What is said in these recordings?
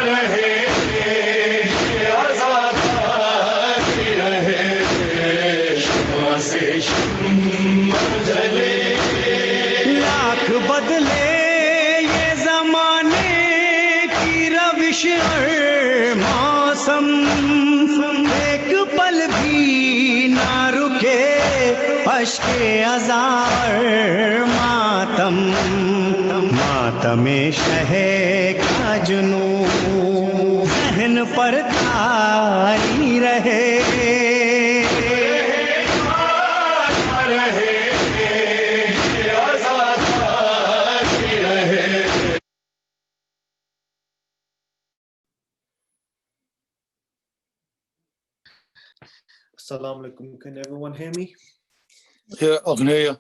रहे आज़ादी रहे शम्मा से शम्मा जले लाख बदले ये ज़माने की रविश और मौसम एक पल भी ना रुके अश्के अज़ार मातम मातमे शहे का जुनू सहन पर तारी रहे Assalamu alaikum. Can everyone hear me? Yeah, I can hear you.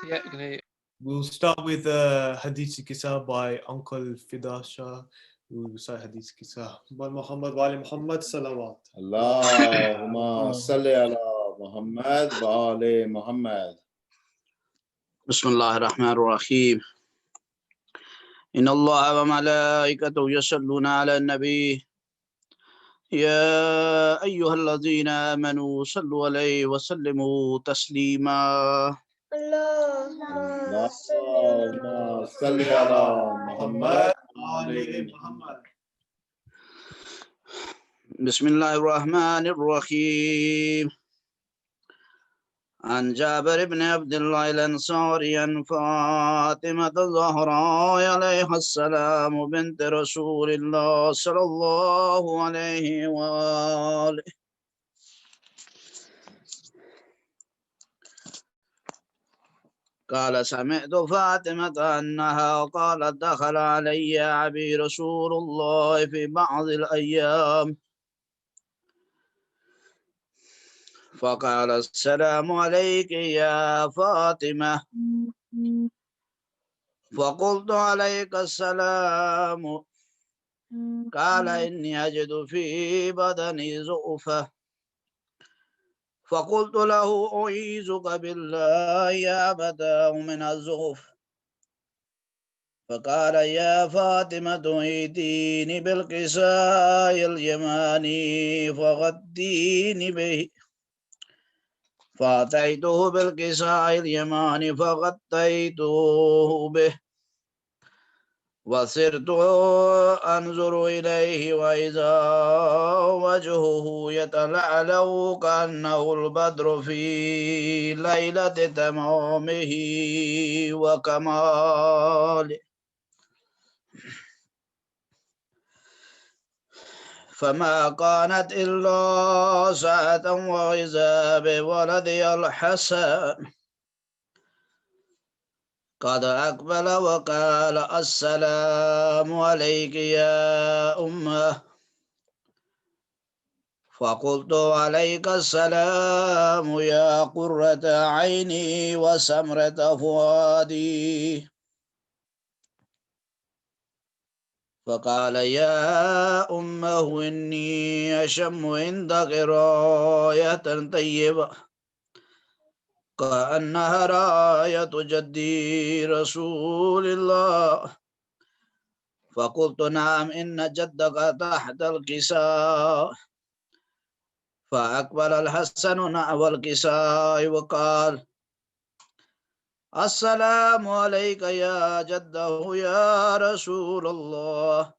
Yeah, I can hear you. We'll start with Hadith Kisa by Uncle Fida Shah. We'll recite Hadith Kisa. By Muhammad wa ali Muhammad salawat. Allahumma salli ala Muhammad wa ali Muhammad. Bismillah ar-Rahman ar-Rahim. Inna Allah wa malaikatahu yusalluna ala an-nabi. يا أيها الذين آمنوا صلوا عليه وسلموا تسليما اللهم صل على محمد وعلى محمد. بسم الله الرحمن الرحيم. عن جابر بن عبد الله الأنصاري عن فاطمة الزهراء عليها السلام بنت رسول الله صلى الله عليه وآله قال سمعت فاطمة أنها قالت دخل علي أبي رسول الله في بعض الأيام فقال السلام عليك يا فاطمة فقلت عليك السلام قال إني أجد في بدني زؤفة فقلت له أعيذك بالله يا أبتاه من الزؤف فقال يا فاطمة ائتيني بالكساء اليماني فغديني به فأتيته بالكساء اليماني فغطيته به وصرت أنظر إليه وإذا وجهه يتلألأ كأنه البدر في ليلة تمامه وكماله فما كانت إلا ساعة وإذا بولدي الحسن قد أقبل وقال السلام عليك يا أمه فقلت عليك السلام يا قرة عيني وسمرة فؤادي فقال يا أمه إني أشم عندك راية طيبة كأنها راية جدي رسول الله فقلت نعم إن جدك تحت الكساء فأقبل الحسن نحو الكساء وقال السلام عليك يا جده يا رسول الله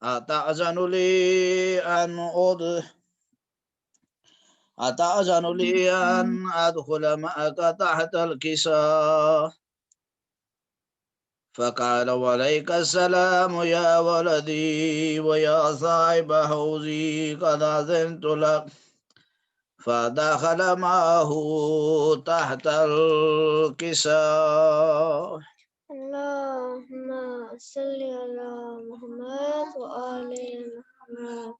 أتأذن لي أن أدخل معك تحت الكساء فقال وعليك السلام يا ولدي ويا صاحب حوزي قد أذنت لك فدخل معه تحت الكساء. اللهم صل على محمد وآل محمد.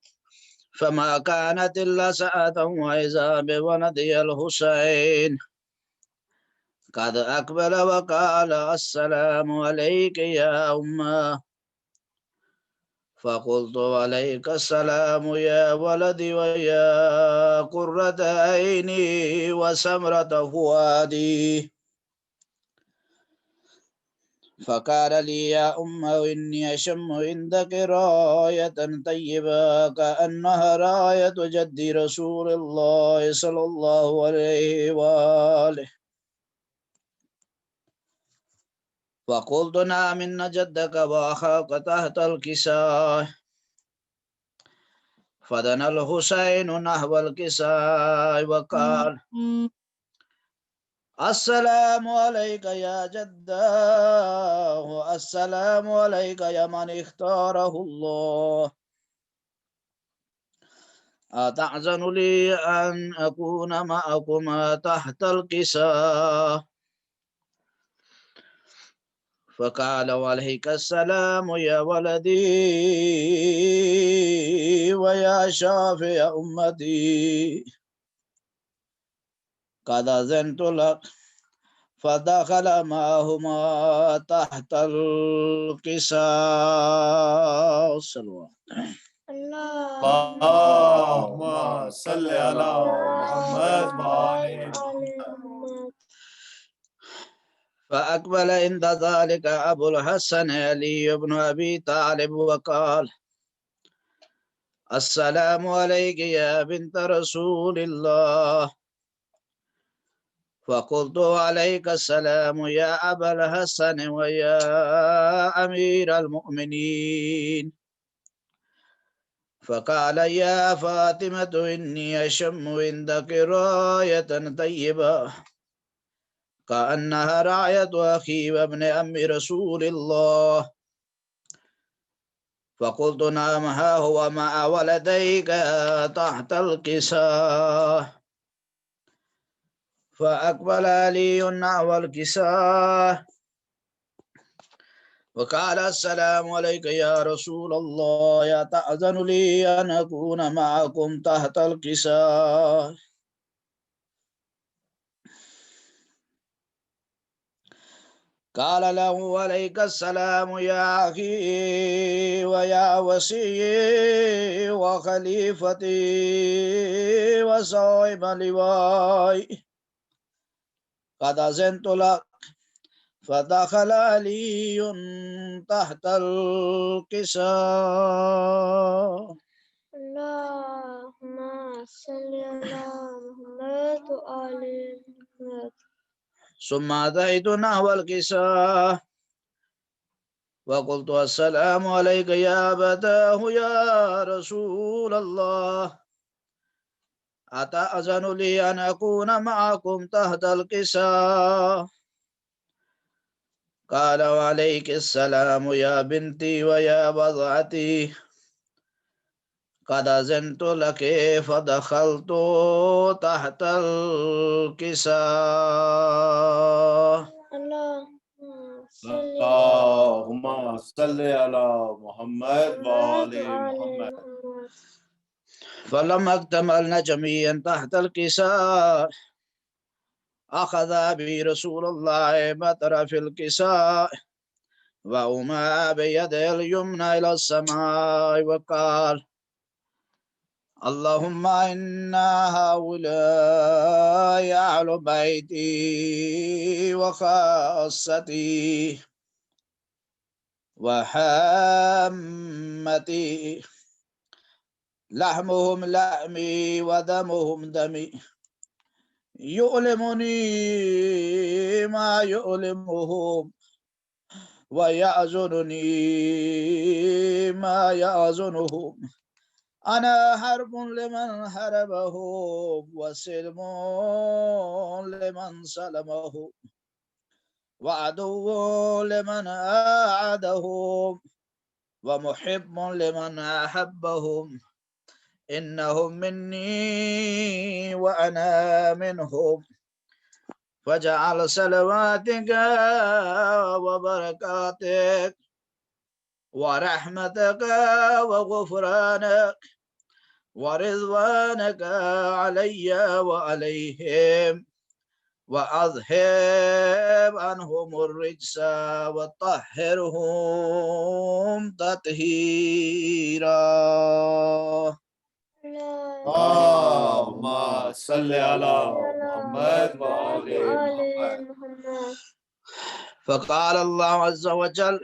فما كانت إلا ساعة وإذا بولدي الحسين قد أقبل وقال السلام عليك يا أمه فقلت عليك السلام يا ولدي ويا قرة عيني وسمرة فؤادي فقال لي يا إني أشم عندك راية طيبة كأنها راية جد رسول الله صلى الله عليه وآله. فقلت نعم إن جدك وأخاك تحت الكساء. فدنا الحسين نحو الكساء وقال السلام عليك يا جداه، السلام عليك يا من اختاره الله. أتعزن لي أن أكون معكما تحت الكساء؟ فقال وعليك السلام يا ولدي ويا شافي أمتي، قد أذنت لك. فدخل معهما تحت الكساء. صلوات اللهم صل على محمد وآل محمد. فأقبل عند ذلك أبو الحسن علي بن أبي طالب وقال السلام عليك يا بنت رسول الله. فقلت عليك السلام يا أبا الحسن ويا أمير المؤمنين. فقال يا فاطمة إني أشم عندك راية طيبة كأنها راية أخي وابن أم رسول الله. فقلت نعم ها هو مع ولديك تحت الكساء. فأقبل علي نحو الكساء وقال السلام عليك يا رسول الله، يا تأذن لي أن أكون معكم تحت الكساء؟ قال له عليك السلام يا أخي ويا وصي وخليفتي وصاحب لواي، قد أذنت لك. فدخل علي تحت الكساء. اللهم صل على محمد وآل محمد. ثم أتيت نحو الكساء وقلت السلام عليك يا أبتاه يا رسول الله، أتأذن لي أن أكون معكم تحت الكساء؟ قال وعليك السلام يا بنتي ويا بضعتي، قد أذنت لك. فدخلت تحت الكساء. اللهم صل على محمد وآل محمد. فلما اكتملنا جميعا تحت الكساء أخذ بي رسول الله بطرف الكساء وأومى بيده اليمنى إلى السماء وقال اللهم إنا هؤلاء أهل بيتي وخاصتي وحامتي، لحمهم لحمي ودمهم دمي، يؤلمني ما يؤلمهم ويحزنني ما يحزنهم. أنا حرب لمن حربهم وسلم لمن سلمه وعدو لمن أعادهم ومحب لمن أحبهم. إنهم مني وأنا منهم. فاجعل صلواتك وبركاتك ورحمتك وغفرانك ورضوانك علي وعليهم، وأذهب عنهم الرجس وطهرهم تطهيرا. اللهم صل على محمد وآل محمد. محمد. فقال الله عز وجل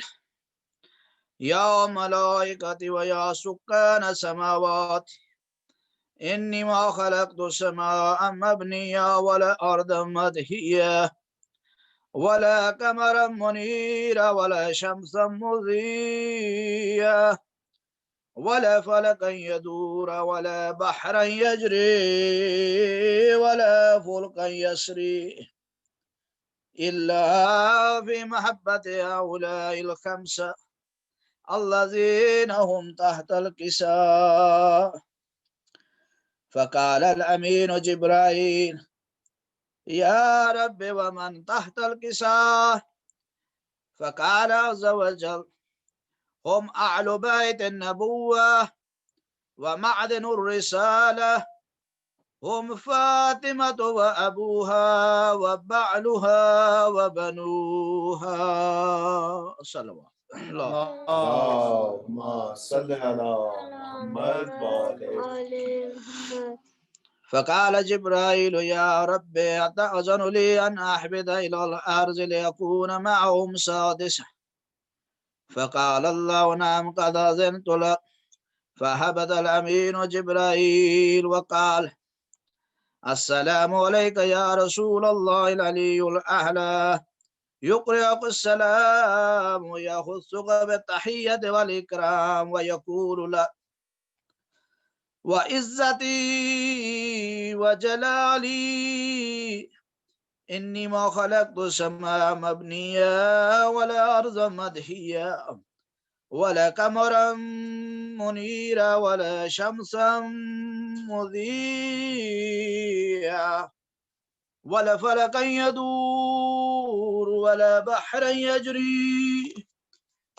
يا ملائكتي ويا سكان السماوات إني ما خلقت سماء مبنية ولا أرضا مدهية ولا قمرا منيرا ولا شمسا مضيا ولا فلكا يدور ولا بحرا يجري ولا فلكا يسري إلا في محبة هؤلاء الخمسة الذين هم تحت الكساء. فقال الأمين جبرائيل يا رب ومن تحت الكساء؟ فقال عز وجل هم أهل بيت النبوة ومعدن الرسالة هم فاطمة وأبوها وبعلها وبنوها. صلوات الله. اللهم صل على محمد وآل محمد. فقال جبرائيل يا رب أتأذن لي أن أحبط إلى الأرض ليكون معهم سادسا؟ فقال الله نعم قد أذنت لك. فهبط الأمين جبرائيل وقال السلام عليك يا رسول الله العلي الأعلى يقرئك السلام ويخصك بالتحية والإكرام ويقول لك وعزتي وجلالي إني ما خلقت السماء مبنيا ولا أرض مدهيا ولا قمرا منيرا ولا شمسا مضيا ولا فلكا يدور ولا بحرا يجري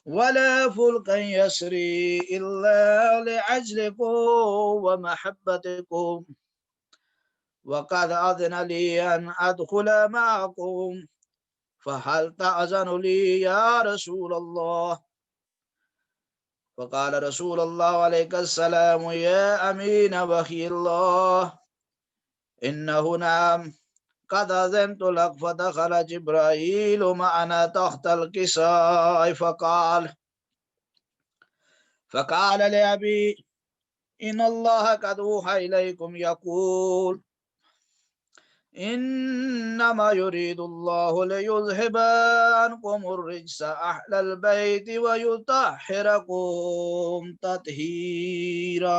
ولا فلكا يسري إلا لعجلكم ومحبتكم وقد أذن لي أن أدخل معكم فهل تأذن لي يا رسول الله؟ فقال رسول الله عليك السلام يا أمين وحي الله إنه نعم قد أذنت لك. فدخل جبرائيل معنا تحت الكساء فقال لأبي إن الله قد أوحى إليكم يقول إنما يريد الله ليذهب عنكم الرجس أهل البيت ويطهركم تطهيرا.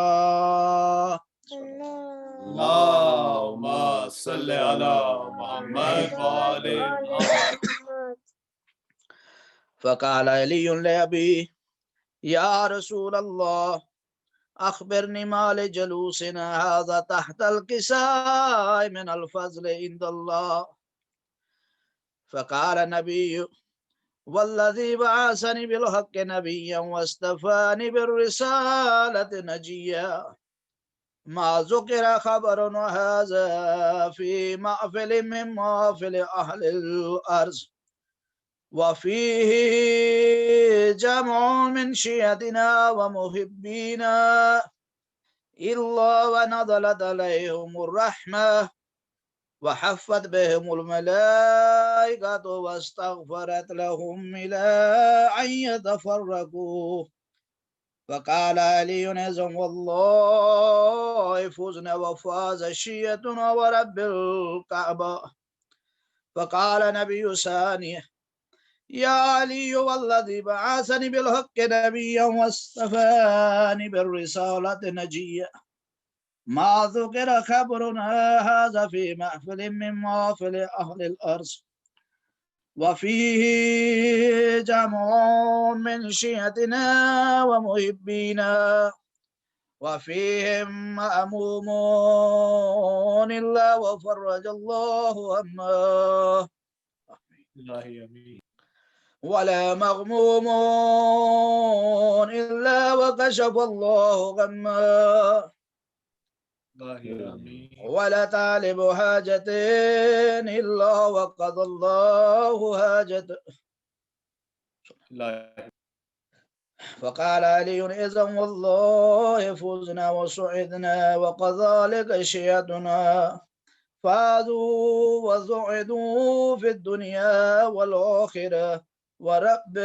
اللهم صل على محمد وآل محمد. فقال علي لأبي يا رسول الله أخبرني ما لجلوسنا هذا تحت الكساء من الفضل عند الله. فقال النبي والذي بعثني بالحق نبيا واصطفاني بالرسالة نجيا ما ذكر خبر هذا في محفل من محافل أهل الأرض وفيه جمع من شيعتنا ومحبينا إلا ونزلت عليهم الرحمة وحفت بهم الملائكة واستغفرت لهم إلى أن يتفرقوا. فقال علي نزم والله فزنا وفاز شيعتنا ورب الكعبة. فقال نبي ثانية يا علي والذي بعثني بالحق نبيا واصطفاني بالرسالة نجيا ما ذكر خبرنا هذا في محفل من محافل أهل الأرض وفيه جمع من شيعتنا ومحبينا وفيهم مأمومون إلا وفرج الله همه ولا مغموم إلا وكشف الله غمه ولا طالب حاجة إلا وقضى الله حاجته. فقال علي إذن والله فزنا وسعدنا وكذلك شيعتنا. فازوا وسعدوا في الدنيا والآخرة ورب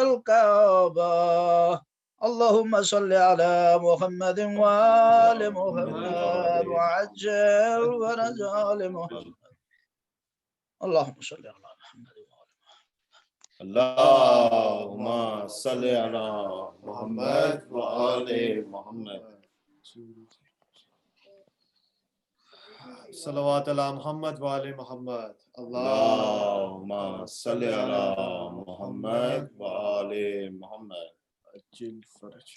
الكعبة. اللهم صل على محمد وآل محمد وعجل ورجال محمد. اللهم صل على محمد اللهم صل على محمد وآل محمد. صلوات علی محمد وآل محمد. اللهم صل على محمد وآل محمد. عجل فرج.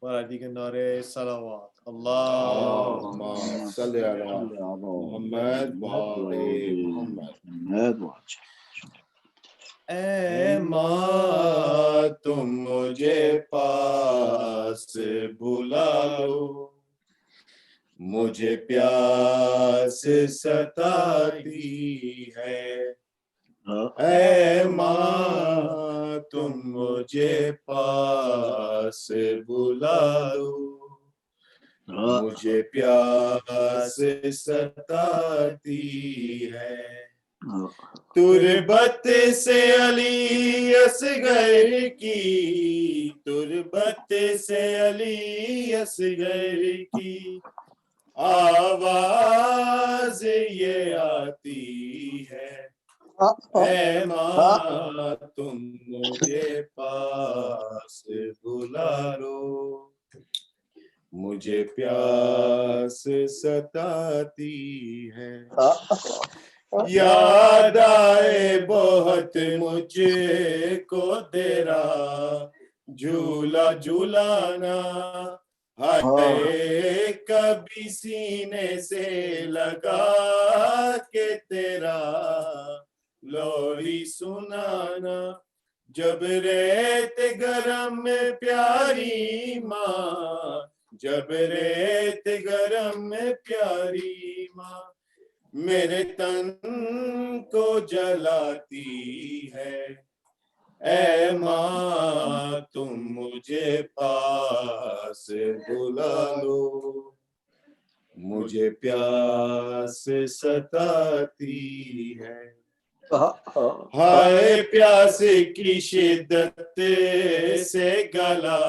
اور دیگر نعرے صلوات. اللهم صل على محمد وآل محمد. اے ماں تم مجھے پاس بلا لو، مجھے پیاس ستاتی ہے. اے ماں تم مجھے پاس بلا لو، مجھے پیاس ستاتی ہے. تربت سے علی اصغر کی، تربت سے علی اصغر کی آواز یہ آتی ہے. اے ماں تم مجھے پاس بلا لو، مجھے پیاس ستاتی ہے. یاد آئے بہت مجھ کو تیرا جھولا جھولانا، ہائے کبھی سینے سے لگا کے تیرا لوری سنانا. جب ریت گرم میں پیاری ماں، جب ریت گرم میں پیاری ماں میرے تن کو جلاتی ہے. اے ماں تم مجھے پاس بلا لو، مجھے پیاس ستاتی ہے. ہائے پیاس کی شدت سے گلا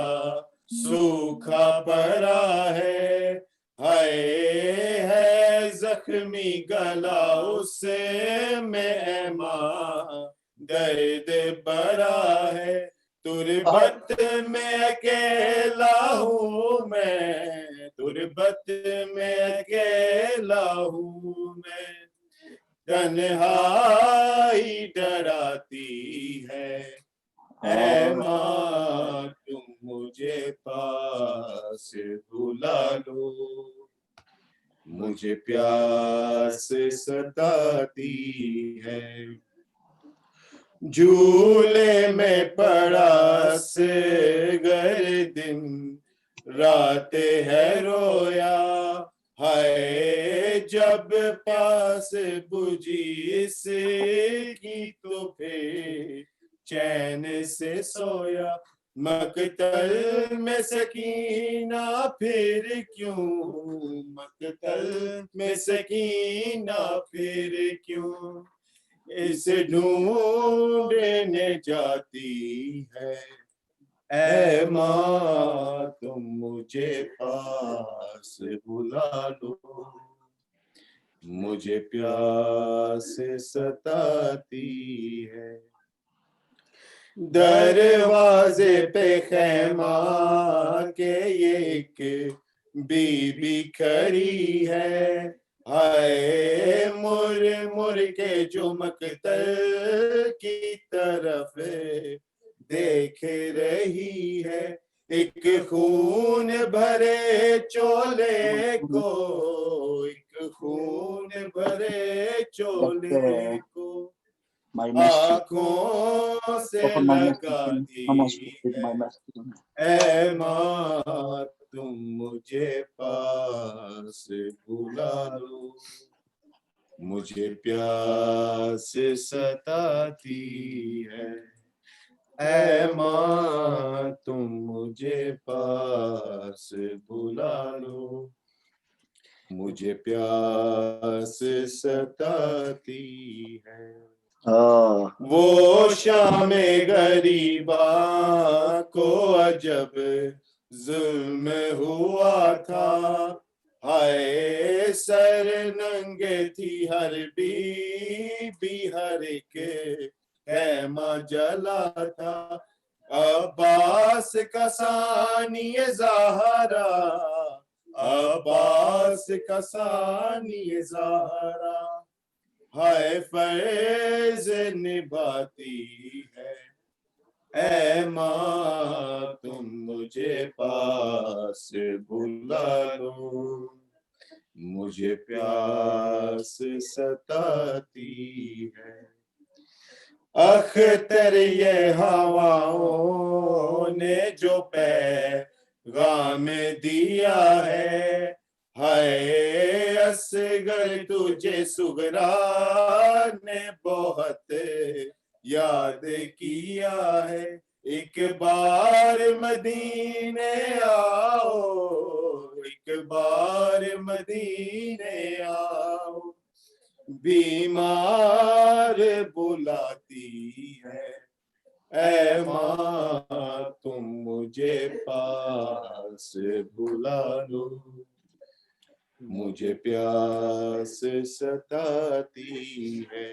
سوکھا پڑا ہے، ہائے ہے زخمی گلا اس میں اے ماں درد بڑا ہے. تربت میں اکیلا ہوں میں، تربت میں اکیلا ہوں میں، تنہائی ڈراتی ہے. اے ماں تم مجھے پاس بلا لو، مجھے پیاس ستاتی ہے. جھولے میں پڑا گر دن رات ہے رویا، ہائے جب پاس بجھی اس کی تو پھر چین سے سویا. مقتل میں سکینہ پھر کیوں، مقتل میں سکینہ پھر کیوں اسے ڈھونڈنے جاتی ہے. اے ماں تم مجھے پاس بلا لو، مجھے پیاس ستاتی ہے. دروازے پہ خیمہ کے ایک بی بی کھڑی ہے، ہائے مر مر کے جو مقتل کی طرف دیکھ رہی ہے. ایک خون بھرے چولے کو، ایک خون بھرے چولے کو آنکھوں سے لگاتی ہے. اے ماں تم مجھے پاس بلا لو، مجھے پیاس ستاتی ہے. اے ماں تم مجھے پاس بلا لو، مجھے پیاس ستاتی ہے وہ شام غریبا کو عجب ظلم ہوا تھا ہائے سر ننگے تھی ہر بی ہر ایک خیمہ جلا تھا عباس کا ثانی زہرا عباس کا ثانی زہرا ہائے فیض نبھاتی ہے اے ماں تم مجھے پاس بلا لو مجھے پیاس ستاتی ہے اختر یہ ہواؤں نے جو پیغام دیا ہے ہائے اصغر تجھے صغرا نے بہت یاد کیا ہے ایک بار مدینے آؤ ایک بار مدینے آؤ بیمار بلاتی ہے اے ماں تم مجھے پاس بلا لو مجھے پیاس ستاتی ہے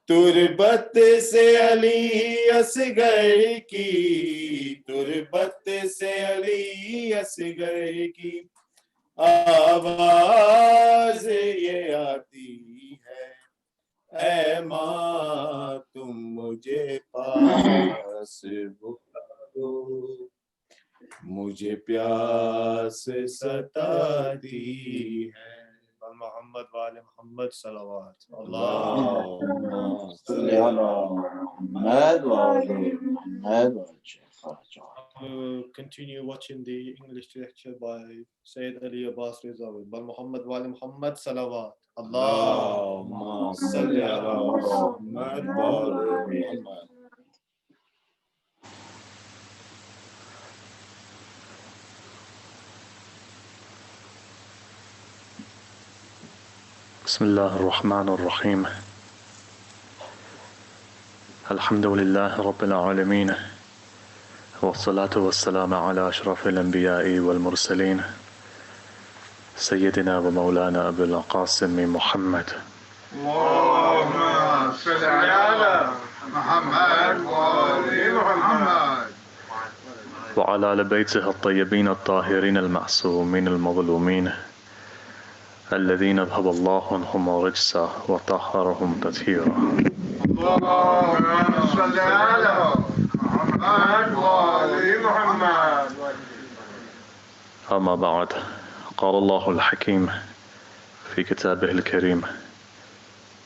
تربت سے علی اصغر کی تربت سے علی اصغر کی آواز یہ آتی ہے اے ماں تم مجھے پاس بلا دو مجھے پیاس ستاتی ہے محمد وآل محمد صلوات اللهم صل على محمد وعلى محمد. We'll continue watching the English lecture by Sayyid Ali Abbas Rizawi. Bal Muhammad wali Muhammad salawat. اللهم صل على محمد وعلى محمد. بسم الله الرحمن الرحيم الحمد لله رب العالمين والصلاة والسلام على أشرف الأنبياء والمرسلين سيدنا ومولانا أبي القاسم محمد اللهم صل على محمد وآل محمد وعلى آل بيته الطيبين الطاهرين المعصومين المظلومين الذين أذهب الله عنهم الرجس وطهرهم تطهيرا اللهم صل على محمد وآل محمد. أما بعد قال الله الحكيم في كتابه الكريم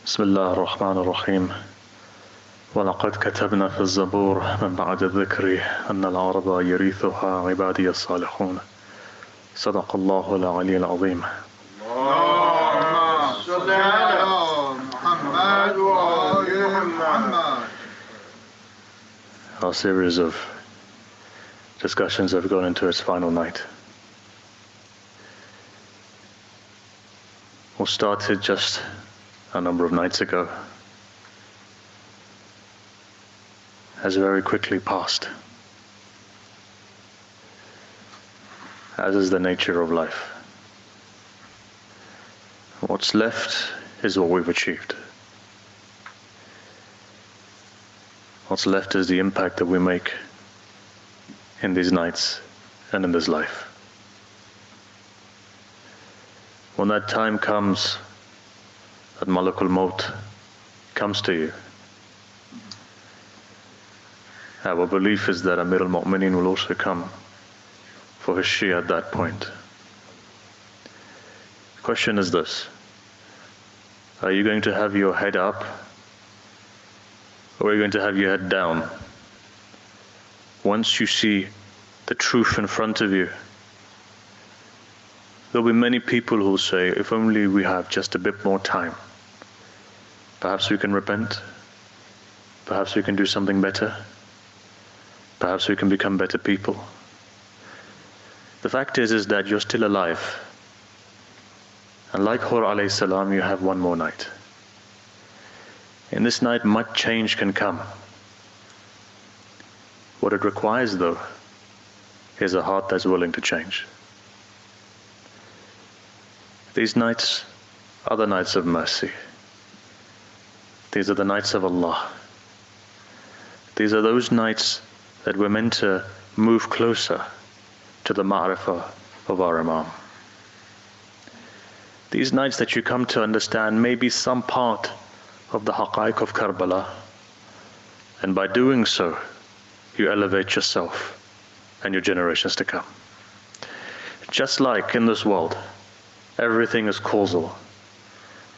بسم الله الرحمن الرحيم ولقد كتبنا في الزبور من بعد الذكر أن الأرض يرثها عبادي الصالحون صدق الله العلي العظيم. اللهم صل على محمد وآل محمد. Our series of discussions have gone into its final night. What started just a number of nights ago has very quickly passed, as is the nature of life. What's left is what we've achieved. What's left is the impact that we make in these nights and in this life. When that time comes, that Malakul Maut comes to you, our belief is that Amir al-Mu'mineen will also come for his Shia at that point. The question is this: are you going to have your head up, or are you going to have your head down? Once you see the truth in front of you, there'll be many people who will say, if only we have just a bit more time, perhaps we can repent, perhaps we can do something better, perhaps we can become better people. The fact is that you're still alive. And like Hur alayhi salam, you have one more night. In this night, much change can come. What it requires, though, is a heart that's willing to change. These nights are the nights of mercy. These are the nights of Allah. These are those nights that we're meant to move closer to the ma'rifah of our Imam. These nights that you come to understand maybe some part of the haqaiq of Karbala, and by doing so, you elevate yourself and your generations to come. Just like in this world, everything is causal.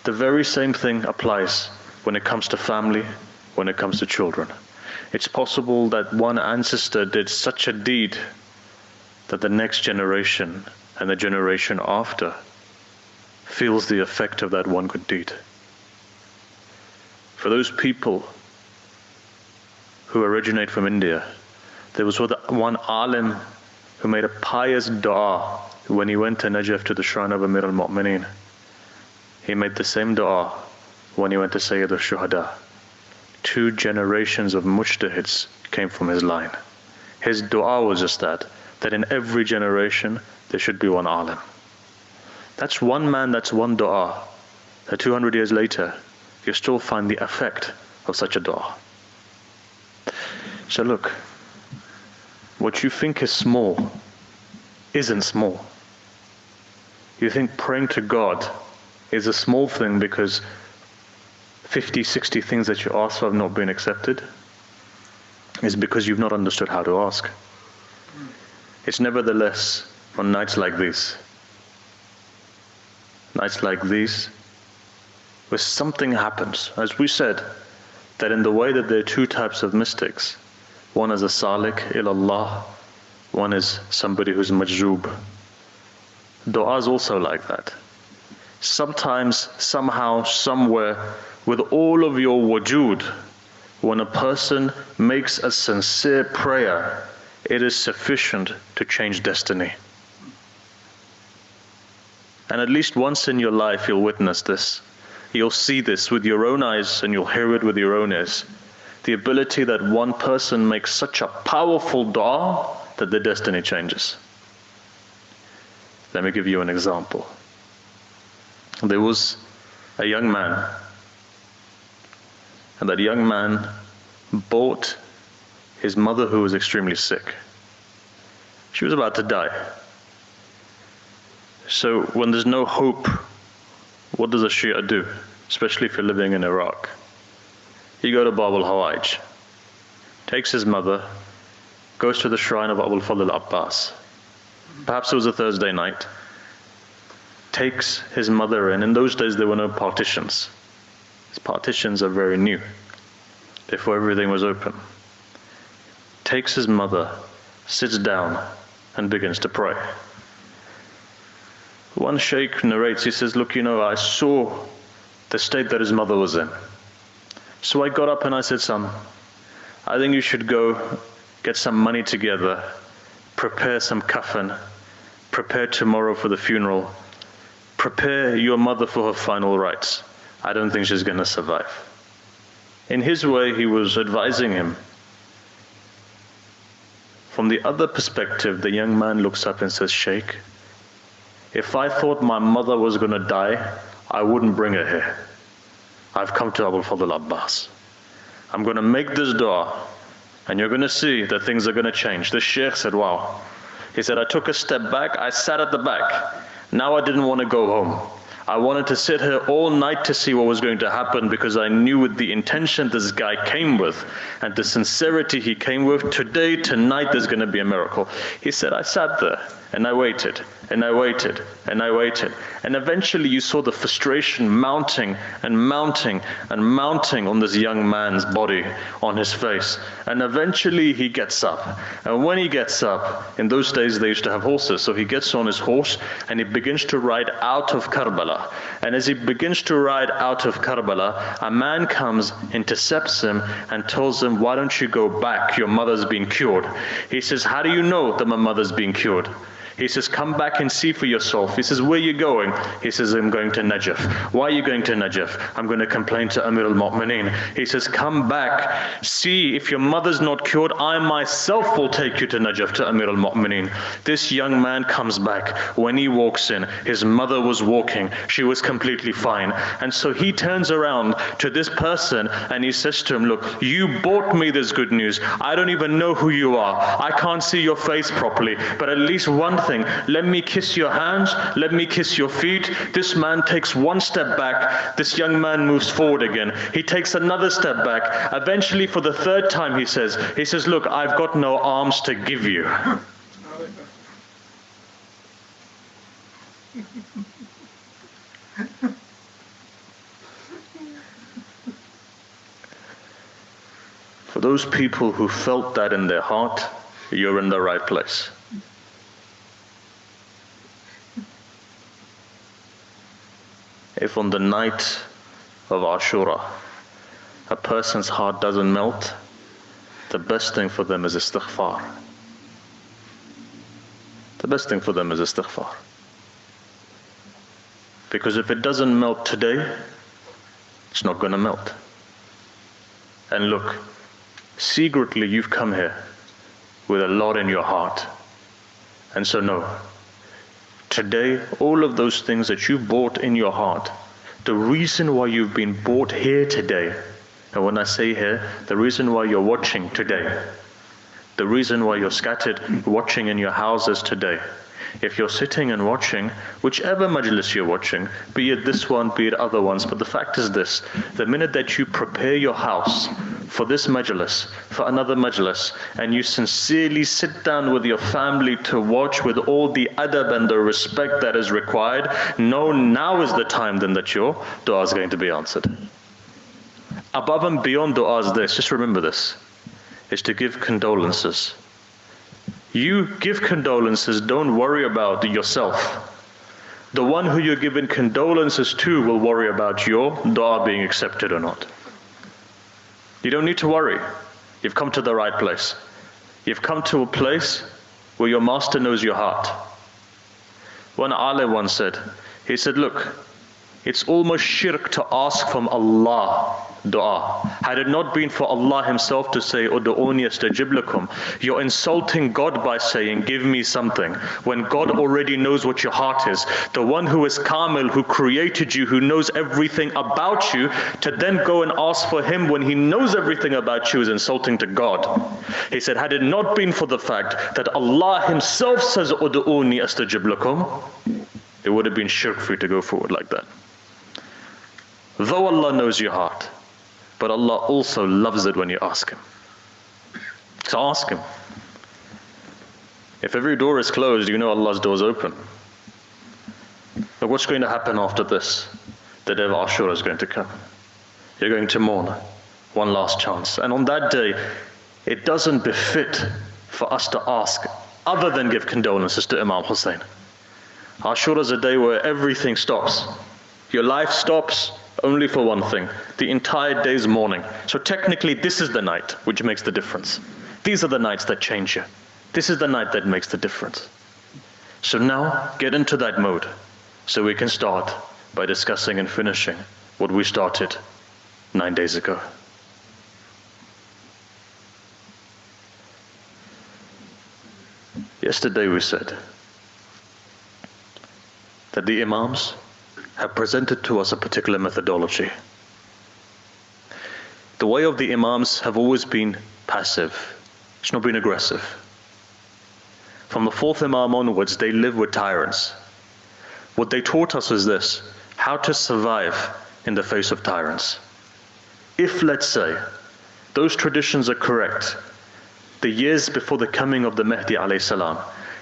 The very same thing applies when it comes to family, when it comes to children. It's possible that one ancestor did such a deed that the next generation and the generation after feels the effect of that one good deed. For those people who originate from India, there was one alim who made a pious dua when he went to Najaf to the shrine of Amir al-Mu'mineen. He made the same dua when he went to Sayyid al-Shuhada. 2 generations of mujtahids came from his line. His dua was just that in every generation there should be one alim. That's one man, that's one dua. That 200 years later, you still find the effect of such a dua. So look, what you think is small isn't small. You think praying to God is a small thing because 50, 60 things that you ask for have not been accepted? It's because you've not understood how to ask. It's nevertheless on nights like these, where something happens. As we said, that in the way that there are 2 types of mystics, one is a salik ilallah, one is somebody who's majzoob. Dua is also like that. Sometimes, somehow, somewhere, with all of your wujud, when a person makes a sincere prayer, it is sufficient to change destiny. And at least once in your life you'll witness this. You'll see this with your own eyes and you'll hear it with your own ears. The ability that one person makes such a powerful dua that the destiny changes. Let me give you an example. There was a young man, and that young man bought his mother, who was extremely sick. She was about to die. So when there's no hope, what does a Shia do? Especially if you're living in Iraq. You go to Bab al-Hawaj, takes his mother, goes to the shrine of Abul Fadl al-Abbas. Perhaps it was a Thursday night. Takes his mother in. In those days there were no partitions. These partitions are very new. Therefore everything was open. Takes his mother, sits down and begins to pray. One sheikh narrates, he says, look, I saw the state that his mother was in. So I got up and I said, son, I think you should go get some money together, prepare some kafan, prepare tomorrow for the funeral, prepare your mother for her final rites. I don't think she's going to survive. In his way, he was advising him. From the other perspective, the young man looks up and says, Sheikh, if I thought my mother was going to die, I wouldn't bring her here. I've come to Abul Fadl Abbas. I'm going to make this dua, and you're going to see that things are going to change. The Sheikh said, wow. He said, I took a step back, I sat at the back. Now I didn't want to go home. I wanted to sit here all night to see what was going to happen, because I knew with the intention this guy came with and the sincerity he came with, today, tonight, there's going to be a miracle. He said, I sat there and I waited and I waited and I waited. And eventually you saw the frustration mounting and mounting and mounting on this young man's body, on his face. And eventually he gets up. And when he gets up, in those days they used to have horses, so he gets on his horse and he begins to ride out of Karbala. And as he begins to ride out of Karbala, a man comes, intercepts him and tells him, why don't you go back? Your mother's been cured. He says, how do you know that my mother's been cured? He says, come back and see for yourself. He says, where are you going? He says, I'm going to Najaf. Why are you going to Najaf? I'm going to complain to Amir al-Mu'mineen. He says, come back, see if your mother's not cured, I myself will take you to Najaf, to Amir al-Mu'mineen. This young man comes back. When he walks in, his mother was walking. She was completely fine. And so he turns around to this person and he says to him, look, you brought me this good news. I don't even know who you are. I can't see your face properly, but at least one thing, let me kiss your hands, let me kiss your feet. This man takes one step back. This young man moves forward again. He takes another step back. Eventually, for the third time, he says, look, I've got no arms to give you. For those people who felt that in their heart, you're in the right place. If on the night of Ashura, a person's heart doesn't melt, the best thing for them is istighfar. The best thing for them is istighfar. Because if it doesn't melt today, it's not going to melt. And look, secretly you've come here with a lot in your heart. And so no, today all of those things that you bought in your heart, the reason why you've been brought here today, and when I say here, the reason why you're watching today, the reason why you're scattered watching in your houses today, if you're sitting and watching, whichever majlis you're watching, be it this one, be it other ones, but the fact is this, the minute that you prepare your house for this majlis, for another majlis, and you sincerely sit down with your family to watch with all the adab and the respect that is required, know now is the time then that your dua is going to be answered. Above and beyond dua is this, just remember this, is to give condolences. You give condolences, don't worry about yourself. The one who you're giving condolences to will worry about your dua being accepted or not. You don't need to worry. You've come to the right place. You've come to a place where your master knows your heart. One alim once said, he said, look, it's almost shirk to ask from Allah dua. Had it not been for Allah Himself to say, Udu'uni astajib lakum, you're insulting God by saying, give me something, when God already knows what your heart is. The one who is Kamil, who created you, who knows everything about you, to then go and ask for Him when He knows everything about you is insulting to God. He said, had it not been for the fact that Allah Himself says, Udu'uni astajib lakum, it would have been shirk for you to go forward like that. Though Allah knows your heart, but Allah also loves it when you ask Him. So ask Him. If every door is closed, you know Allah's door is open. But what's going to happen after this? The day of Ashura is going to come. You're going to mourn. One last chance. And on that day, it doesn't befit for us to ask other than give condolences to Imam Hussain. Ashura is a day where everything stops. Your life stops only for one thing, the entire day's mourning. So technically this is the night which makes the difference. These are the nights that change you. This is the night that makes the difference. So now get into that mode so we can start by discussing and finishing what we started 9 days ago. Yesterday we said that the Imams have presented to us a particular methodology. The way of the Imams have always been passive. It's not been aggressive. From the fourth Imam onwards, they live with tyrants. What they taught us is this, how to survive in the face of tyrants. If, let's say, those traditions are correct, the years before the coming of the Mahdi alayhi salam,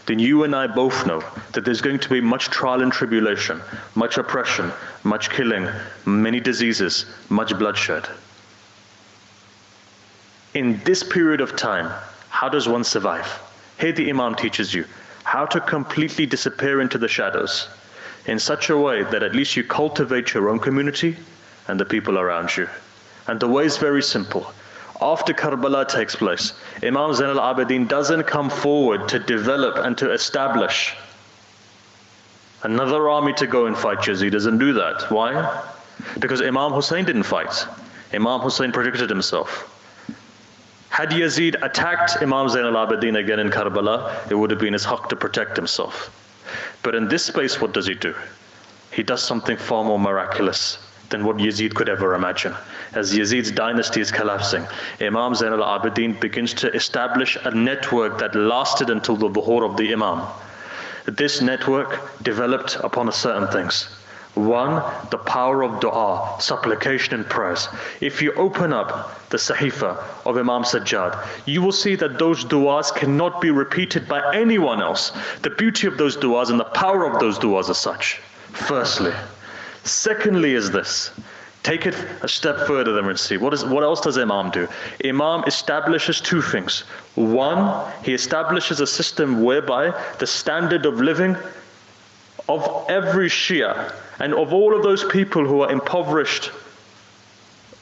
then you and I both know that there's going to be much trial and tribulation, much oppression, much killing, many diseases, much bloodshed. In this period of time, how does one survive? Here the Imam teaches you how to completely disappear into the shadows in such a way that at least you cultivate your own community and the people around you. And the way is very simple. After Karbala takes place, Imam Zain al-Abidin doesn't come forward to develop and to establish another army to go and fight Yazid. Doesn't do that. Why? Because Imam Hussein didn't fight. Imam Hussein protected himself. Had Yazid attacked Imam Zain al-Abidin again in Karbala, it would have been his haqq to protect himself. But in this space, what does he do? He does something far more miraculous than what Yazid could ever imagine. As Yazid's dynasty is collapsing, Imam Zain al-Abidin begins to establish a network that lasted until the Dhuhr of the Imam. This network developed upon certain things. One, the power of dua, supplication and prayers. If you open up the Sahifa of Imam Sajjad, you will see that those du'as cannot be repeated by anyone else. The beauty of those du'as and the power of those du'as is such. Firstly. Secondly is this. Take it a step further then and see. What else does Imam do? Imam establishes two things. One, he establishes a system whereby the standard of living of every Shia and of all of those people who are impoverished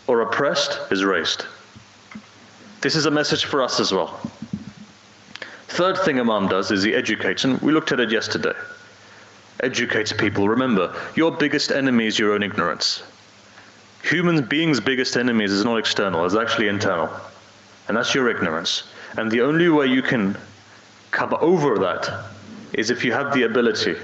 or oppressed is raised. This is a message for us as well. Third thing Imam does is he educates, and we looked at it yesterday. Educates people. Remember, your biggest enemy is your own ignorance. Human beings' biggest enemies is not external, it's actually internal. And that's your ignorance. And the only way you can come over that is if you have the ability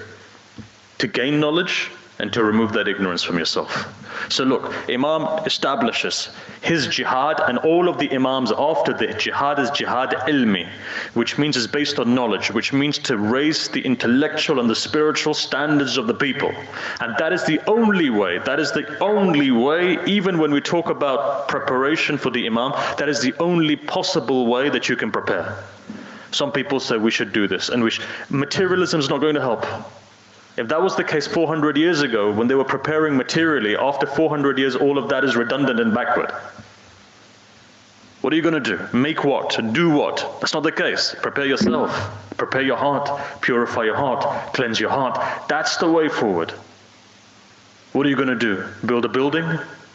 to gain knowledge and to remove that ignorance from yourself. So look, Imam establishes his jihad, and all of the Imams after the jihad is jihad ilmi, which means it's based on knowledge, which means to raise the intellectual and the spiritual standards of the people. And that is the only way, even when we talk about preparation for the Imam, that is the only possible way that you can prepare. Some people say we should do this, and materialism is not going to help. If that was the case 400 years ago, when they were preparing materially, after 400 years all of that is redundant and backward. What are you going to do? Make what? Do what? That's not the case. Prepare yourself. Prepare your heart. Purify your heart. Cleanse your heart. That's the way forward. What are you going to do? Build a building?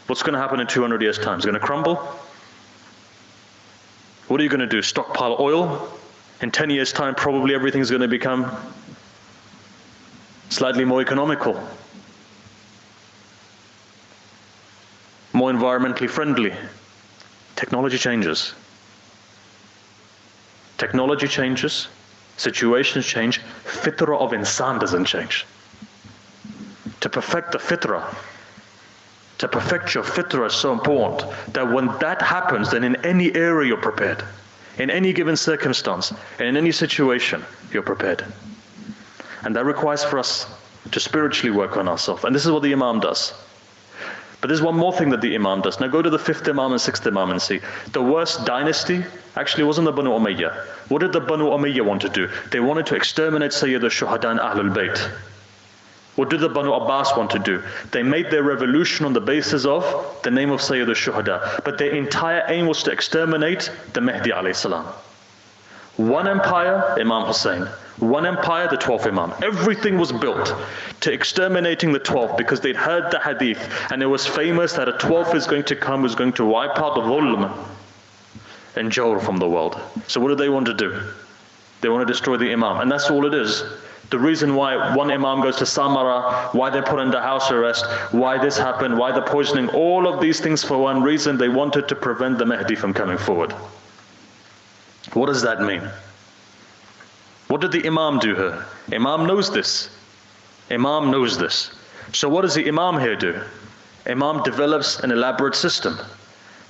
What's going to happen in 200 years' time? It's going to crumble? What are you going to do? Stockpile oil? In 10 years' time, probably everything's going to become slightly more economical, more environmentally friendly. Technology changes. Technology changes, situations change, fitrah of insan doesn't change. To perfect the fitrah, to perfect your fitrah is so important that when that happens, then in any area you're prepared. In any given circumstance, and in any situation, you're prepared. And that requires for us to spiritually work on ourselves. And this is what the Imam does. But there's one more thing that the Imam does. Now go to the 5th Imam and 6th Imam and see. The worst dynasty actually wasn't the Banu Umayyah. What did the Banu Umayyah want to do? They wanted to exterminate Sayyid al-Shuhada and Ahlul Bayt. What did the Banu Abbas want to do? They made their revolution on the basis of the name of Sayyid al-Shuhada. But their entire aim was to exterminate the Mahdi alayhi salam. One empire, Imam Hussein. One empire, the 12th Imam. Everything was built to exterminating the 12th because they'd heard the hadith and it was famous that a 12th is going to come who's going to wipe out the dhulm and jawr from the world. So what do they want to do? They want to destroy the Imam, and that's all it is. The reason why one Imam goes to Samara, why they put under house arrest, why this happened, why the poisoning, all of these things for one reason, they wanted to prevent the Mahdi from coming forward. What does that mean? What did the Imam do here? Imam knows this. Imam knows this. So what does the Imam here do? Imam develops an elaborate system.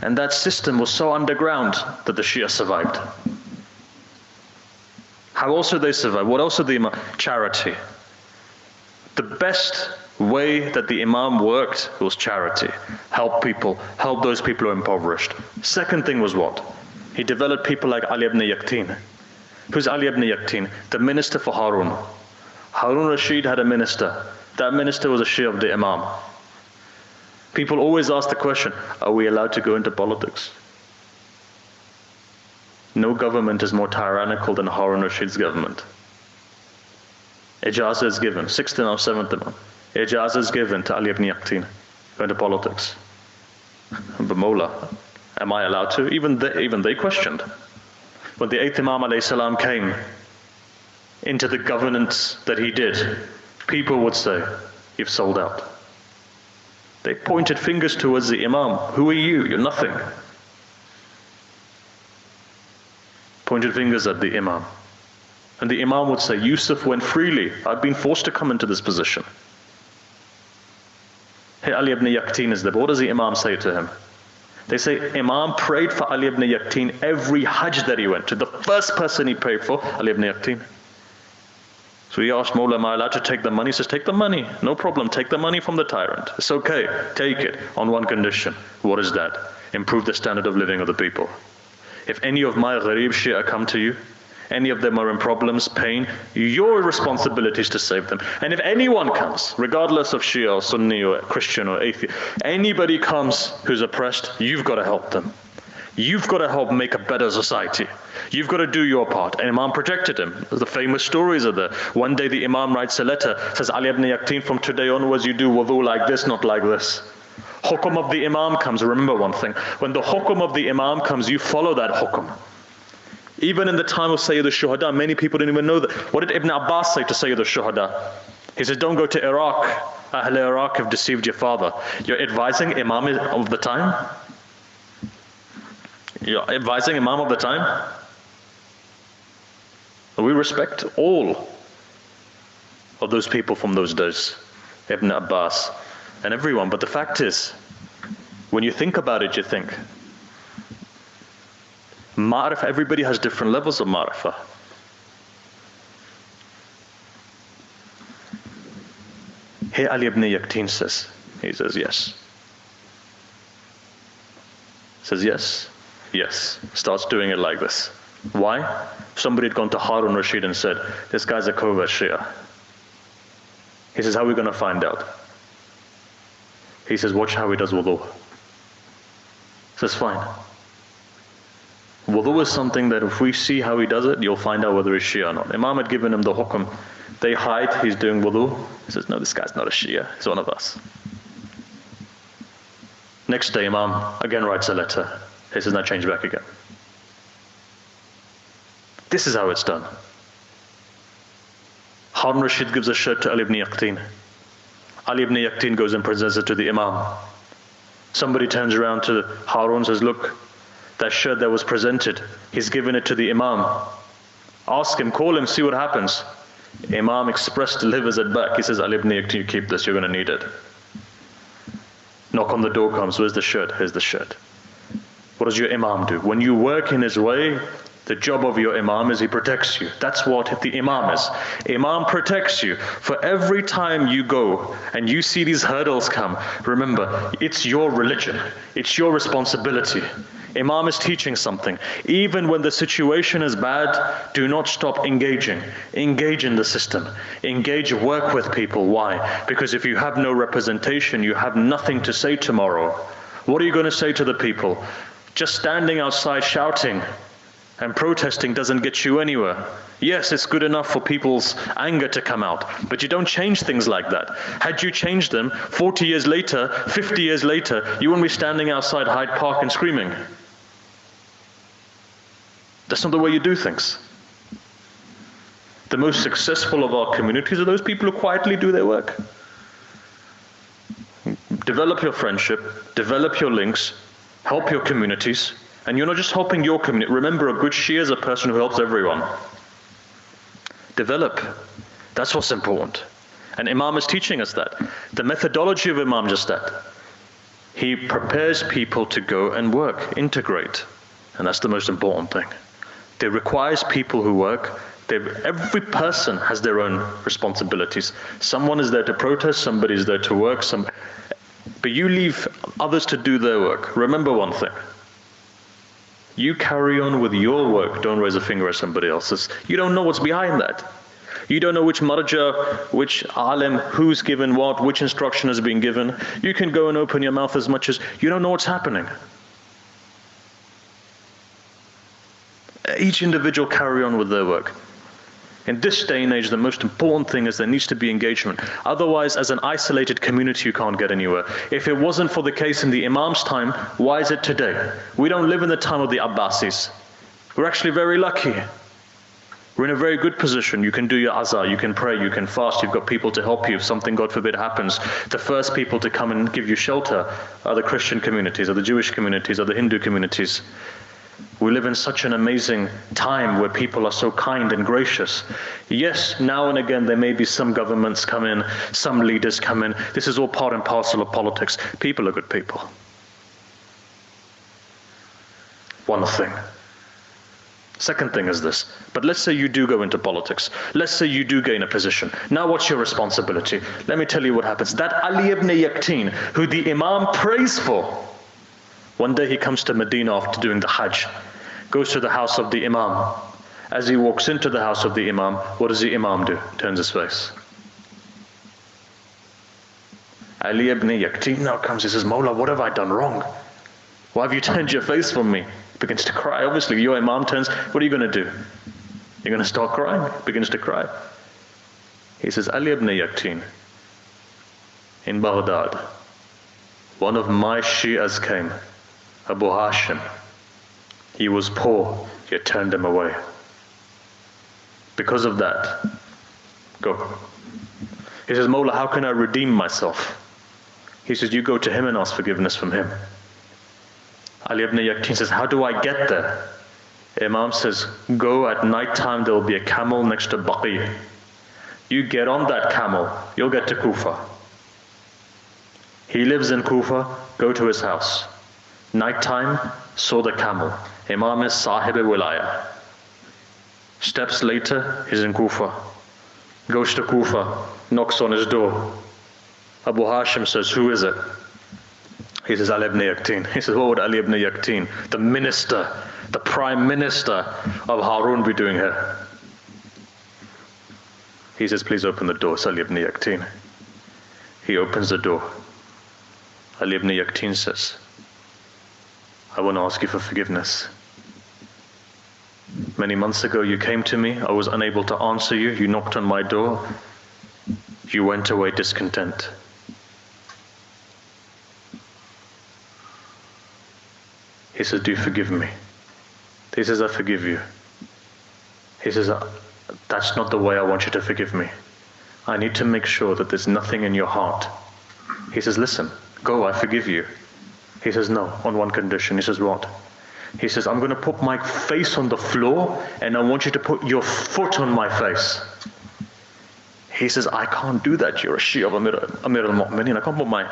And that system was so underground that the Shia survived. How else did they survive? What else did the Imam? Charity. The best way that the Imam worked was charity. Help people. Help those people who are impoverished. Second thing was what? He developed people like Ali ibn Yaqtin. Who's Ali ibn Yaqtin? The minister for Harun. Harun Rashid had a minister. That minister was a Shia of the Imam. People always ask the question, are we allowed to go into politics? No government is more tyrannical than Harun Rashid's government. Ijazah is given, 6th Imam, 7th Imam. Ijazah is given to Ali ibn Yaqtin. Go into politics. But Mawla, am I allowed to? Even they questioned. When the 8th Imam alayhi salam came into the governance that he did, People would say, you've sold out. They pointed fingers towards the Imam. Who are you? You're nothing. Pointed fingers at the Imam. And the Imam would say, Yusuf went freely. I've been forced to come into this position. Hey, Ali ibn Yaqtin is there. But what does the Imam say to him? They say, Imam prayed for Ali ibn Yaqtin every Hajj that he went to. The first person he prayed for, Ali ibn Yaqtin. So he asked Mawla, am I allowed to take the money? He says, take the money. No problem. Take the money from the tyrant. It's okay. Take it on one condition. What is that? Improve the standard of living of the people. If any of my gharib Shia come to you, any of them are in problems, pain, your responsibility is to save them. And if anyone comes, regardless of Shia or Sunni or Christian or atheist, anybody comes who's oppressed, you've got to help them. You've got to help make a better society. You've got to do your part. And Imam protected him. The famous stories are there. One day the Imam writes a letter, says, Ali ibn Yaqtin, from today onwards you do wudu like this, not like this. Hukum of the Imam comes. Remember one thing. When the hukum of the Imam comes, you follow that hukum. Even in the time of Sayyid al-Shuhada, many people didn't even know that. What did Ibn Abbas say to Sayyid al-Shuhada? He says, don't go to Iraq. Ahl Iraq have deceived your father. You're advising Imam of the time? You're advising Imam of the time? We respect all of those people from those days. Ibn Abbas and everyone. But the fact is, when you think about it, you think, Ma'rifah, everybody has different levels of Ma'rifah. Here Ali ibn Yaqtin says, he says yes. Says yes, yes. Starts doing it like this. Why? Somebody had gone to Harun Rashid and said, this guy's a covert Shia. He says, how are we going to find out? He says, watch how he does wudu. He says, fine. Wudu is something that if we see how he does it, you'll find out whether he's Shia or not. Imam had given him the hukum. They hide, he's doing wudu. He says, no, this guy's not a Shia, he's one of us. Next day, Imam again writes a letter. He says, now change back again. This is how it's done. Harun Rashid gives a shirt to Ali ibn Yaqtin. Ali ibn Yaqtin goes and presents it to the Imam. Somebody turns around to Harun and says, look, that shirt that was presented, he's given it to the Imam. Ask him, call him, see what happens. Imam expressed delivers it back. He says, Ali ibn Yaqtin, you keep this, you're going to need it. Knock on the door comes, where's the shirt? Here's the shirt. What does your Imam do? When you work in his way, the job of your Imam is he protects you. That's what the Imam is. Imam protects you. For every time you go and you see these hurdles come, remember, it's your religion. It's your responsibility. Imam is teaching something. Even when the situation is bad, do not stop engaging. Engage in the system. Engage, work with people. Why? Because if you have no representation, you have nothing to say tomorrow. What are you going to say to the people? Just standing outside shouting and protesting doesn't get you anywhere. Yes, it's good enough for people's anger to come out, but you don't change things like that. Had you changed them, 40 years later, 50 years later, you wouldn't be standing outside Hyde Park and screaming. That's not the way you do things. The most successful of our communities are those people who quietly do their work. Develop your friendship, develop your links, help your communities, and you're not just helping your community. Remember, a good Shia is a person who helps everyone. Develop. That's what's important. And Imam is teaching us that. The methodology of Imam just that. He prepares people to go and work, integrate. And that's the most important thing. It requires people who work. Every person has their own responsibilities. Someone is there to protest, somebody is there to work, but you leave others to do their work. Remember one thing. You carry on with your work, don't raise a finger at somebody else's. You don't know what's behind that. You don't know which marja, which alim, who's given what, which instruction has been given. You can go and open your mouth as much as, you don't know what's happening. Each individual carry on with their work. In this day and age, the most important thing is there needs to be engagement. Otherwise, as an isolated community, you can't get anywhere. If it wasn't for the case in the Imam's time, why is it today? We don't live in the time of the Abbasis. We're actually very lucky. We're in a very good position. You can do your azah, you can pray, you can fast, you've got people to help you if something, God forbid, happens. The first people to come and give you shelter are the Christian communities, are the Jewish communities, are the Hindu communities. We live in such an amazing time where people are so kind and gracious. Yes, now and again there may be some governments come in, some leaders come in. This is all part and parcel of politics. People are good people. One thing. Second thing is this. But let's say you do go into politics. Let's say you do gain a position. Now what's your responsibility? Let me tell you what happens. That Ali ibn Yaqteen, who the Imam prays for, one day he comes to Medina after doing the Hajj, goes to the house of the Imam. As he walks into the house of the Imam, what does the Imam do? Turns his face. Ali ibn Yaqteen now comes, he says, Mawla, what have I done wrong? Why have you turned your face from me? Begins to cry. Obviously, your Imam turns, what are you going to do? You're going to start crying? Begins to cry. He says, Ali ibn Yaqteen, in Baghdad, one of my Shi'as came, Abu Hashim. He was poor, yet turned him away. Because of that, go. He says, Mawla, how can I redeem myself? He says, you go to him and ask forgiveness from him. Ali ibn Yaqteen says, how do I get there? Imam says, go at night time, there will be a camel next to Baqi. You get on that camel, you'll get to Kufa. He lives in Kufa, go to his house. Night time, saw the camel. Imam is Sahib-e-Wilaya. Steps later, he's in Kufa. Goes to Kufa, knocks on his door. Abu Hashim says, who is it? He says, Ali ibn Yaqteen. He says, what would Ali ibn Yaqteen, the minister, the prime minister of Harun, be doing here? He says, please open the door. It's Ali ibn Yaqteen. He opens the door. Ali ibn Yaqteen says, I want to ask you for forgiveness. Many months ago you came to me, I was unable to answer you, you knocked on my door, you went away discontent. He says, do you forgive me? He says, I forgive you. He says, that's not the way I want you to forgive me. I need to make sure that there's nothing in your heart. He says, listen, go, I forgive you. He says, no, on one condition. He says, what? He says, I'm going to put my face on the floor and I want you to put your foot on my face. He says, I can't do that. You're a Shia of Amir al-Mu'mineen. I can't put my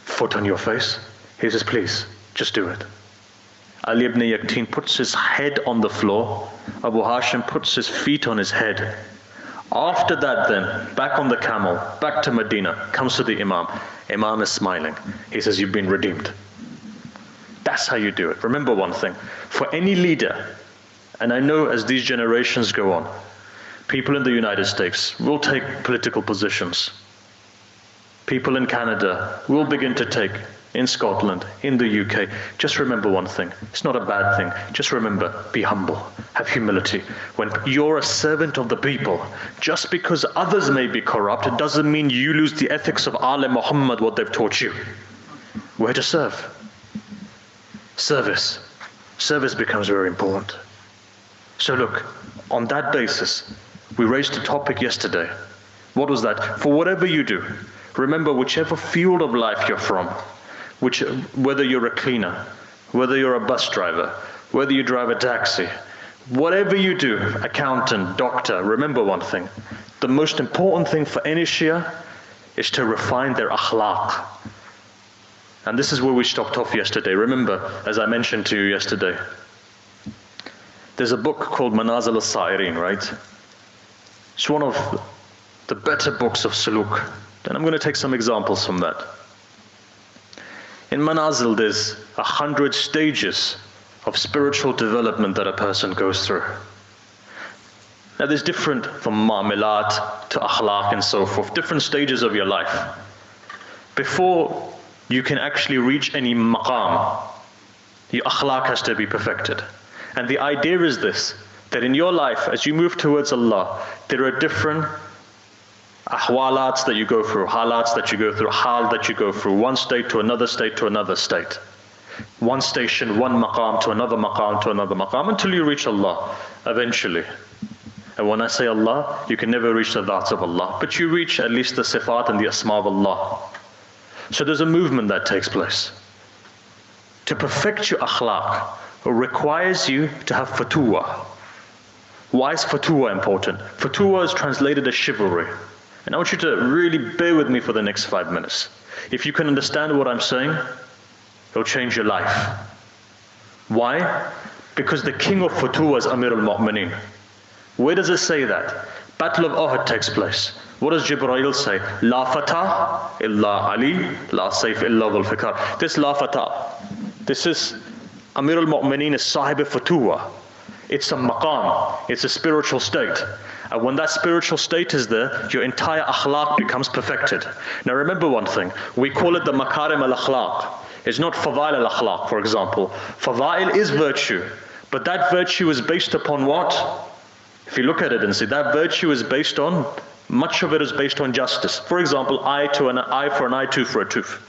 foot on your face. He says, please, just do it. Ali ibn Yaqteen puts his head on the floor. Abu Hashim puts his feet on his head. After that then, back on the camel, back to Medina, comes to the Imam. Imam is smiling. He says, you've been redeemed. That's how you do it. Remember one thing, for any leader, and I know as these generations go on, people in the United States will take political positions. People in Canada will begin to take, in Scotland, in the UK. Just remember one thing, it's not a bad thing. Just remember, be humble, have humility. When you're a servant of the people, just because others may be corrupt, it doesn't mean you lose the ethics of Ali Muhammad, what they've taught you. We're to serve. Service. Service becomes very important. So look, on that basis, we raised a topic yesterday. What was that? For whatever you do, remember whichever field of life you're from, whether you're a cleaner, whether you're a bus driver, whether you drive a taxi, whatever you do, accountant, doctor, remember one thing. The most important thing for any Shia is to refine their akhlaq. And this is where we stopped off yesterday. Remember, as I mentioned to you yesterday, there's a book called Manazil al-Sa'irin, right? It's one of the better books of suluk. And I'm going to take some examples from that. In Manazil, there's 100 stages of spiritual development that a person goes through. Now there's different, from ma'amilat to akhlaq and so forth, different stages of your life. Before you can actually reach any maqam, your akhlaq has to be perfected. And the idea is this, that in your life, as you move towards Allah, there are different ahwalats that you go through, halats that you go through, hal that you go through, one state to another state to another state. One station, one maqam to another maqam to another maqam, until you reach Allah, eventually. And when I say Allah, you can never reach the Dhat of Allah, but you reach at least the Sifat and the Asma of Allah. So there's a movement that takes place. To perfect your akhlaq requires you to have fatuwa. Why is fatuwa important? Fatuwa is translated as chivalry. And I want you to really bear with me for the next 5 minutes. If you can understand what I'm saying, it'll change your life. Why? Because the king of fatuwa is Amir al-Mu'mineen. Where does it say that? Battle of Uhud takes place. What does Jibreel say? La fatah illa Ali, la sayf illa dhul fikar. This la fatah, this is Amir al-Mu'mineen is sahib fatuwa. It's a maqam, it's a spiritual state. And when that spiritual state is there, your entire akhlaq becomes perfected. Now remember one thing, we call it the makarim al-akhlaq. It's not fadail al-akhlaq, for example. Fadail is virtue, but that virtue is based upon what? If you look at it and see, that virtue is based on, much of it is based on justice. For example, eye for an eye, tooth for a tooth.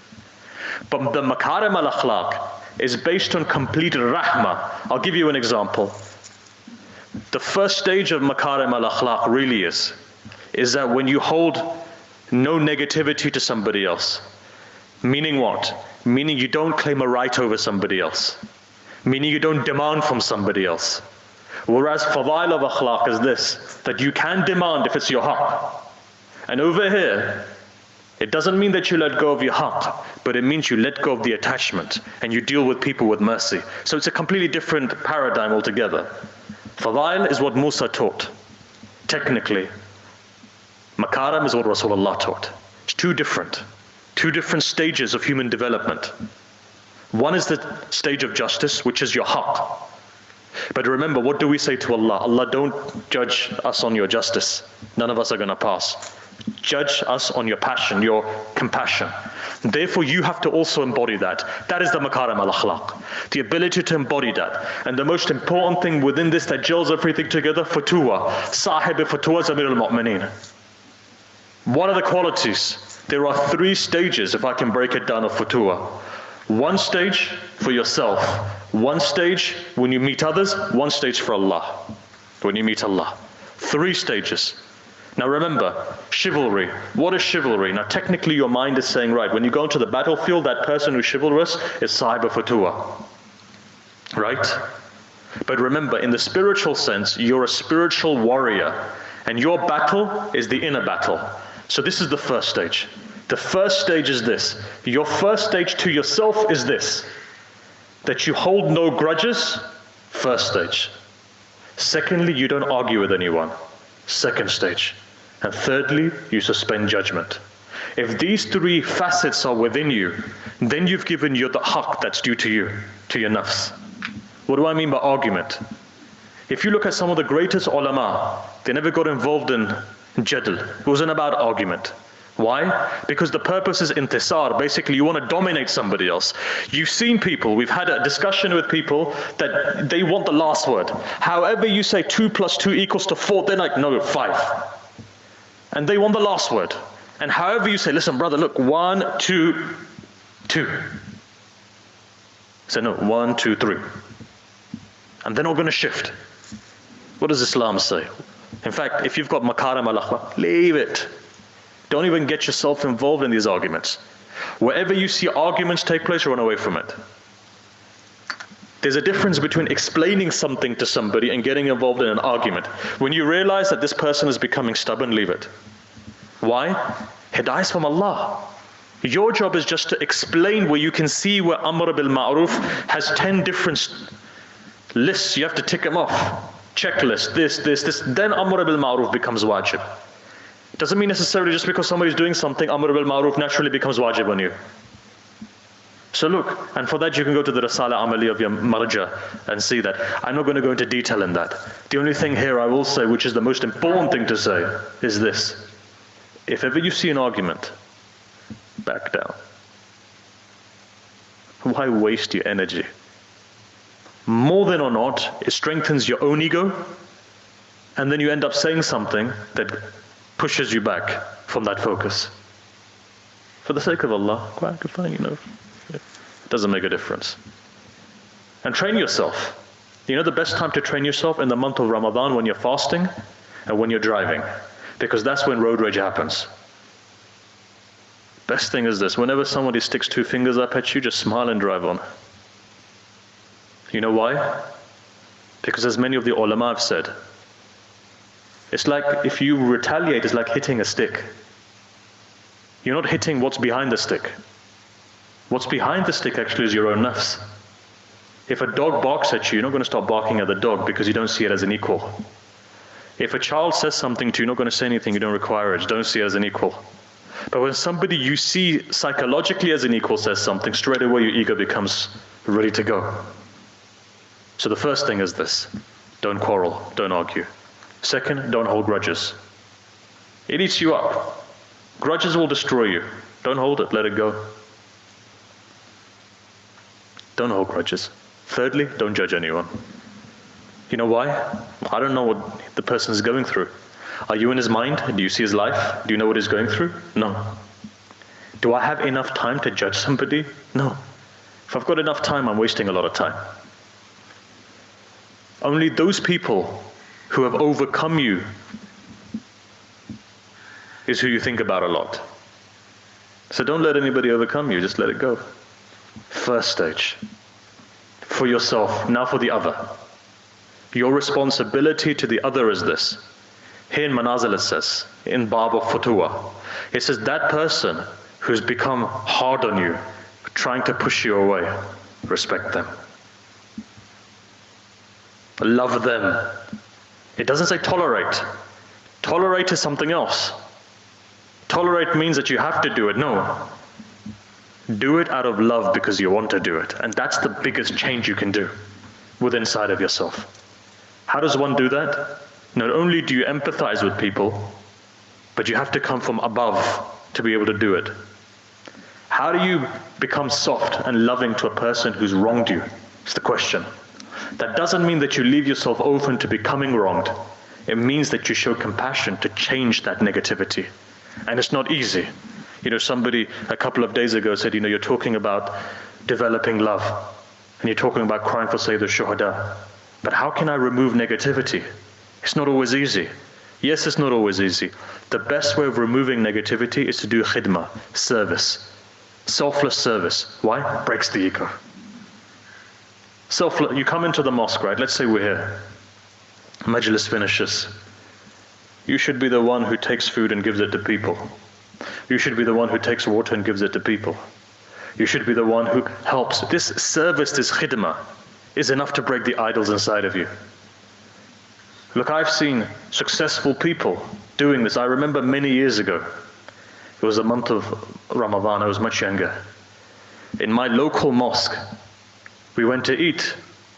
But the makarim al-akhlaq is based on complete rahmah. I'll give you an example. The first stage of makarim al-akhlaq really is that when you hold no negativity to somebody else. Meaning what? Meaning you don't claim a right over somebody else. Meaning you don't demand from somebody else. Whereas fadail of akhlaq is this, that you can demand if it's your haqq. And over here, it doesn't mean that you let go of your haqq, but it means you let go of the attachment and you deal with people with mercy. So it's a completely different paradigm altogether. Fadail is what Musa taught, technically. Makaram is what Rasulullah taught. It's two different stages of human development. One is the stage of justice, which is your haqq. But remember, what do we say to Allah? Allah, don't judge us on your justice. None of us are going to pass. Judge us on your passion, your compassion. Therefore, you have to also embody that. That is the makarim al-akhlaq. The ability to embody that. And the most important thing within this that gels everything together, fatuwa. Sahib fatuwa is Amir al-Mu'mineen. What are the qualities? There are 3 stages, if I can break it down, of fatuwa. 1 stage for yourself. 1 stage when you meet others. 1 stage for Allah, when you meet Allah. 3 stages. Now remember, chivalry. What is chivalry? Now technically your mind is saying, right, when you go into the battlefield, that person who's chivalrous is sahib fatuwa. Right? But remember, in the spiritual sense, you're a spiritual warrior. And your battle is the inner battle. So this is the first stage. The first stage is this. Your first stage to yourself is this. That you hold no grudges. First stage. Secondly, you don't argue with anyone. Second stage. And thirdly, you suspend judgment. If these 3 facets are within you, then you've given you the haqq that's due to you, to your nafs. What do I mean by argument? If you look at some of the greatest ulama, they never got involved in jadl. It wasn't about argument. Why? Because the purpose is intisar. Basically, you want to dominate somebody else. You've seen people, we've had a discussion with people that they want the last word. However you say 2 + 2 = 4, they're like, no, 5. And they want the last word. And however you say, listen, brother, look, 1, 2, 2. Say, no, 1, 2, 3. And they're not going to shift. What does Islam say? In fact, if you've got makarim al-akhlaq, leave it. Don't even get yourself involved in these arguments. Wherever you see arguments take place, run away from it. There's a difference between explaining something to somebody and getting involved in an argument. When you realize that this person is becoming stubborn, leave it. Why? Hidayah is from Allah. Your job is just to explain where you can see where Amr bil Ma'ruf has 10 different lists. You have to tick them off. Checklist, this. Then Amr bil Ma'ruf becomes wajib. Doesn't mean necessarily just because somebody's doing something, Amr bil Ma'ruf naturally becomes wajib on you. So look, and for that you can go to the Risala Amali of your marja and see that. I'm not going to go into detail in that. The only thing here I will say, which is the most important thing to say, is this. If ever you see an argument, back down. Why waste your energy? More than or not, it strengthens your own ego, and then you end up saying something that pushes you back from that focus. For the sake of Allah, quite fine, it doesn't make a difference. And train yourself. You know the best time to train yourself? In the month of Ramadan when you're fasting? and when you're driving, because that's when road rage happens. Best thing is this: whenever somebody sticks two fingers up at you, just smile and drive on. You know why? Because as many of the ulama have said, it's like if you retaliate, it's like hitting a stick. You're not hitting what's behind the stick. What's behind the stick actually is your own nafs. If a dog barks at you, you're not going to stop barking at the dog because you don't see it as an equal. If a child says something to you, you're not going to say anything, you don't require it, you don't see it as an equal. But when somebody you see psychologically as an equal says something, straight away your ego becomes ready to go. So the first thing is this: don't quarrel, don't argue. Second, don't hold grudges. It eats you up. Grudges will destroy you. Don't hold it, let it go. Don't hold grudges. Thirdly, don't judge anyone. You know why? I don't know what the person is going through. Are you in his mind? Do you see his life? Do you know what he's going through? No. Do I have enough time to judge somebody? No. If I've got enough time, I'm wasting a lot of time. Only those people who have overcome you is who you think about a lot. So don't let anybody overcome you, just let it go. First stage. For yourself, now for the other. Your responsibility to the other is this. Here in Manazil it says, in Bab of Futuwa, it says that person who's become hard on you, trying to push you away, respect them. Love them. It doesn't say tolerate. Tolerate is something else. Tolerate means that you have to do it. No. Do it out of love because you want to do it. And that's the biggest change you can do within inside of yourself. How does one do that? Not only do you empathize with people, but you have to come from above to be able to do it. How do you become soft and loving to a person who's wronged you? It's the question. That doesn't mean that you leave yourself open to becoming wronged. It means that you show compassion to change that negativity. And it's not easy. You know, somebody a couple of days ago said, you know, you're talking about developing love, and you're talking about crying for Sayyid al-Shuhada. But how can I remove negativity? It's not always easy. Yes, it's not always easy. The best way of removing negativity is to do khidmah, service. Selfless service. Why? Breaks the ego. You come into the mosque, right? Let's say we're here. Majlis finishes. You should be the one who takes food and gives it to people. You should be the one who takes water and gives it to people. You should be the one who helps. This service, this khidmah, is enough to break the idols inside of you. Look, I've seen successful people doing this. I remember many years ago, it was the month of Ramadan, I was much younger. In my local mosque, we went to eat,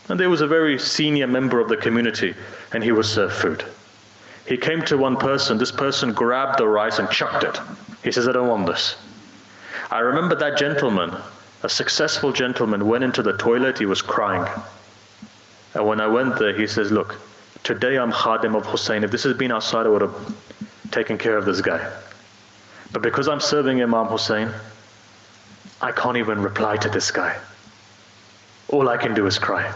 and there was a very senior member of the community, and he would serve food. He came to one person, this person grabbed the rice and chucked it. He says, I don't want this. I remember that gentleman, a successful gentleman, went into the toilet, he was crying. And when I went there, he says, look, today I'm khadim of Hussain. If this had been outside, I would have taken care of this guy. But because I'm serving Imam Hussain, I can't even reply to this guy. All I can do is cry.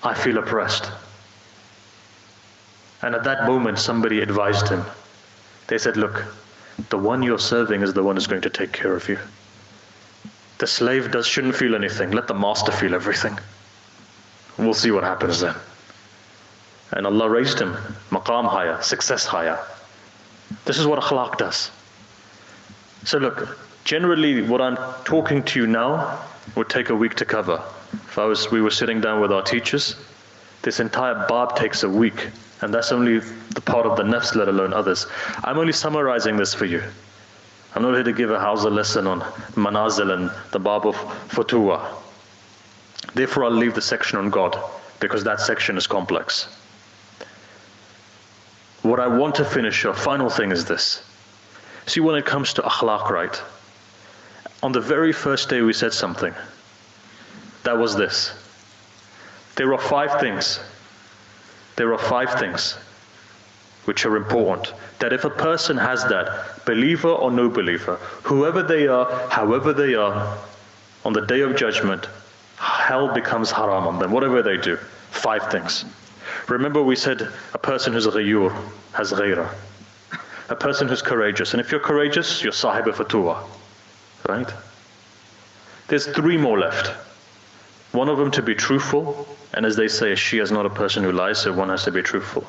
I feel oppressed. And at that moment, somebody advised him. They said, look, the one you're serving is the one who's going to take care of you. The slave shouldn't feel anything. Let the master feel everything. We'll see what happens then. And Allah raised him. Maqam higher, success higher. This is what akhlaq does. So look, generally what I'm talking to you now would take a week to cover. If we were sitting down with our teachers, this entire bab takes a week. And that's only the part of the nafs, let alone others. I'm only summarizing this for you. I'm not here to give a Hausa lesson on manazil and the bab of futuwa. Therefore I'll leave the section on God, because that section is complex. What I want to finish off, final thing is this. See, when it comes to akhlaq, right? On the very first day we said something. That was this. There are 5 things. There are 5 things which are important. That if a person has that, believer or no believer, whoever they are, however they are, on the day of judgment, hell becomes haram on them, whatever they do. 5 things. Remember we said a person who's ghayur has ghayra. A person who's courageous. And if you're courageous, you're sahib fatuwa. Right? There's 3 more left. One of them to be truthful, and as they say, a Shia is not a person who lies, so one has to be truthful.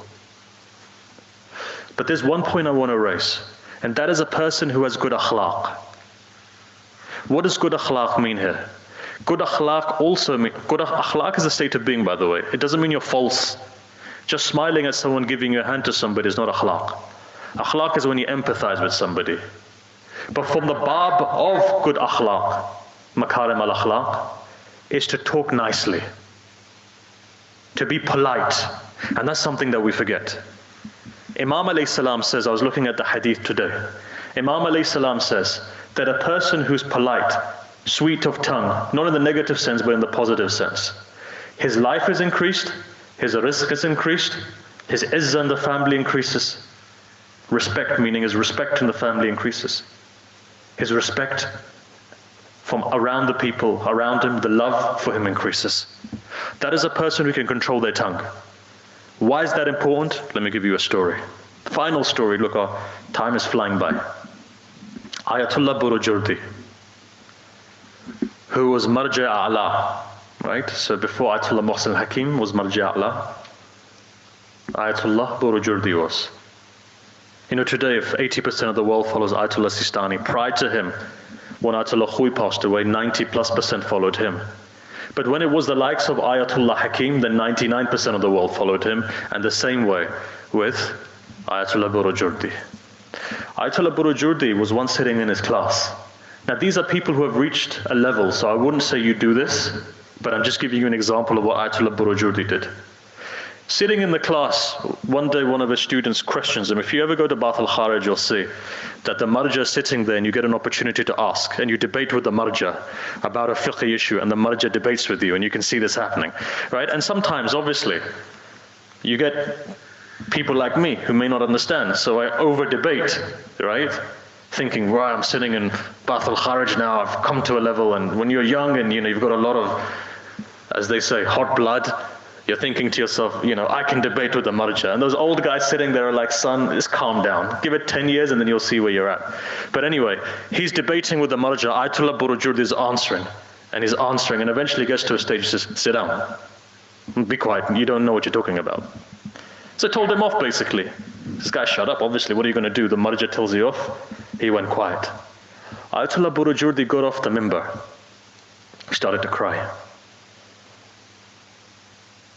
But there's one point I want to raise, and that is a person who has good akhlaq. What does good akhlaq mean here? Good akhlaq also mean, good akhlaq is a state of being, by the way. It doesn't mean you're false. Just smiling at someone, giving your hand to somebody is not akhlaq. Akhlaq is when you empathize with somebody. But from the bab of good akhlaq, makarim al-akhlaq, is to talk nicely, to be polite, and that's something that we forget. Imam alayhi salam says, I was looking at the hadith today, Imam alayhi salam says that a person who's polite, sweet of tongue, not in the negative sense but in the positive sense, his life is increased, his rizq is increased, his izzah in the family increases, respect, meaning his respect in the family increases, his respect from around the people around him, the love for him increases. That is a person who can control their tongue. Why is that important? Let me give you a story. Final story, look, our time is flying by. Ayatollah Burujurdi, who was Marja A'la, right? So before Ayatollah Muhsin Hakim was Marja A'la, Ayatollah Burujurdi was. You know, today if 80% of the world follows Ayatollah Sistani, prior to him, when Ayatollah Khoi passed away, 90+% followed him. But when it was the likes of Ayatollah Hakim, then 99% of the world followed him, and the same way with Ayatollah Burujurdi. Ayatollah Burujurdi was once sitting in his class. Now these are people who have reached a level, so I wouldn't say you do this, but I'm just giving you an example of what Ayatollah Burujurdi did. Sitting in the class, one day one of his students questions him. If you ever go to Bath al-Kharaj, you'll see that the marja is sitting there and you get an opportunity to ask, and you debate with the marja about a fiqh issue, and the marja debates with you, and you can see this happening, right? And sometimes, obviously, you get people like me who may not understand, so I over-debate, right? Thinking, right, I'm sitting in Bath al-Kharaj now, I've come to a level, and when you're young and you've got a lot of, as they say, hot blood, you're thinking to yourself, I can debate with the marja. And those old guys sitting there are like, son, just calm down. Give it 10 years and then you'll see where you're at. But anyway, he's debating with the marja. Ayatollah Burujurdi is answering. And he's answering, and eventually gets to a stage, says, sit down. Be quiet, you don't know what you're talking about. So I told him off, basically. This guy, shut up, obviously, what are you going to do? The marja tells you off. He went quiet. Ayatollah Burujurdi got off the mimbar. He started to cry.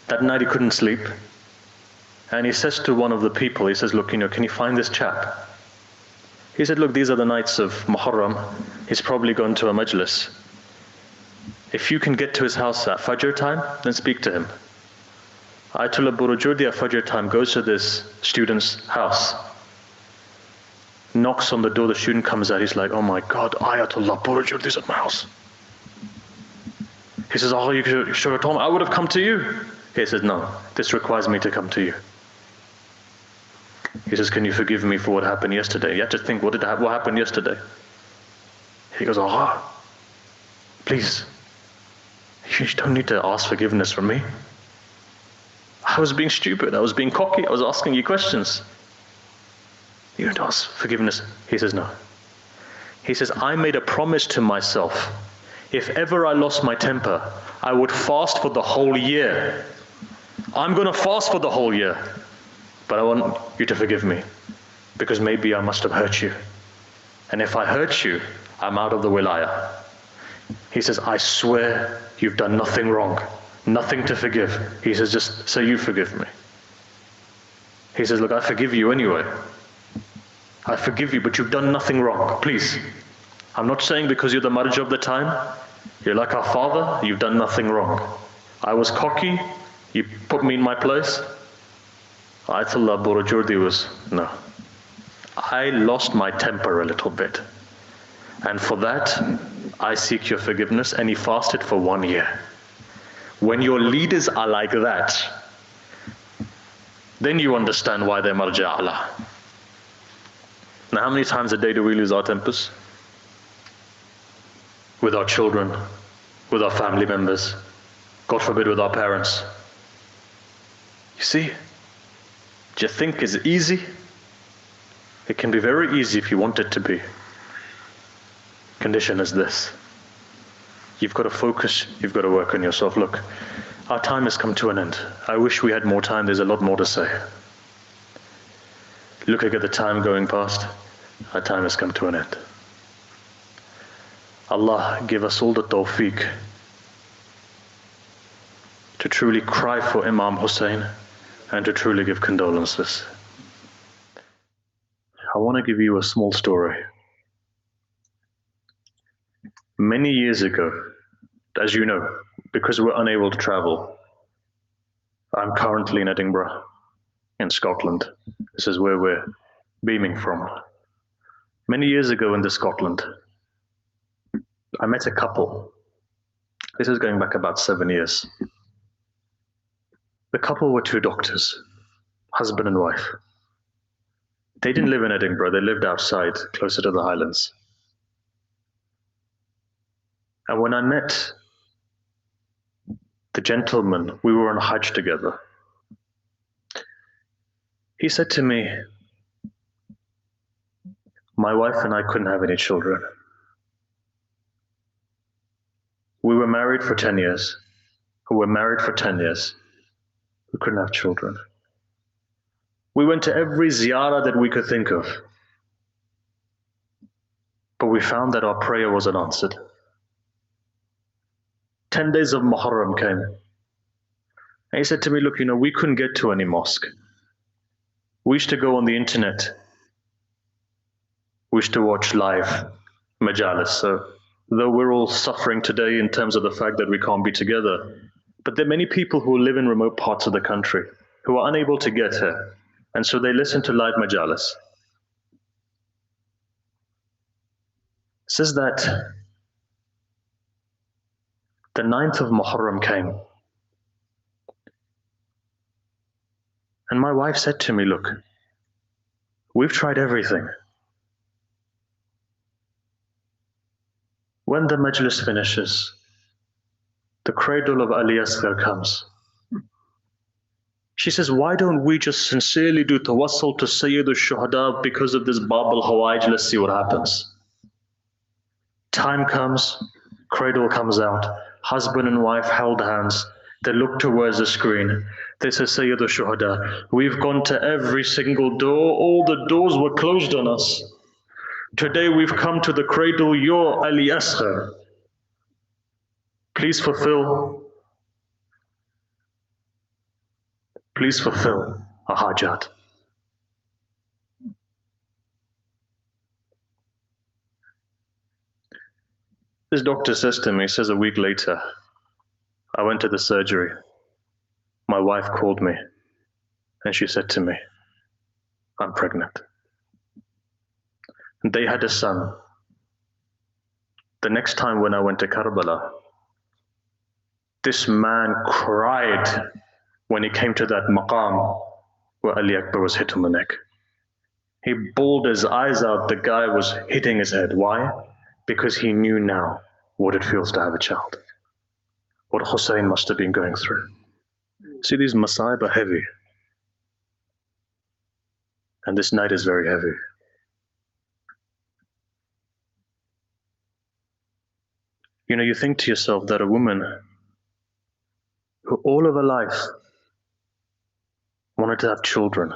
That night he couldn't sleep, and he says to one of the people, he says, look, can you find this chap? He said, look, these are the nights of Muharram, he's probably gone to a majlis. If you can get to his house at Fajr time, then speak to him. Ayatollah Burujurdi at Fajr time goes to this student's house, knocks on the door, the student comes out, he's like, oh my God, Ayatollah Burujurdi is at my house. He says, oh, you should have told me, I would have come to you. He says, no, this requires me to come to you. He says, can you forgive me for what happened yesterday? You have to think, what happened yesterday? He goes, please, you don't need to ask forgiveness from me. I was being stupid, I was being cocky, I was asking you questions. You don't ask forgiveness. He says, no. He says, I made a promise to myself, if ever I lost my temper, I would fast for the whole year. I'm going to fast for the whole year, but I want you to forgive me, because maybe I must have hurt you. And if I hurt you, I'm out of the wilayah. He says, I swear you've done nothing wrong, nothing to forgive. He says, just say you forgive me. He says, look, I forgive you anyway. I forgive you, but you've done nothing wrong, please. I'm not saying because you're the marja of the time, you're like our father, you've done nothing wrong. I was cocky, you put me in my place. Ayatollah Burujurdi was, no. I lost my temper a little bit. And for that, I seek your forgiveness. And he fasted for 1 year. When your leaders are like that, then you understand why they're marja a'la. Now how many times a day do we lose our tempers? With our children, with our family members, God forbid with our parents. You see, do you think it's easy? It can be very easy if you want it to be. Condition is this. You've got to focus, you've got to work on yourself. Look, our time has come to an end. I wish we had more time, there's a lot more to say. Looking at the time going past, our time has come to an end. Allah give us all the tawfiq to truly cry for Imam Hussain and to truly give condolences. I want to give you a small story. Many years ago, as you know, because we're unable to travel, I'm currently in Edinburgh, in Scotland. This is where we're beaming from. Many years ago in Scotland, I met a couple. This is going back about 7 years. The couple were two doctors, husband and wife. They didn't live in Edinburgh, they lived outside, closer to the Highlands. And when I met the gentleman, we were on Hajj together. He said to me, my wife and I couldn't have any children. We were married for 10 years. We were married for 10 years. We couldn't have children. We went to every ziyarah that we could think of. But we found that our prayer wasn't answered. 10 days of Muharram came. And he said to me, look, we couldn't get to any mosque. We used to go on the internet. We used to watch live majalis. So though we're all suffering today in terms of the fact that we can't be together, but there are many people who live in remote parts of the country who are unable to get here. And so they listen to live majalis. It says that the 9th of Muharram came. And my wife said to me, look, we've tried everything. When the majlis finishes, the cradle of Ali Asghar comes. She says, why don't we just sincerely do tawassul to Sayyid al-Shuhada because of this Bab al-Hawaij, let's see what happens. Time comes, cradle comes out, husband and wife held hands, they look towards the screen. They say, Sayyid al-Shuhada, we've gone to every single door, all the doors were closed on us. Today we've come to the cradle, your Ali Asghar. Please fulfill our hajat. This doctor says to me, says a week later, I went to the surgery. My wife called me and she said to me, I'm pregnant. And they had a son. The next time when I went to Karbala, this man cried when he came to that maqam where Ali Akbar was hit on the neck. He bawled his eyes out, the guy was hitting his head. Why? Because he knew now what it feels to have a child. What Hussein must have been going through. See, these masa'ib are heavy. And this night is very heavy. You think to yourself that a woman who all of her life wanted to have children,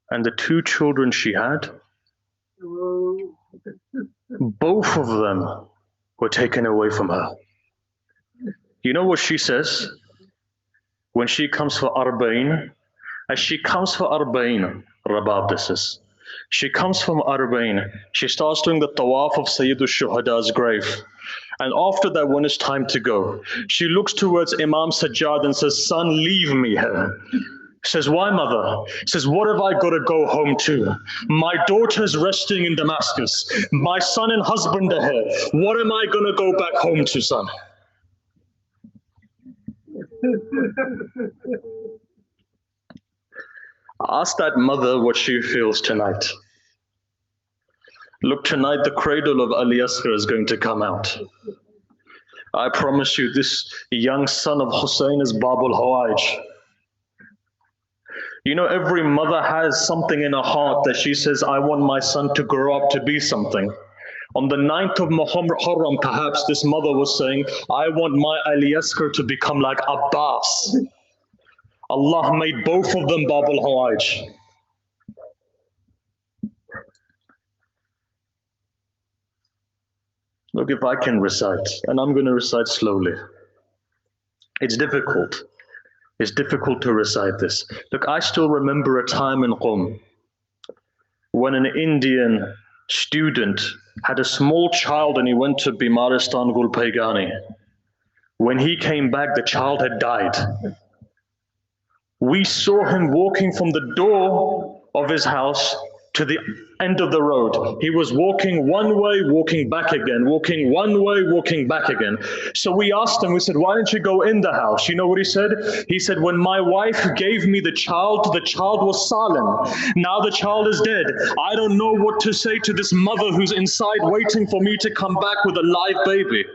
and the 2 children she had, both of them were taken away from her. You know what she says? When she comes for Arba'in, as she comes for Arba'in, Rabab this is, she comes from Arba'in, she starts doing the tawaf of Sayyid al-Shuhada's grave. And after that, when it's time to go, she looks towards Imam Sajjad and says, son, leave me here. Says, why, mother? Says, what have I got to go home to? My daughter's resting in Damascus. My son and husband are here. What am I going to go back home to, son? Ask that mother what she feels tonight. Look, tonight the cradle of Ali Asghar is going to come out. I promise you, this young son of Hussein is Babul Hawaj. You know, every mother has something in her heart that she says, I want my son to grow up to be something. On the 9th of Muharram, perhaps this mother was saying, I want my Ali Asghar to become like Abbas. Allah made both of them Babul Hawaj. Look, if I can recite, and I'm going to recite slowly. It's difficult. It's difficult to recite this. Look, I still remember a time in Qom when an Indian student had a small child and he went to Bimaristan Gul Paigani. When he came back, the child had died. We saw him walking from the door of his house to the end of the road. He was walking one way, walking back again, walking one way, walking back again. So we asked him, we said, why don't you go in the house? You know what he said? He said, when my wife gave me the child was Salim. Now the child is dead. I don't know what to say to this mother who's inside waiting for me to come back with a live baby.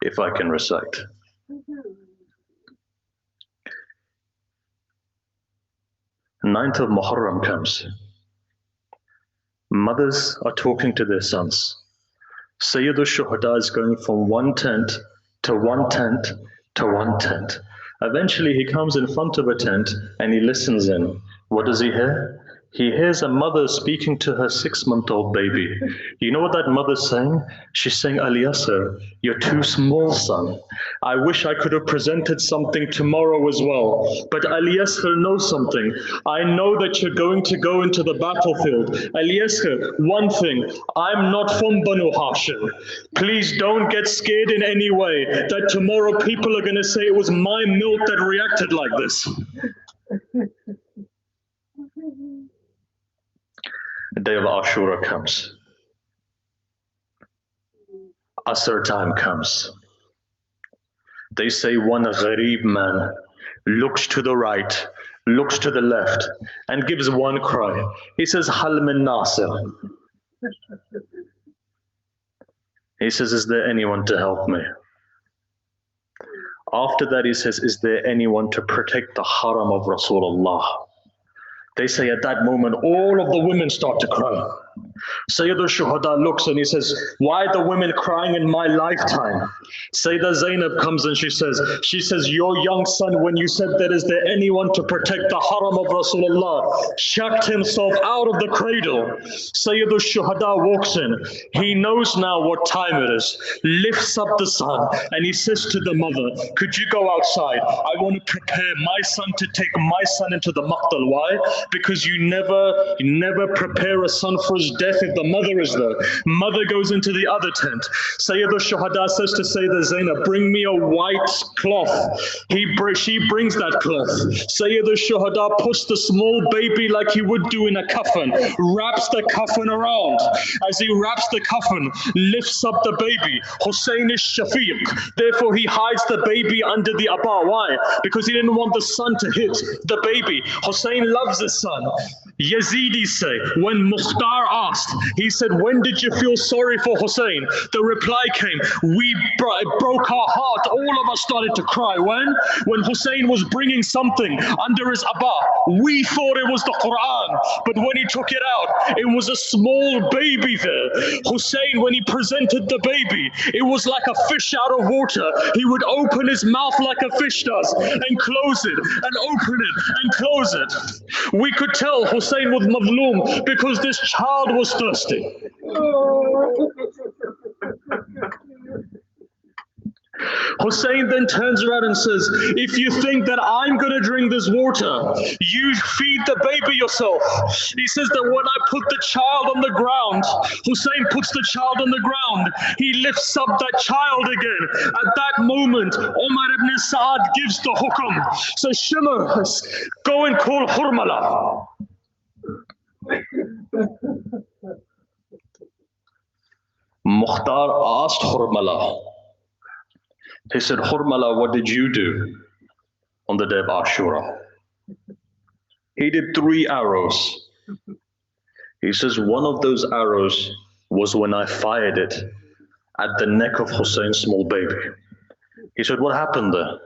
If I can recite. The 9th of Muharram comes. Mothers are talking to their sons. Sayyidul Shuhada is going from one tent to one tent to one tent. Eventually he comes in front of a tent and he listens in. What does he hear? He hears a mother speaking to her 6-month-old baby. You know what that mother's saying? She's saying, Ali Asghar, you're too small, son. I wish I could have presented something tomorrow as well. But Ali Asghar knows something. I know that you're going to go into the battlefield. Ali Asghar, one thing, I'm not from Banu Hashim. Please don't get scared in any way that tomorrow people are going to say it was my milk that reacted like this. The day of Ashura comes. Asr time comes. They say one gharib man looks to the right, looks to the left, and gives one cry. He says, Hal min Nasir. He says, is there anyone to help me? After that he says, is there anyone to protect the haram of Rasulullah? They say at that moment, all of the women start to cry. Sayyidul Shuhada looks and he says, why are the women crying in my lifetime? Sayyidah Zainab comes and she says, your young son, when you said that is there anyone to protect the haram of Rasulullah, chucked himself out of the cradle. Sayyidul Shuhada walks in. He knows now what time it is, lifts up the son and he says to the mother, could you go outside? I want to prepare my son to take my son into the maqtal. Why? Because you never prepare a son for his death if the mother is there. Mother goes into the other tent. Sayyidul Shuhada says to Sayyidah Zainab, bring me a white cloth. She brings that cloth. Sayyidul Shuhada puts the small baby like he would do in a coffin, wraps the coffin around. As he wraps the coffin, lifts up the baby. Hussein is Shafiq. Therefore he hides the baby under the abba. Why? Because he didn't want the sun to hit the baby. Hussein loves his son. Yazidis say, when Mukhtar asked, he said, when did you feel sorry for Hussein? The reply came, it broke our heart. All of us started to cry. When Hussein was bringing something under his abba, we thought it was the Quran. But when he took it out, it was a small baby there. Hussein, when he presented the baby, it was like a fish out of water. He would open his mouth like a fish does and close it and open it and close it. We could tell Hussein was madloom because this child was thirsty. Hussein then turns around and says, if you think that I'm going to drink this water, you feed the baby yourself. He says that when I put the child on the ground, Hussein puts the child on the ground, he lifts up that child again. At that moment, Umar ibn Sa'ad gives the hukum. So Shimmer, go and call Hurmala. Mukhtar asked Hurmala. He said, Hurmala, what did you do on the day of Ashura? He did 3 arrows. He says one of those arrows was when I fired it at the neck of Hussein's small baby. He said, what happened there?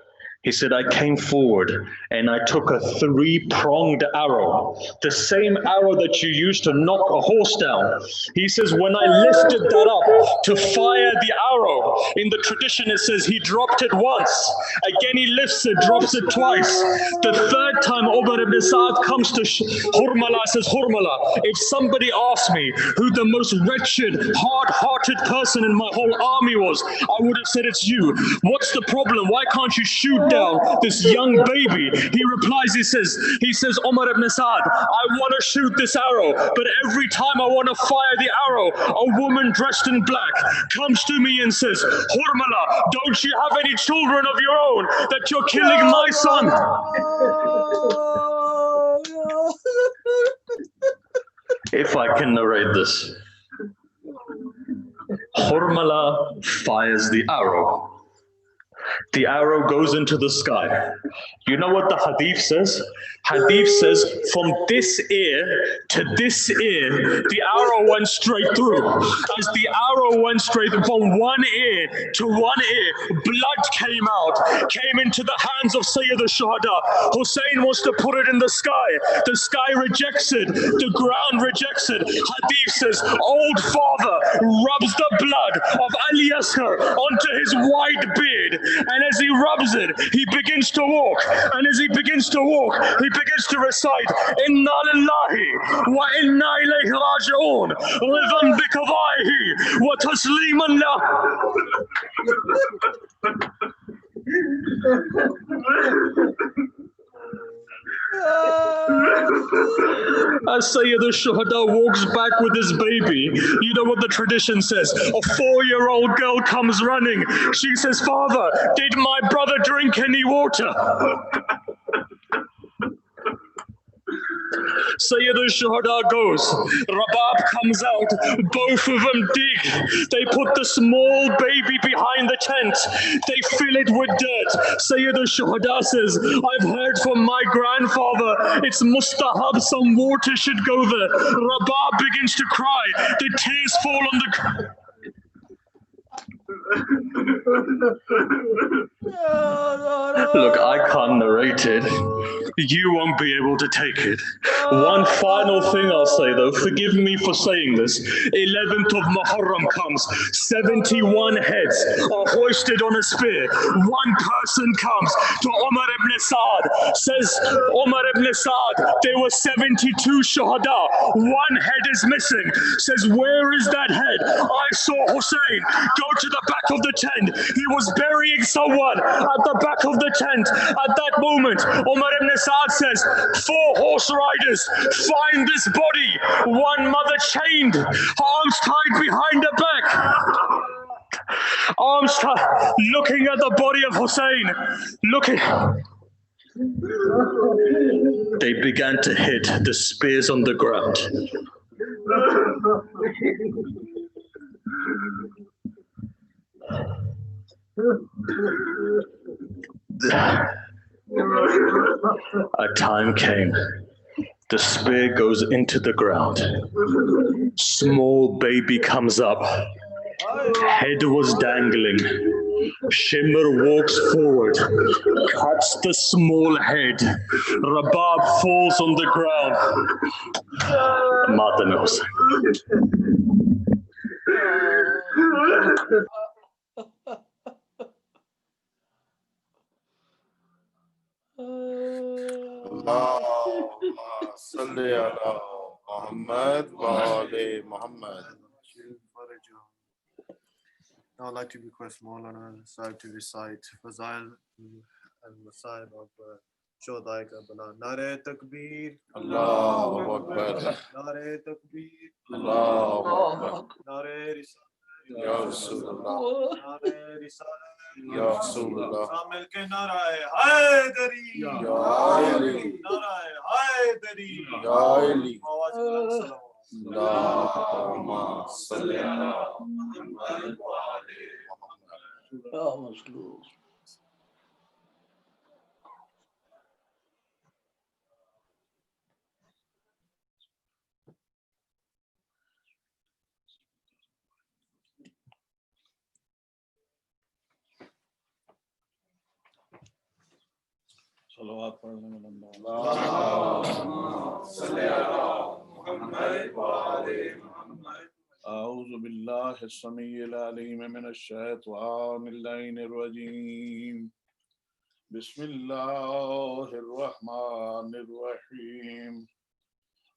He said, I came forward and I took a 3-pronged arrow, the same arrow that you used to knock a horse down. He says, when I lifted that up to fire the arrow, in the tradition it says he dropped it once. Again he lifts it, drops it twice. The 3rd time Umar ibn Sa'd comes to Hurmala, says, Hurmala, if somebody asks me who the most wretched, hard-hearted person in my whole army was, I would have said it's you. What's the problem? Why can't you shoot down this young baby? He replies, he says, Umar ibn Sa'd, I want to shoot this arrow, but every time I want to fire the arrow, a woman dressed in black comes to me and says, Hurmala, don't you have any children of your own that you're killing my son? If I can narrate this. Hurmala fires the arrow. The arrow goes into the sky. You know what the hadith says? Hadith says, from this ear to this ear, the arrow went straight through. As the arrow went straight from one ear to one ear, blood came into the hands of Sayyid al-Shuhada. Hussein wants to put it in the sky. The sky rejects it. The ground rejects it. Hadith says, old father rubs the blood of Ali Asghar onto his white beard. And as he rubs it, he begins to walk. And as he begins to walk, he begins to recite, Inna lillahi wa inna ilayhi raji'un, ridan bi qada'ihi wa tasliman As Sayyid al-Shuhada walks back with his baby, you know what the tradition says? A 4-year-old girl comes running. She says, Father, did my brother drink any water? Sayyid al-Shuhada goes, Rabab comes out, both of them dig. They put the small baby behind the tent. They fill it with dirt. Sayyid al-Shuhada says, I've heard from my grandfather, it's mustahab, some water should go there. Rabab begins to cry. The tears fall on the... Look, I can't narrate it. You won't be able to take it. One final thing I'll say though, forgive me for saying this. 11th of Muharram comes, 71 heads are hoisted on a spear. One person comes to Umar ibn Sa'd, says, Umar ibn Sa'd, there were 72 shuhada. One head is missing. Says, where is that head? I saw Hussein go to the back of the tent. He was burying someone at the back of the tent. At that moment, Umar ibn Sa'd says, 4 horse riders, find this body. One mother chained, arms tied behind her back. Arms tied, looking at the body of Hussein. Looking. They began to hit the spears on the ground. A time came. The spear goes into the ground. Small baby comes up. Head was dangling. Shimmer walks forward, cuts the small head. Rabab falls on the ground. Mata knows. Allahumma salli ala Muhammad wa ali Muhammad. Now I'd like to request Maulana Sahib to recite Fazail and Masaib of Shodai Karbala. Nare Takbir, Allahu Akbar, Nare Takbir, Allahu Akbar, Nare Risala, Ya Rasulullah, Nare Risala, Ya Rasulullah, Kamil ke Narae Haydari, Ya Ali, Narae Haydari, Ya Ali. Awaz buland salawat. Allahumma salli ala Muhammad wa ali Muhammad. صلوات پڑھنے میں لمبا اعوذ باللہ السمیع العلیم من الشیطان اللعین الرجیم بسم اللہ الرحمن الرحیم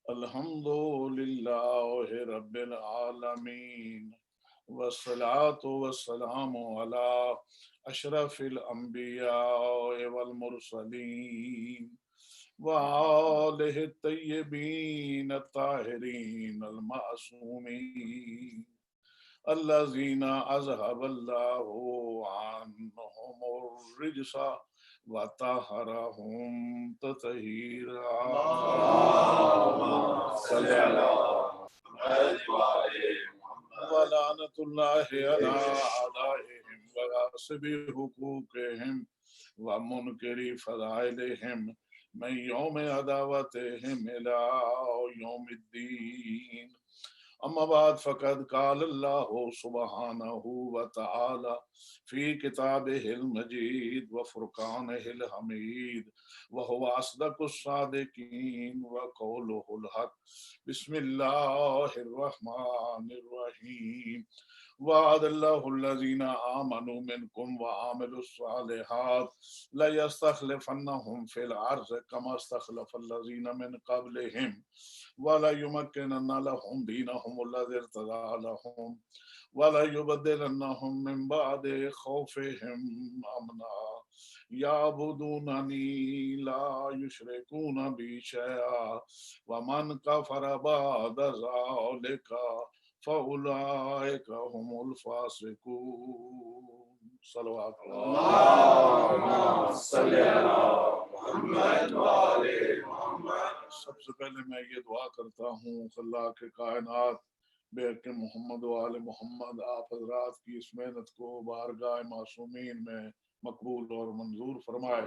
الحمد للہ رب العالمین والصلاة والسلام علی اشرف الانبیاء والمرسلین وآلہ الطیبین الطاہرین المعصومین الذین اذهب اللہ عنہم الرجس وطہرہم تطہیرا اللہم صلی علی ولعنت اللہ علی اعدائہم وغاصب حقوقہم ومنکری فضائلہم من یوم عداوتہم الی یوم الدین اما بعد فقد قال اللہ سبحانہ وتعالی فی کتابہ المجید وفرقانہ الحمید وهو اصدق الصادقین وقولہ الحق بسم اللہ الرحمن الرحیم وعد اللہ الذین آمنوا منکم وعملوا الصالحات لَيَسْتَخْلِفَنَّهُمْ فِي الْأَرْضِ كَمَا اسْتَخْلَفَ الَّذِينَ مِنْ قَبْلِهِمْ وَلَيُمَكِّنَنَّ لَهُمْ دِينَهُمُ الَّذِي ارْتَضَىٰ لَهُمْ وَلَيُبَدِّلَنَّهُمْ مِنْ بَعْدِ خَوْفِهِمْ أَمْنًا يَعْبُدُونَنِي لَا يُشْرِكُونَ بِي شَيْئًا وَمَنْ كَفَرَ بَعْدَ ذَلِكَ فَأُولَٰئِكَ هُمُ الْفَاسِقُونَ صلوات اللہم صلی علی محمد وآل محمد۔ سب سے پہلے میں یہ دعا کرتا ہوں اللہ کے کائنات بے حق محمد وآل محمد آپ حضرات کی اس محنت کو بارگاہ معصومین میں مقبول اور منظور فرمائے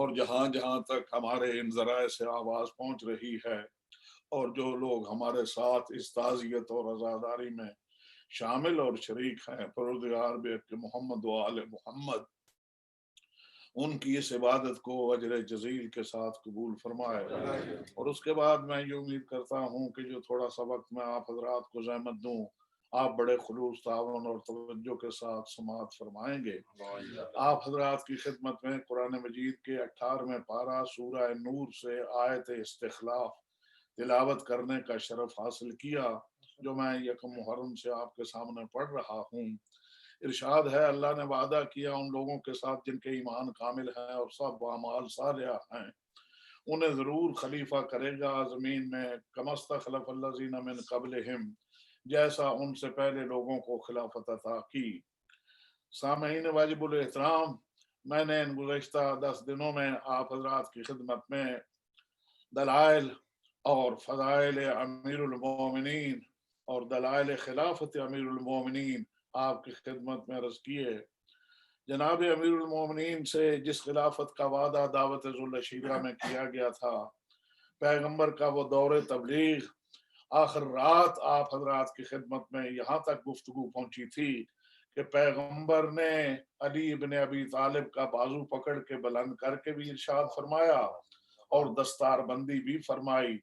اور جہاں جہاں تک ہمارے ان ذرائع سے آواز پہنچ رہی ہے اور جو لوگ ہمارے ساتھ اس تعزیت اور عزاداری میں شامل اور شریک ہیں پروردگار بے حق محمد وآل محمد ان کی اس عبادت کو اجر جزیل کے ساتھ قبول فرمائے اور اس کے بعد میں یہ امید کرتا ہوں کہ جو تھوڑا سا وقت میں آپ حضرات کو زحمت دوں آپ بڑے خلوص تعاون اور توجہ کے ساتھ سماعت فرمائیں گے۔ آپ حضرات کی خدمت میں قرآن مجید کے 18ویں پارہ سورہ نور سے آیت استخلاف تلاوت کرنے کا شرف حاصل کیا جو میں یکم محرم سے آپ کے سامنے پڑھ رہا ہوں۔ ارشاد ہے اللہ نے وعدہ کیا ان لوگوں کے ساتھ جن کے ایمان کامل ہیں اور سب اعمال صالحہ ہیں انہیں ضرور خلیفہ کرے گا زمین میں کما استخلف الذین من قبلہم جیسا ان سے پہلے لوگوں کو خلافت عطا کی۔ سامعین واجب الاحترام، میں نے ان گزشتہ 10 دنوں میں آپ حضرات کی خدمت میں دلائل اور فضائل امیر المومنین اور دلائل خلافت امیر المومنین آپ کی خدمت میں عرض کیے۔ جناب امیر المومنین سے جس خلافت کا وعدہ دعوت ذوالعشیرہ میں کیا گیا تھا، پیغمبر کا وہ دور تبلیغ، آخر رات آپ حضرات کی خدمت میں یہاں تک گفتگو پہنچی تھی کہ پیغمبر نے علی بن ابی طالب کا بازو پکڑ کے بلند کر کے بھی ارشاد فرمایا اور دستار بندی بھی فرمائی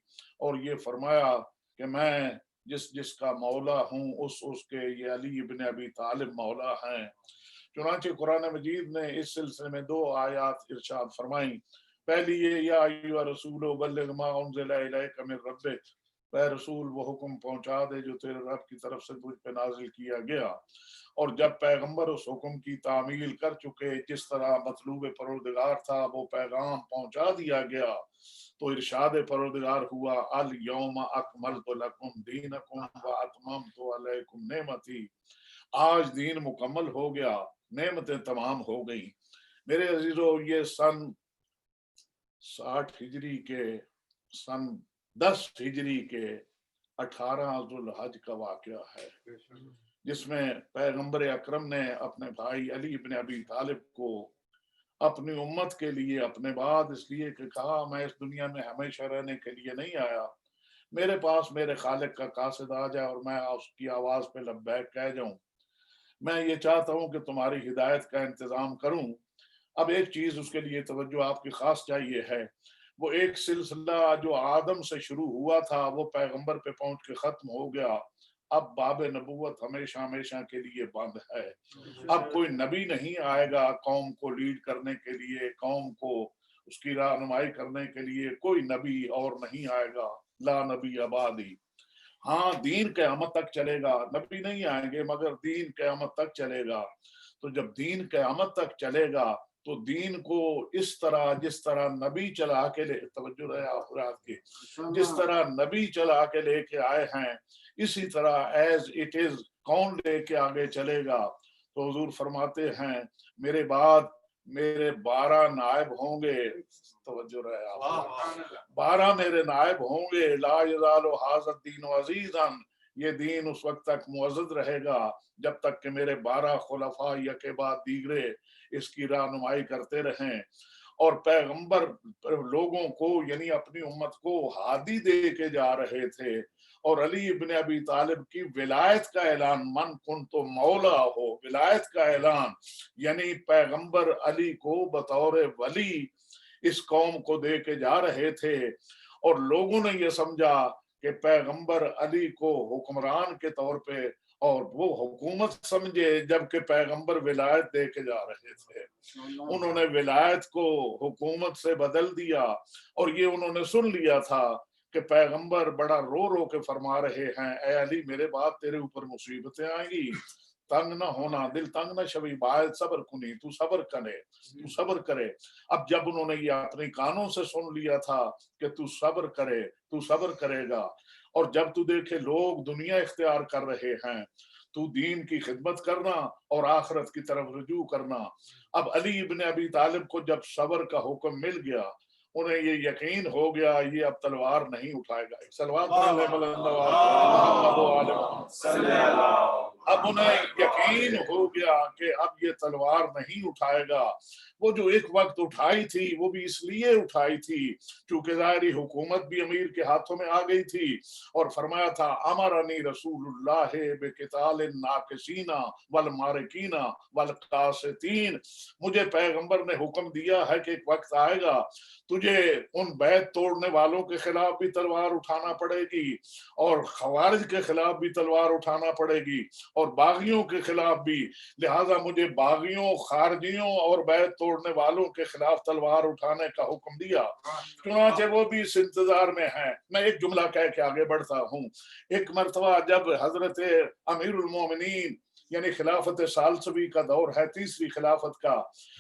اور یہ فرمایا کہ میں جس کا مولا ہوں اس کے یہ علی بن ابی طالب مولا ہیں۔ چنانچہ قرآن مجید نے اس سلسلے میں 2 آیات ارشاد فرمائیں۔ پہلی یہ یا ایھا رسول بلغ ما انزل الیک من ربک، اے رسول وہ حکم پہنچا دے جو تیرے رب کی طرف سے تجھ پہ نازل کیا گیا۔ اور جب پیغمبر اس حکم کی تعمیل کر چکے جس طرح مطلوب پروردگار تھا وہ پیغام پہنچا دیا گیا تو ارشاد پروردگار ہوا الیوم اکملت لکم دینکم واتممت علیکم نعمتی، آج دین مکمل ہو گیا، نعمتیں تمام ہو گئیں۔ میرے عزیزو یہ سن 60 ہجری کے سن 10 ہجری کے 18 ذوالحج کا واقعہ ہے جس میں پیغمبر اکرم نے اپنے بھائی علی بن ابی طالب کو اپنی امت کے لیے اپنے بعد اس لیے کہ کہا میں اس دنیا میں ہمیشہ رہنے کے لیے نہیں آیا، میرے پاس میرے خالق کا قاصد آ جائے اور میں اس کی آواز پہ لبیک کہہ جاؤں، میں یہ چاہتا ہوں کہ تمہاری ہدایت کا انتظام کروں۔ اب ایک چیز اس کے لیے توجہ آپ کی خاص چاہیے ہے، وہ ایک سلسلہ جو آدم سے شروع ہوا تھا وہ پیغمبر پہ پہنچ کے ختم ہو گیا، اب باب نبوت ہمیشہ ہمیشہ کے لیے بند ہے۔ اب کوئی نبی نہیں آئے گا قوم کو لیڈ کرنے کے لیے، قوم کو اس کی رہنمائی کرنے کے لیے، کوئی نبی اور نہیں آئے گا، لا نبی آبادی۔ ہاں دین قیامت تک چلے گا، نبی نہیں آئیں گے مگر دین قیامت تک چلے گا۔ تو جب دین قیامت تک چلے گا تو دین کو اس طرح جس طرح نبی چلا کے لے، توجہ رہے آخرات کی، جس طرح نبی چلا کے لے کے آئے ہیں اسی طرح ایز اٹ از کون لے کے آگے چلے گا؟ تو حضور فرماتے ہیں میرے بعد میرے 12 نائب ہوں گے، توجہ رہے آخرات، 12 میرے نائب ہوں گے، لا یزال ھذا الدین عزیزا، یہ دین اس وقت تک معزز رہے گا جب تک کہ میرے 12 خلفاء یکے بعد دیگرے اس کی رہنمائی کرتے رہیں۔ اور پیغمبر لوگوں کو یعنی اپنی امت کو ہادی دے کے جا رہے تھے، اور علی ابن ابی طالب کی ولایت کا اعلان، من کنت مولا ہو، ولایت کا اعلان، یعنی پیغمبر علی کو بطور ولی اس قوم کو دے کے جا رہے تھے، اور لوگوں نے یہ سمجھا کہ پیغمبر علی کو حکمران کے طور پہ اور وہ حکومت سمجھے، جبکہ پیغمبر ولایت دے کے جا رہے تھے۔ انہوں نے ولایت کو حکومت سے بدل دیا، اور یہ انہوں نے سن لیا تھا کہ پیغمبر بڑا رو رو کے فرما رہے ہیں اے علی میرے بعد تیرے اوپر مصیبتیں آئیں گی، تنگ نہ ہونا، دل تنگ نہ شوی، باید صبر کنی، تو صبر کرے۔ اب جب انہوں نے یہ اپنی کانوں سے سن لیا تھا کہ تو صبر کرے گا، اور جب تو دیکھے لوگ دنیا اختیار کر رہے ہیں تو دین کی خدمت کرنا اور آخرت کی طرف رجوع کرنا۔ اب علی ابن ابی طالب کو جب صبر کا حکم مل گیا، انہیں یہ یقین ہو گیا یہ اب تلوار نہیں اٹھائے گا۔ اب انہیں یقین ہو گیا کہ اب یہ تلوار نہیں اٹھائے گا۔ وہ جو ایک وقت اٹھائی تھی وہ بھی اس لیے اٹھائی تھی چونکہ ظاہری حکومت بھی امیر کے ہاتھوں میں آ گئی تھی، اور فرمایا تھا امرنی رسول اللہ بقتال الناکسین والمارکین والقاسطین، مجھے پیغمبر نے حکم دیا ہے کہ ایک وقت آئے گا تجھے ان بیت توڑنے والوں کے خلاف بھی تلوار اٹھانا پڑے گی، اور خوارج کے خلاف بھی تلوار اٹھانا پڑے گی، اور باغیوں کے خلاف بھی، لہذا مجھے باغیوں، خارجیوں اور بیت توڑنے والوں کے خلاف تلوار اٹھانے کا حکم دیا۔ چنانچہ وہ بھی اس انتظار میں ہیں۔ میں ایک جملہ کہہ کے آگے بڑھتا ہوں۔ ایک مرتبہ جب حضرت امیر المومنین یعنی خلافت ثالثوی کا دور ہے، تیسری خلافت کا،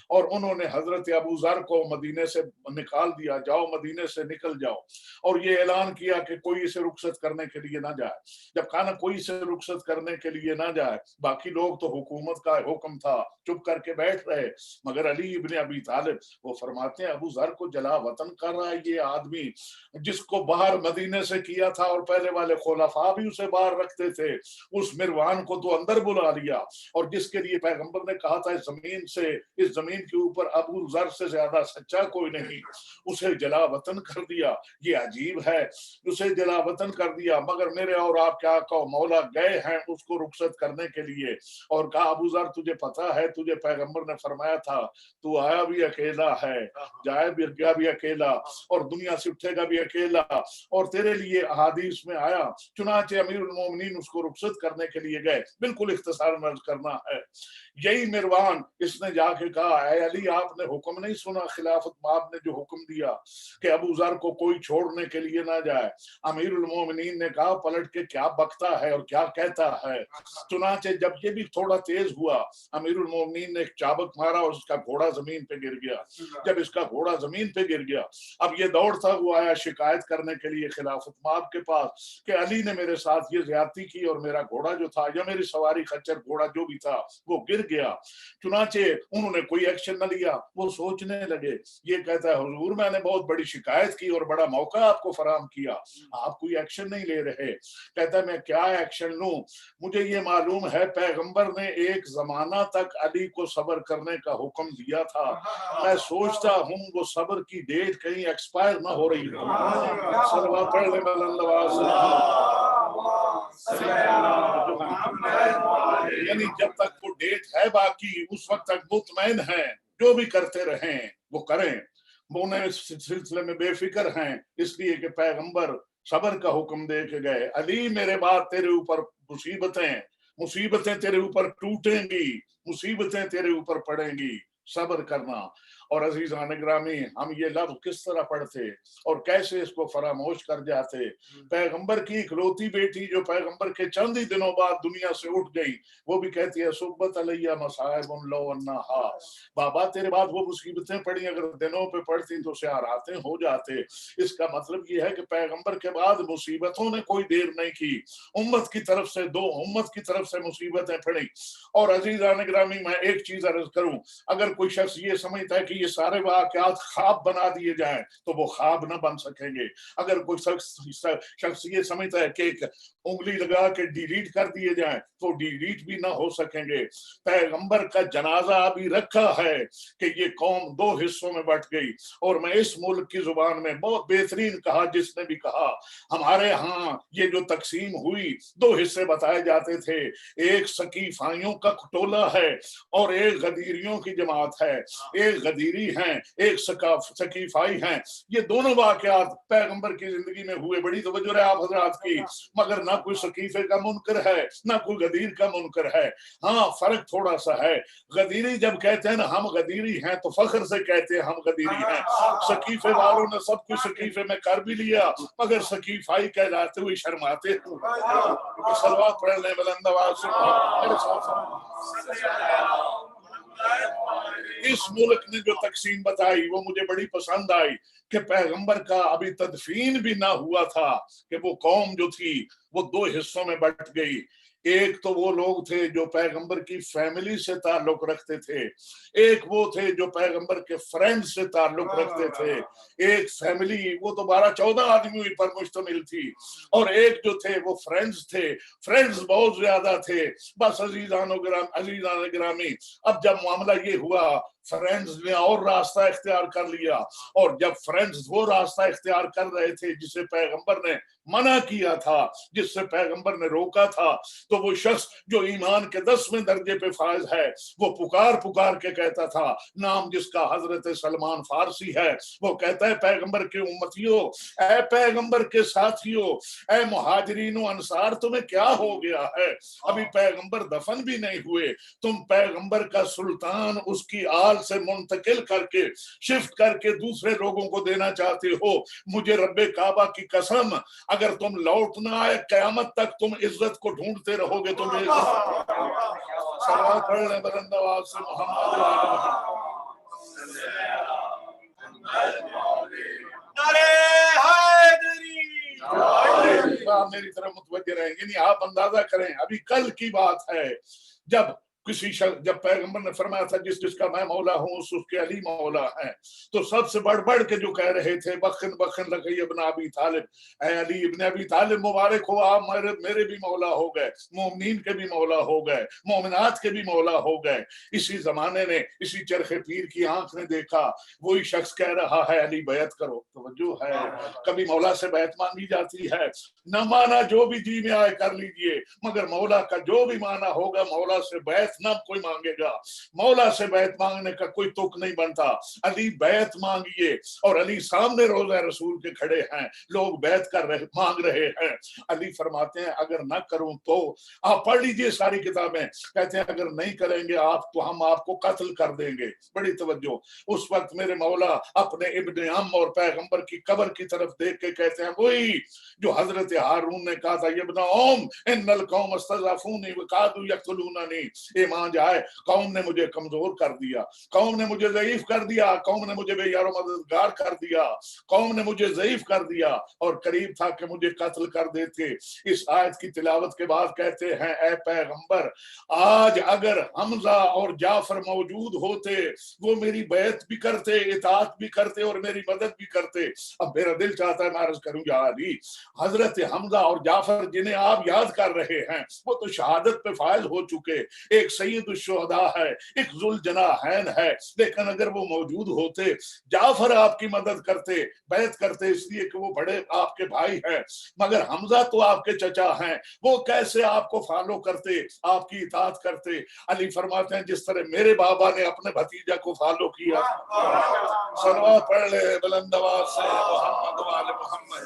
اور انہوں نے حضرت ابو ذر کو مدینے سے نکال دیا، جاؤ مدینے سے نکل جاؤ، اور یہ اعلان کیا کہ کوئی اسے رخصت کرنے کے لیے نہ جائے۔ جب کہا نا کوئی اسے رخصت کرنے کے لیے نہ جائے، باقی لوگ تو حکومت کا حکم تھا چپ کر کے بیٹھ رہے، مگر علی ابن ابی طالب وہ فرماتے ہیں ابو ذر کو جلا وطن کر رہا ہے یہ آدمی، جس کو باہر مدینے سے کیا تھا اور پہلے والے خلفاء بھی اسے باہر رکھتے تھے، اس مروان کو تو اندر بلا لیا، اور جس کے لیے پیغمبر نے کہا تھا اس زمین کے اوپر ابو ذر سے زیادہ سچا کوئی نہیں، اسے جلا وطن کر دیا۔ یہ عجیب ہے، اسے جلا وطن کر دیا، مگر میرے اور آپ کے آقا و مولا گئے ہیں اس کو رخصت کرنے کے لیے، اور کہا ابو ذر تجھے پتا ہے تجھے پیغمبر نے فرمایا تھا تو آیا بھی اکیلا ہے، جائے بھی گیا بھی اکیلا، اور دنیا سے اٹھے گا بھی اکیلا، اور تیرے لیے احادیث میں آیا۔ چنانچہ امیر المومنین اس کو رخصت کرنے کے لیے گئے۔ بالکل اختصار نقل کرنا ہے، یہی مروان اس نے جا کے کہا اے علی آپ نے حکم نہیں سنا، خلافت مآب نے جو حکم دیا کہ ابو ذر کو کوئی چھوڑنے کے لیے نہ جائے۔ امیر المومنین نے کہا پلٹ کے کیا بکتا ہے اور کیا کہتا ہے۔ چنانچہ جب یہ بھی تھوڑا تیز ہوا، امیر المومنین نے ایک چابک مارا اور اس کا گھوڑا زمین پہ گر گیا۔ جب اس کا گھوڑا زمین پہ گر گیا، اب یہ دوڑتا ہوا آیا شکایت کرنے کے لیے خلافت مآب کے پاس کہ علی نے میرے ساتھ یہ زیادتی کی اور میرا گھوڑا جو تھا یا میری سواری خچر گھوڑا جو بھی تھا وہ گر گیا۔ چنانچہ انہوں نے کوئی ایکشن نہ لیا، وہ سوچنے لگے، یہ کہتا ہے حضور میں نے بہت بڑی شکایت کی اور بڑا موقع آپ کو فراہم کیا، آپ کوئی ایکشن نہیں لے رہے۔ کہتا ہے میں کیا ایکشن لوں، مجھے یہ معلوم ہے پیغمبر نے ایک زمانہ تک علی کو صبر کرنے کا حکم دیا تھا، میں سوچتا ہوں وہ صبر کی ڈیٹ کہیں ایکسپائر نہ ہو رہی ہو۔ صلوات پڑھ لیں یعنی جب تک وہ ڈیٹ ہے باقی اس وقت تک مطمئن ہے जो भी करते रहें वो करें, वो उन्हें इस सिलसिले में बेफिक्र हैं, इसलिए कि पैगंबर सब्र का हुक्म दे के गए, अली मेरे बाद तेरे ऊपर मुसीबतें तेरे ऊपर टूटेंगी, मुसीबतें तेरे ऊपर पड़ेंगी, सब्र करना। और अजीजान ग्रामी, हम ये लफ्ज किस तरह पढ़ते और कैसे इसको फरामोश कर जाते। पैगंबर की इकलौती बेटी जो पैगंबर के चंद ही दिनों बाद दुनिया से उठ गई, वो भी कहती है सुब्बत अलैया मसाइबुन लौ अन्नहा, बाबा तेरे बाद वो मुसीबतें पड़ी, अगर दिनों पे पड़ती तो शहरातें हो जाते। इसका मतलब ये है कि पैगंबर के बाद मुसीबतों ने कोई देर नहीं की, उम्मत की तरफ से उम्मत की तरफ से मुसीबतें पड़ी। और अजीजान ग्रामी, मैं एक चीज अर्ज करूं, अगर कोई शख्स ये समझता है कि ये सारे वाक़यात ख्वाब बना दिए जाएं तो वो ख्वाब ना बन सकेंगे। अगर कोई शख्स ये समझता है कि एक उंगली लगा के डिलीट कर दिए जाएं तो डिलीट भी ना हो सकेंगे। पैगंबर का जनाजा अभी रखा है कि ये कौम दो हिस्सों में बट गई। और मैं इस मुल्क की जुबान में बहुत बेहतरीन कहा, जिसने भी कहा, हमारे यहाँ ये जो तकसीम हुई दो हिस्से बताए जाते थे, एक सकीफाइयों का टोला है और एक गदीरियों की जमात है, एक गदीरी हैं एक सकीफाई हैं। ये दोनों वाकयात पैगंबर की जिंदगी में हुए, बड़ी तवज्जो है आप हजरात की, मगर ना कोई सकीफे का मुनकर है ना कोई गदीर का मुनकर है। हाँ, फर्क थोड़ा सा है, गदीरी जब कहते हैं ना हम गदीरी हैं तो फख्र से कहते हैं हम गदीरी हैं। सकीफे वालों ने सब कुछ सकीफे में कर भी लिया, मगर सकीफाई कहलाते हुए शर्माते थे। सलवात पढ़ लें बुलंद आवाज से मेरे साथ। इस मुल्क ने जो तकसीम बताई वो मुझे बड़ी पसंद आई कि पैगंबर का अभी तदफीन भी ना हुआ था कि वो कौम जो थी वो दो हिस्सों में बट गई। एक तो वो लोग थे जो पैगंबर की फैमिली से ताल्लुक रखते थे, एक वो थे जो पैगंबर के फ्रेंड से ताल्लुक रखते थे। एक फैमिली वो तो 12-14 आदमी पर मुश्तमिल थी, और एक जो थे वो फ्रेंड्स थे। फ्रेंड्स बहुत ज्यादा थे। बस अजीजान गिरामी, अब जब मामला ये हुआ, फ्रेंड्स ने और रास्ता इख्तियार कर लिया, और जब फ्रेंड्स वो रास्ता इख्तियार कर रहे थे जिसे पैगंबर ने मना किया था, जिससे पैगंबर ने रोका था, तो वो शख्स जो ईमान के 10वें दर्जे पे फायज है, वो पुकार के कहता था, नाम जिसका हजरत सलमान फारसी है, वो कहता है पैगंबर के उम्मतियों, ऐ पैगंबर के साथियों, ऐ मुहाजिरीन अंसार, तुम्हें क्या हो गया है? अभी पैगंबर दफन भी नहीं हुए, तुम पैगंबर का सुल्तान उसकी आल से मुंतकिल करके शिफ्ट करके दूसरे लोगों को देना चाहते हो। मुझे रब्बे काबा की कसम, अगर तुम लौट ना आए कयामत तक तुम इज्जत को ढूंढते रहोगे। तुम सलावत पढ़ लें बुलंद आवाज से मेरी तरफ मुतवज्जे रहेंगे। नहीं, आप अंदाजा करें, अभी कल की बात है, जब पैगंबर ने फरमाया था जिस जिसका मैं मौला हूँ उसके अली मौला है, तो सबसे बढ़ के जो कह रहे थे, बखन बखन लगी इब्न अबी तालिब, ऐ अली इब्न अबी तालिब मुबारक हो, आप मेरे भी मौला हो गए, मोमिनीन के भी मौला हो गए, मोमिनात के भी मौला हो गए। इसी जमाने ने, इसी चरखे पीर की आंख ने देखा, वही शख्स कह रहा है अली बैत करो। तवज्जो है, कभी मौला से बैत मांगी जाती है, न माना जो भी जी में आए कर लीजिए, मगर मौला का जो भी माना होगा, मौला से बैत ना कोई मांगेगा, मौला से बैत मांगने का कोई तुक नहीं बनता। अली बैत मांगिए, और अली सामने रोज़ा रसूल के खड़े हैं, लोग बैत मांग रहे हैं। अली फरमाते हैं अगर ना करूं तो आप पढ़ लीजिए सारी किताबें, कहते हैं अगर नहीं करेंगे आप तो हम आपको कत्ल कर देंगे। बड़ी तवज्जो, उस वक्त मेरे मौला अपने इब्ने अम और पैगंबर की कब्र की तरफ देख के कहते हैं, वही जो हजरत हारून ने कहा था, इब्न ओम इन्नल कौम इस्तज़अफ़ूनी व कादू यक़्तलूननी, ईमान जाए, कौम ने मुझे कमजोर कर दिया, कौम ने मुझे ज़ईफ कर दिया, कौम ने मुझे बेयारो मददगार कर दिया, कौम ने मुझे ज़ईफ कर दिया और करीब था कि मुझे कत्ल कर देते। इस आयत की तिलावत के बाद कहते हैं, ऐ पैगंबर, आज अगर हमजा और जाफर मौजूद होते, वो मेरी बैत भी करते, इताअत भी करते और मेरी मदद भी करते। अब मेरा दिल चाहता है मैं अर्ज करूं, या अली, हजरत हमजा और जाफर जिन्हें आप याद कर रहे हैं, वो तो शहादत पे फाइज हो चुके। एक ایک سید الشہداء ہے, ایک ذوالجناحین ہے, لیکن اگر وہ موجود ہوتے جعفر آپ کی مدد کرتے, بیعت کرتے, اس لیے کہ وہ بڑے آپ کے بھائی ہیں, مگر حمزہ تو آپ کے چچا ہیں, وہ کیسے آپ کو فالو کرتے, آپ کی اطاعت کرتے. علی فرماتے ہیں جس طرح میرے بابا نے اپنے بھتیجا کو فالو کیا. صلوات پڑھ لے بلند آواز سے محمد وآل محمد.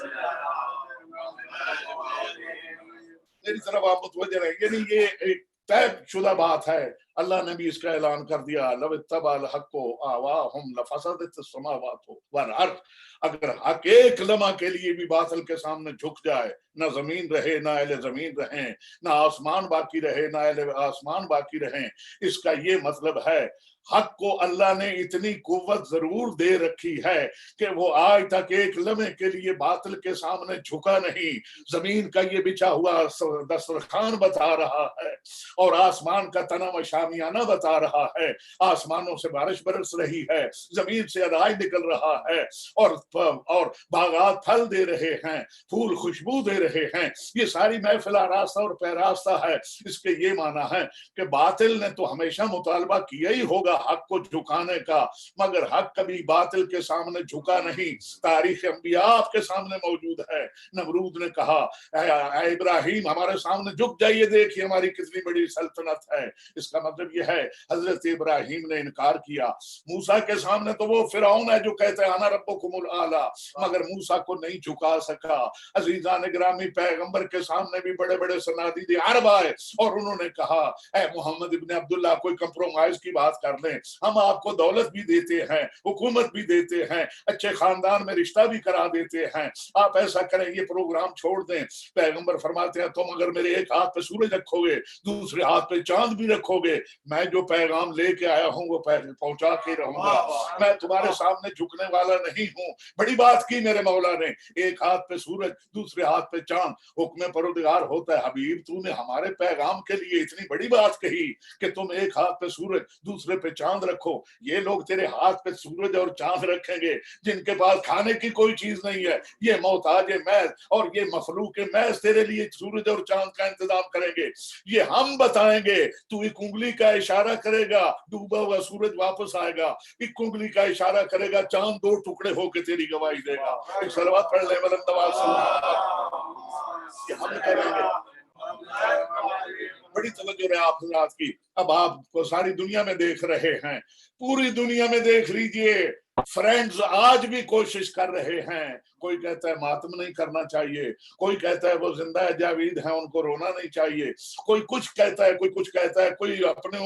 میری طرف آپ متوجہ رہیں, یعنی یہ ایک طے شدہ بات ہے. اللہ نے بھی اس کا اعلان کر دیا, لو اتبع الحق آواہم لفسدت السماوات والارض. اگر حق ایک لمحہ کے لیے بھی باطل کے سامنے جھک جائے, نہ زمین رہے نہ اہل زمین رہیں, نہ آسمان باقی رہے نہ اہل آسمان باقی رہیں. اس کا یہ مطلب ہے حق کو اللہ نے اتنی قوت ضرور دے رکھی ہے کہ وہ آج تک ایک لمحے کے لیے باطل کے سامنے جھکا نہیں. زمین کا یہ بچھا ہوا دسترخوان بتا رہا ہے اور آسمان کا تنا و شامیانہ بتا رہا ہے. آسمانوں سے بارش برس رہی ہے, زمین سے اناج نکل رہا ہے, اور باغات پھل دے رہے ہیں, پھول خوشبو دے رہے ہیں. یہ ساری محفل آراستہ اور پیراستہ ہے. اس کے یہ معنی ہے کہ باطل نے تو ہمیشہ مطالبہ کیا ہی ہوگا حق کو جھکانے کا, مگر حق کبھی باطل کے سامنے جھکا نہیں. تاریخ انبیاء آپ کے سامنے موجود ہے. نمرود نے کہا اے ابراہیم ہمارے سامنے جھک جائیے, دیکھیے ہماری کتنی بڑی سلطنت ہے. اس کا مطلب یہ ہے حضرت ابراہیم نے انکار کیا. موسیٰ کے سامنے تو وہ فرعون ہے جو کہتے ہیں انا ربکم الاعلی, مگر موسیٰ کو نہیں جھکا سکا. عزیزان گرامی پیغمبر کے سامنے بھی بڑے بڑے صنادید عرب آئے اور انہوں نے کہا اے محمد ابن عبداللہ کوئی کمپرومائز کی بات کر لیں, ہم آپ کو دولت بھی دیتے ہیں, حکومت بھی دیتے ہیں, اچھے خاندان میں رشتہ بھی کرا دیتے ہیں, آپ ایسا کریں یہ پروگرام چھوڑ دیں. پیغمبر فرماتے ہیں تم اگر میرے ایک ہاتھ پہ سورج رکھو گے, دوسرے ہاتھ پہ چاند بھی رکھو گے, میں جو پیغام لے کے آیا ہوں وہ پہنچا کے رہوں گا. میں تمہارے سامنے جھکنے والا نہیں ہوں. بڑی بات کی میرے مولا نے, ایک ہاتھ پہ سورج دوسرے ہاتھ پہ چاند. حکم پروردگار ہوتا ہے حبیب تو نے ہمارے پیغام کے لیے اتنی بڑی بات کہی کہ تم ایک ہاتھ پہ سورج دوسرے پہ چاند رکھو. یہ لوگ تیرے ہاتھ پہ سورج اور چاند رکھیں گے جن کے پاس کھانے کی کوئی چیز نہیں ہے, یہ محتاج محض اور یہ مخلوق محض تیرے لیے سورج اور چاند کا انتظام کریں گے. یہ ہم بتائیں گے, تو ایک انگلی کا اشارہ کرے گا ڈوبا ہوا سورج واپس آئے گا, ایک انگلی کا اشارہ کرے گا چاند دو ٹکڑے ہو کے تیری گواہی دے گا. ایک صلوات پڑھ لیں بلند آواز سے, یہ ہم کریں گے. بڑی توجہ رہے آپ حضرات کی. اب آپ کو ساری دنیا میں دیکھ رہے ہیں, پوری دنیا میں دیکھ لیجئے, فرینڈز آج بھی کوشش کر رہے ہیں. کوئی کہتا ہے ماتم نہیں کرنا چاہیے, کوئی کہتا ہے وہ زندہ جاوید ہیں ان کو رونا نہیں چاہیے, کوئی کچھ کہتا ہے, کوئی کچھ کہتا ہے, کوئی اپنے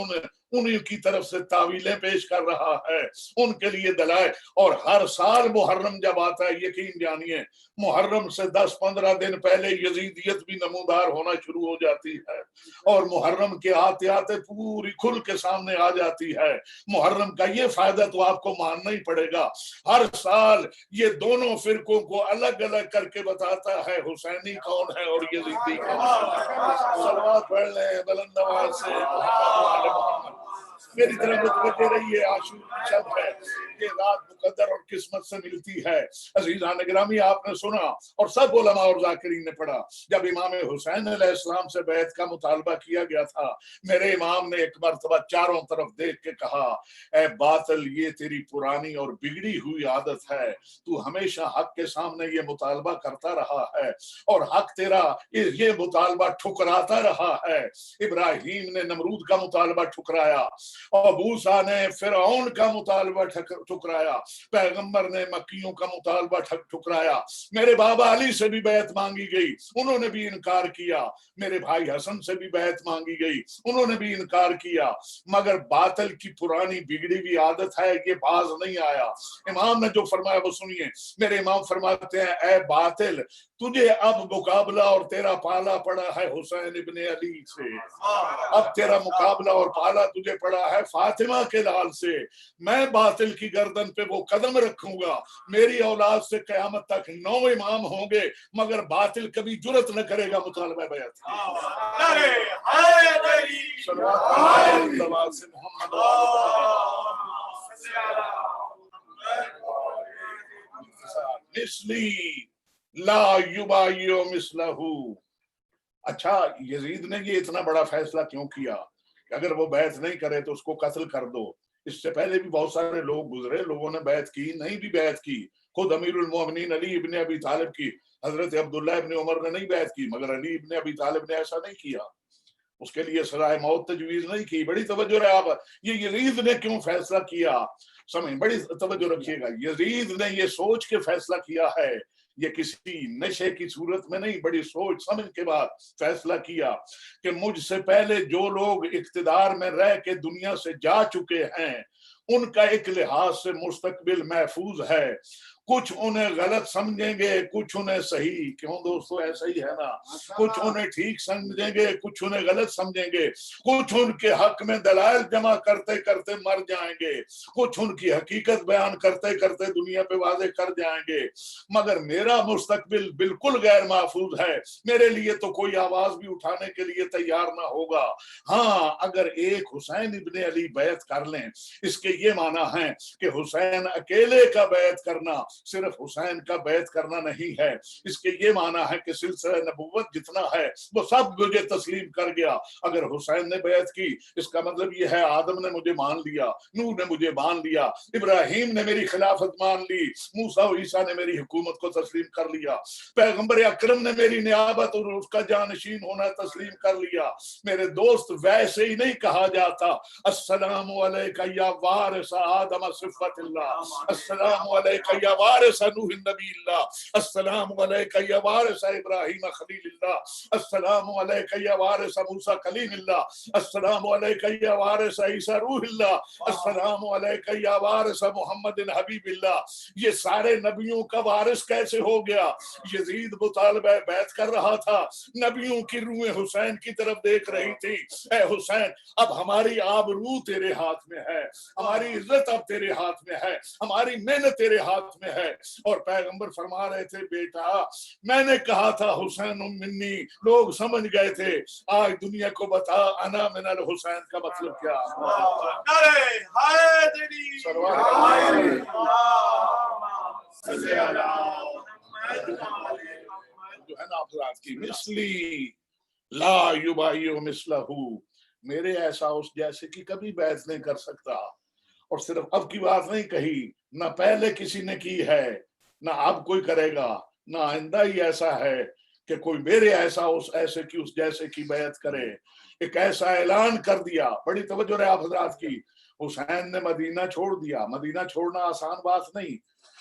انہیں کی طرف سے تعویلیں پیش کر رہا ہے, ان کے لیے دلائل. اور ہر سال محرم جب آتا ہے, یقین جانیے محرم سے 10-15 دن پہلے یزیدیت بھی نمودار ہونا شروع ہو جاتی ہے, اور محرم کے آتے آتے پوری کھل کے سامنے آ جاتی ہے. محرم کا یہ فائدہ تو آپ کو ماننا ہی پڑے گا. ہر سال یہ دونوں فرقوں کو الگ الگ کر کے بتاتا ہے حسینی کون ہے اور یزیدی کون ہے. صلوات پڑھ لیں بلند آواز سے محمد. میری طرف متوجہ رہیے, عاشور شب ہے, یہ رات مقدر اور قسمت سے ملتی ہے. عزیزان گرامی آپ نے سنا اور سب علماء اور ذاکرین نے پڑھا, جب امام حسین علیہ السلام سے بیعت کا مطالبہ کیا گیا تھا, میرے امام نے ایک مرتبہ چاروں طرف دیکھ کے کہا اے باطل یہ تیری پرانی اور بگڑی ہوئی عادت ہے, تو ہمیشہ حق کے سامنے یہ مطالبہ کرتا رہا ہے اور حق تیرا یہ مطالبہ ٹھکراتا رہا ہے. ابراہیم نے نمرود کا مطالبہ ٹھکرایا, اور موسیٰ نے فرعون کا مطالبہ ٹھکرایا, پیغمبر نے مکیوں کا مطالبہ ٹھکرایا. میرے بابا علی سے بھی بیعت مانگی گئی, انہوں نے بھی انکار کیا. میرے بھائی حسن سے بھی بیعت مانگی گئی, انہوں نے بھی انکار کیا. مگر باطل کی پرانی بگڑی ہوئی عادت ہے, یہ باز نہیں آیا. امام نے جو فرمایا وہ سنیے. میرے امام فرماتے ہیں اے باطل تجھے اب مقابلہ اور تیرا پالا پڑا ہے حسین ابن علی سے, اب تیرا مقابلہ اور پالا تجھے پڑا ہے فاطمہ کے لال سے. میں باطل کی گردن پہ وہ قدم رکھوں گا, میری اولاد سے قیامت تک 9 امام ہوں گے, مگر باطل کبھی جرت نہ کرے گا مطالبہ بیعت. مثلی لا یبایع مثلہ. اچھا یزید نے یہ اتنا بڑا فیصلہ کیوں کیا؟ کہ اگر وہ بیعت نہیں کرے تو اس کو قتل کر دو. اس سے پہلے بھی بہت سارے لوگ گزرے, لوگوں نے بیعت کی, نہیں بھی بیعت کی. خود امیر المومنین علی ابن ابی طالب کی, حضرت عبداللہ ابن عمر نے نہیں بیعت کی, مگر علی ابن ابی طالب نے ایسا نہیں کیا, اس کے لیے سزائے موت تجویز نہیں کی. بڑی توجہ رہے آپ, یہ یزید نے کیوں فیصلہ کیا, سمجھ, بڑی توجہ رکھیے گا. یزید نے یہ سوچ کے فیصلہ کیا ہے, یہ کسی نشے کی صورت میں نہیں, بڑی سوچ سمجھ کے بعد فیصلہ کیا کہ مجھ سے پہلے جو لوگ اقتدار میں رہ کے دنیا سے جا چکے ہیں ان کا ایک لحاظ سے مستقبل محفوظ ہے. کچھ انہیں غلط سمجھیں گے, کچھ انہیں صحیح, کیوں دوستو ایسا ہی ہے نا, کچھ انہیں ٹھیک سمجھیں گے, کچھ انہیں غلط سمجھیں گے, کچھ ان کے حق میں دلائل جمع کرتے کرتے مر جائیں گے, کچھ ان کی حقیقت بیان کرتے کرتے دنیا پہ واضح کر جائیں گے, مگر میرا مستقبل بالکل غیر محفوظ ہے. میرے لیے تو کوئی آواز بھی اٹھانے کے لیے تیار نہ ہوگا. ہاں اگر ایک حسین ابن علی بیعت کر لیں, اس کے یہ معنی ہے کہ حسین اکیلے کا بیعت کرنا صرف حسین کا بیعت کرنا نہیں ہے, اس کے یہ معنی ہے کہ سلسلہ نبوت جتنا ہے وہ سب مجھے تسلیم کر گیا. اگر حسین نے بیعت کی اس کا مطلب یہ ہے آدم نے مجھے مان لیا, نوح نے مجھے مان لیا, ابراہیم نے میری خلافت مان لی, موسیٰ و عیسیٰ نے میری حکومت کو تسلیم کر لیا, پیغمبر اکرم نے میری نیابت اور اس کا جانشین ہونا تسلیم کر لیا. میرے دوست ویسے ہی نہیں کہا جاتا السلام علیکہ یا وارث آدم صفت اللہ, السلام علیکہ یا وارث نوح نبی اللہ, السلام علیکہ یا وارث ابراہیم خلیل اللہ, السلام علیکہ یا وارث موسیٰ کلیم اللہ, السلام علیکہ یا وارث عیسیٰ روح اللہ, السلام علیکہ یا وارث محمد حبیب اللہ. یہ سارے نبیوں کا وارث کیسے ہو گیا؟ یزید مطالبہ بیعت کر رہا تھا, نبیوں کی روحیں حسین کی طرف دیکھ رہی تھی. اے حسین اب ہماری آبرو تیرے ہاتھ میں ہے, ہماری عزت اب تیرے ہاتھ میں ہے, ہماری محنت تیرے ہاتھ میں ہے. اور پیغمبر فرما رہے تھے بیٹا میں نے کہا تھا حسین منی, لوگ سمجھ گئے تھے, آج دنیا کو بتا انا من الحسین کا مطلب کیا. جو ہے نا افراد کی مثلی لا یبایع مثلہ, میرے ایسا اس جیسے کی کبھی بیعت نہیں کر سکتا. اور صرف اب کی بات نہیں کہی, نہ پہلے کسی نے کی ہے, نہ اب کوئی کرے گا, نہ آئندہ ہی ایسا ہے کہ کوئی میرے ایسا اس ایسے کی اس جیسے کی بیعت کرے. ایک ایسا اعلان کر دیا, بڑی توجہ رہے آپ حضرات کی. حسین نے مدینہ چھوڑ دیا, مدینہ چھوڑنا آسان بات نہیں.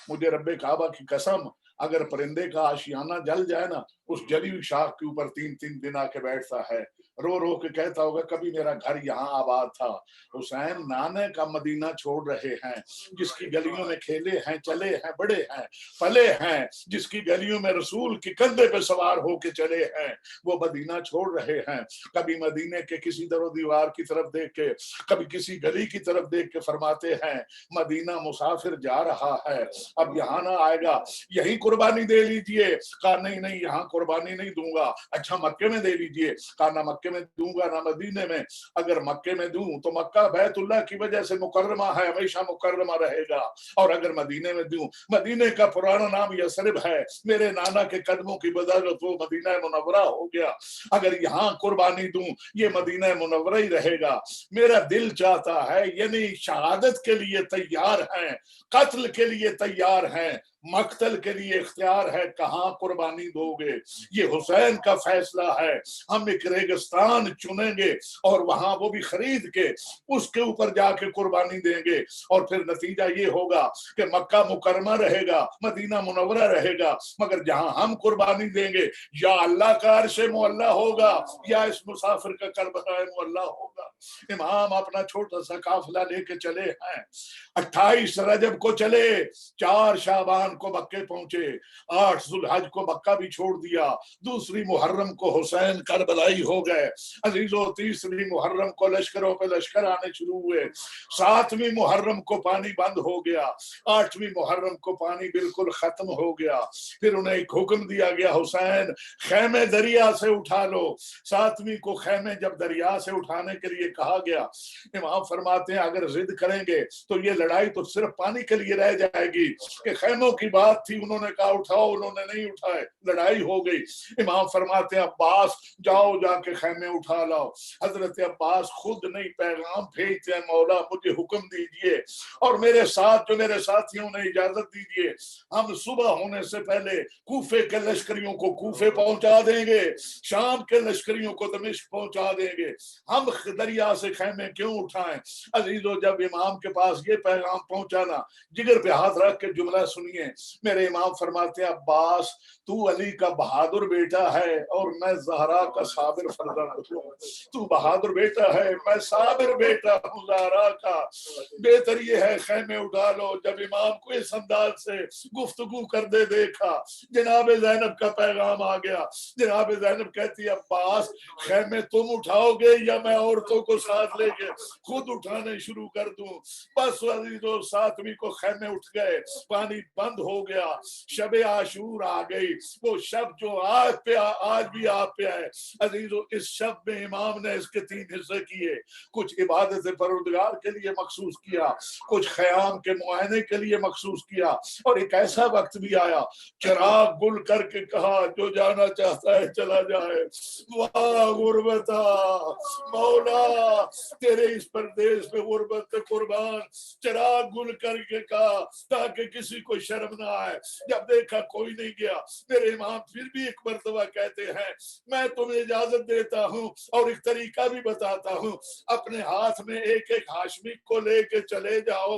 مجھے رب کعبہ کی قسم, اگر پرندے کا آشیانہ جل جائے نا, اس جلی ہوئی شاخ کے اوپر 3 دن آ کے بیٹھتا ہے, رو رو کے کہتا ہوگا کبھی میرا گھر یہاں آباد تھا. حسین نانے کا مدینہ چھوڑ رہے ہیں, جس کی گلیوں میں کھیلے ہیں, چلے ہیں, بڑے ہیں, پلے ہیں, جس کی گلیوں میں رسول کی کندھے پہ سوار ہو کے چلے ہیں, وہ مدینہ چھوڑ رہے ہیں. کبھی مدینے کے کسی در و دیوار کی طرف دیکھ کے, کبھی کسی گلی کی طرف دیکھ کے فرماتے ہیں مدینہ مسافر جا رہا ہے, اب یہاں نہ آئے گا, یہی قربانی دے لیجئے. کہا نہیں نہیں یہاں قربانی نہیں دوں گا. اچھا مکے میں دے لیجئے. کہا نہ مکے میں دوں گا نہ مدینے میں. اگر مکے میں دوں تو مکہ بیت اللہ کی وجہ سے مکرمہ ہے, ہمیشہ مکرمہ رہے گا, اور اگر مدینے میں دوں, مدینے کا پرانا نام یثرب ہے, میرے نانا کے قدموں کی بدولت وہ مدینہ منورہ ہو گیا. اگر یہاں قربانی دوں یہ مدینہ منورہ ہی رہے گا. میرا دل چاہتا ہے, یعنی شہادت کے لیے تیار ہیں, قتل کے لیے تیار ہیں, مقتل کے لیے اختیار ہے, کہاں قربانی دو گے؟ یہ حسین کا فیصلہ ہے. ہم ایک ریگستان چنیں گے اور وہاں وہ بھی خرید کے اس کے اوپر جا کے قربانی دیں گے, اور پھر نتیجہ یہ ہوگا کہ مکہ مکرمہ رہے گا, مدینہ منورہ رہے گا, مگر جہاں ہم قربانی دیں گے یا اللہ کا عرش معلیٰ ہوگا یا اس مسافر کا کربلا معلیٰ ہوگا. امام اپنا چھوٹا سا قافلہ لے کے چلے ہیں, 28 رجب کو چلے, 4 شعبان کو مکے پہنچے, 8 ذوالحج کو مکہ بھی چھوڑ دیا, 2 محرم کو حسین کربلائی ہو گئے. عزیزو 3 محرم کو لشکروں پہ لشکر آنے شروع ہوئے, 7 محرم کو پانی بند ہو گیا, 8 محرم کو پانی بالکل ختم ہو گیا. پھر انہیں ایک حکم دیا گیا حسین خیمے دریا سے اٹھا لو. 7 کو خیمے جب دریا سے اٹھانے کے لیے لیے کہا گیا. امام فرماتے ہیں اگر ضد کریں گے تو یہ لڑائی تو صرف پانی کے لیے رہ جائے گی کہ خیموں کی بات تھی, انہوں نے کہا اٹھاؤ, انہوں نے نہیں اٹھائے, لڑائی ہو گئی. امام فرماتے ہیں عباس جاؤ جا کے خیمے اٹھا لاؤ. حضرت عباس خود نہیں پیغام بھیجتے ہیں, مولا مجھے حکم دیجئے اور میرے ساتھ جو میرے ساتھیوں نے اجازت دیجئے, ہم صبح ہونے سے پہلے کوفے کے لشکریوں کو کوفے پہنچا دیں گے, شام کے لشکریوں کو دمشق پہنچا دیں گے, ہم دریا سے خیمے کیوں اٹھائیں. عزیزو جب امام کے پاس یہ پیغام پہنچا نا, جگر پہ ہاتھ رکھ کے جملہ سنیے, میرے امام فرماتے ہیں عباس تو علی کا بہادر بیٹا ہے اور میں زہرا کا صابر فرزند ہوں. تو بہادر بیٹا ہے, میں صابر بیٹا ہوں زہرا کا. بہتر یہ ہے خیمے اٹھا لو. جب امام کو اس انداز سے گفتگو کر دے دیکھا, جناب زینب کا پیغام آ گیا. جناب زینب کہتی ہے عباس خیمے تم اٹھاؤ گے یا میں عورتوں کو ساتھ لے کے خود اٹھانے شروع کر دوں. بس عزیزو ساتویں کو خیمے اٹھ گئے, پانی بند ہو گیا, شب عاشور آ گئی. وہ شب جو آج بھی آپ پہ ہے عزیزو. اس شب میں امام نے اس کے 3 حصے کیے. کچھ عبادت پروردگار کے لیے مخصوص کیا, کچھ خیام کے معائنے کے لیے مخصوص کیا, اور ایک ایسا وقت بھی آیا چراغ گل کر کے کہا جو جانا چاہتا ہے چلا جائے. واہ غربتا مولا تیرے اس پردیس میں غربت قربان. چراغ گل کر کے کہا تاکہ کسی کو شرم نہ آئے. جب دیکھا کوئی نہیں گیا, میرے امام پھر بھی ایک مرتبہ کہتے ہیں میں تمہیں اجازت دیتا ہوں اور ایک طریقہ بھی بتاتا ہوں, اپنے ہاتھ میں ایک ایک ہاشمی کو لے کے چلے جاؤ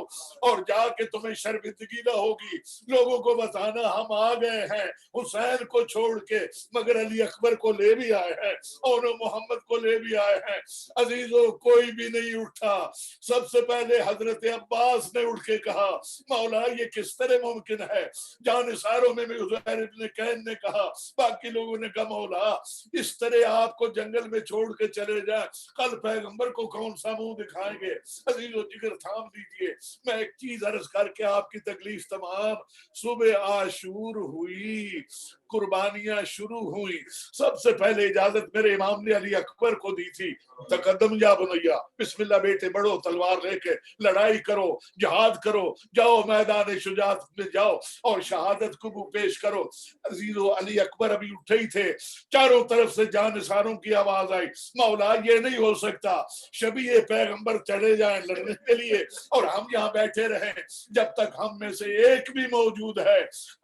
اور جا کے تمہیں شرمندگی نہ ہوگی. لوگوں کو بتانا ہم آ گئے ہیں حسین کو چھوڑ کے, مگر علی اکبر کو لے بھی آئے ہیں اور محمد کو لے بھی آئے ہیں. عزیزو کوئی بھی نہیں اٹھا. سب سے پہلے حضرت عباس نے اٹھ کے کہا مولا یہ کس طرح ممکن ہے. جانثاروں میں بھی عزیر ابن کین نے کہا, باقی لوگوں نے کہا مولا اس طرح آپ کو جنگل میں چھوڑ کے چلے جائیں, کل پیغمبر کو کون سا منہ دکھائیں گے. عزیزو جگر تھام دیجئے, میں ایک چیز عرض کر کے آپ کی تکلیف تمام. صبح عاشور ہوئی, قربانیاں شروع ہوئی. سب سے پہلے اجازت میرے امام نے علی اکبر کو دی تھی, تقدم یا بنیا, بسم اللہ بیٹے بڑھو, تلوار لے کے لڑائی کرو, جہاد کرو, جاؤ میدان شجاعت میں جاؤ اور شہادت کو پیش کرو. عزیزو علی اکبر ابھی اٹھے ہی تھے, چاروں طرف سے جانثاروں کی آواز آئی مولا یہ نہیں ہو سکتا, شبیہ پیغمبر چلے جائیں لڑنے کے لیے اور ہم یہاں بیٹھے رہیں جب تک ہم میں سے ایک بھی موجود ہے.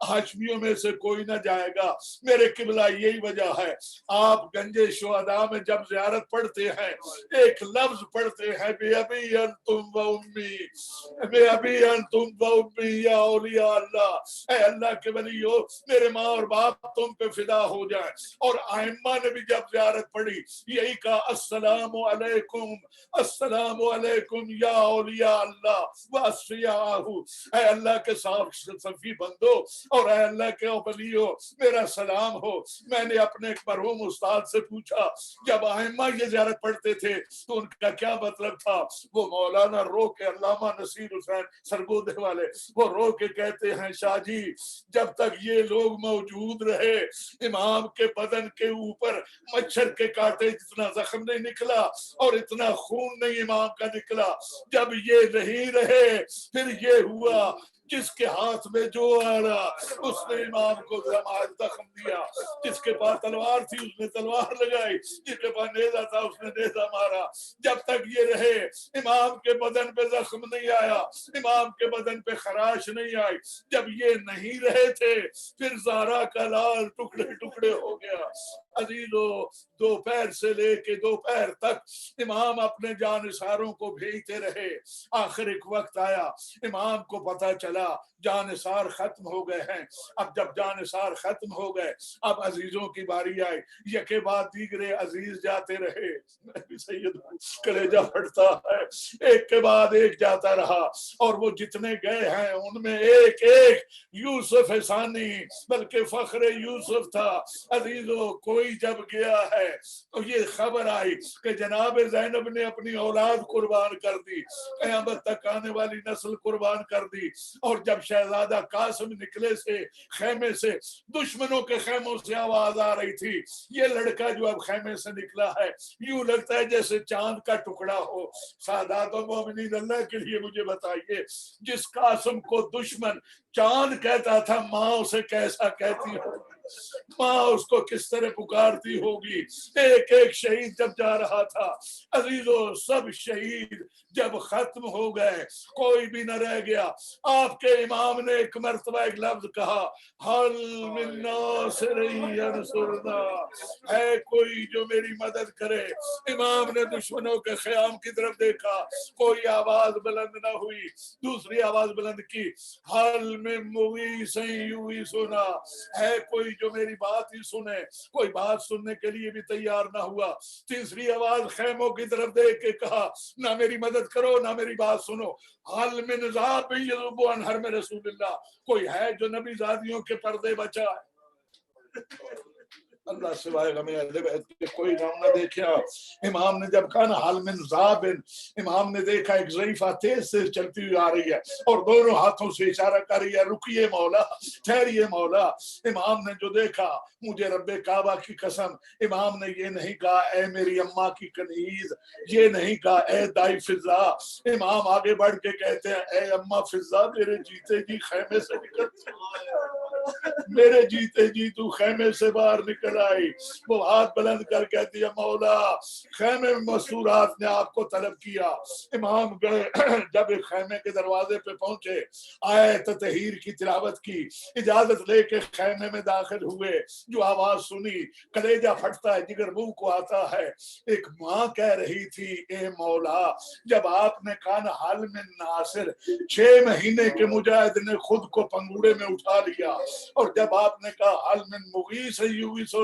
ہاشمیوں میں سے کوئی نہ جائے گا. میرے قبلہ یہی وجہ ہے, آپ گنج شہداء میں جب زیارت پڑھتے ہیں ایک لفظ پڑھتے ہیں بے ابی انتم و امی, بے ابی انتم و امی یا اولیاء اللہ, اے اللہ کے ولیو میرے ماں اور باپ تم پہ فدا ہو جائیں. اور ائمہ نے بھی جب زیارت پڑھی یہی کہا السلام علیکم, السلام علیکم یا اولیاء اللہ و اصفیاءہ, اے اللہ کے صاف صفی بندو اور اے اللہ کے ولیو میرا سلام ہو. میں نے اپنے ایک مرحوم استاد سے پوچھا جب ائمہ یہ زیارت پڑھتے تھے تو ان کا کیا مطلب تھا. وہ مولانا رو کے, علامہ نصیر حسین سرگودے والے, وہ رو کے کہتے ہیں شاہ جی جب تک یہ لوگ موجود رہے امام کے بدن کے اوپر مچھر کے کاٹے جتنا زخم نہیں نکلا اور اتنا خون نہیں امام کا نکلا. جب یہ نہیں رہے پھر یہ ہوا جس کے ہاتھ میں جو آ رہا اس نے امام کو زخم دیا, جس کے پاس تلوار تھی اس نے تلوار لگائی, جس کے پاس نیزہ تھا اس نے نیزہ مارا. جب تک یہ رہے امام کے بدن پہ زخم نہیں آیا, امام کے بدن پہ خراش نہیں آئی. جب یہ نہیں رہے تھے پھر زہرا کا لال ٹکڑے ٹکڑے ہو گیا. عزیزو دوپہر سے لے کے دوپہر تک امام اپنے جانثاروں کو بھیجتے رہے. آخر ایک وقت آیا امام کو پتہ چلا جانثار ختم ہو گئے ہیں. اب جب جانثار ختم ہو گئے اب عزیزوں کی باری آئی. یکے بعد دیگرے عزیز جاتے رہے, میں بھی سید کلیجہ پھٹتا ہے, ایک کے بعد ایک جاتا رہا اور وہ جتنے گئے ہیں ان میں ایک ایک یوسف ثانی بلکہ فخر یوسف تھا. عزیزو کوئی کوئی جب گیا ہے تو یہ خبر آئی کہ جناب زینب نے اپنی اولاد قربان کر دی، قیامت تک آنے والی نسل قربان کر دی، اور جب شہزادہ قاسم نکلے سے خیمے سے، دشمنوں کے خیموں سے آواز آ رہی تھی، یہ لڑکا جو اب خیمے سے نکلا ہے یوں لگتا ہے جیسے چاند کا ٹکڑا ہو۔ سادات و مومنین، اللہ کے لیے مجھے بتائیے، جس قاسم کو دشمن چاند کہتا تھا، ماں اسے کیسا کہتی ہو، ماں اس کو کس طرح پکارتی ہوگی۔ ایک ایک شہید جب جا رہا تھا عزیزو، سب شہید جب ختم ہو گئے، کوئی بھی نہ رہ گیا، آپ کے امام نے ایک مرتبہ ایک لفظ کہا، حل من ناصر ینصرنا، ہے کوئی جو میری مدد کرے۔ امام نے دشمنوں کے خیام کی طرف دیکھا، کوئی آواز بلند نہ ہوئی، دوسری آواز بلند کی، حل من مغیث یغیثنا، ہے کوئی جو میری بات ہی سنے، کوئی بات سننے کے لیے بھی تیار نہ ہوا۔ تیسری آواز خیموں کی طرف دیکھ کے کہا، نہ میری مدد کرو نہ میری بات سنو، حل من ذاب یذب عن حرم رسول اللہ، کوئی ہے جو نبی زادیوں کے پردے بچائے۔ اللہ سوائے غم اہل بیت کے کوئی نام نہ دیکھا۔ امام نے جب کہا نا حل من ذاب، امام نے دیکھا ایک ضعیفہ تیز سے چلتی ہوئی آ رہی ہے اور دونوں ہاتھوں سے اشارہ کر رہی ہے، رکیے مولا، ٹھہریے مولا۔ امام نے جو دیکھا، مجھے رب کعبہ کی قسم، امام نے یہ نہیں کہا اے میری اماں کی کنیز، یہ نہیں کہا اے دائی فضا، امام آگے بڑھ کے کہتے ہیں اے اماں فضا، میرے جیتے جی خیمے سے نکل، میرے جیتے جی تو خیمے سے باہر نکل آئی۔ وہ ہاتھ بلند کر کہتی ہے مولا، خیمے میں مستورات نے آپ کو طلب کیا۔ امام گئے، جب ایک خیمے کے دروازے پہ پہنچے، آیت تطہیر کی تلاوت کی، اجازت لے کے خیمے میں داخل ہوئے، جو آواز سنی کلیجہ پھٹتا ہے، جگر منہ کو آتا ہے۔ ایک ماں کہہ رہی تھی اے مولا، جب آپ نے کہا نا حل من ناصر، 6 مہینے کے مجاہد نے خود کو پنگوڑے میں اٹھا لیا، اور جب آپ نے کہا حل من مغیث یغیثنا،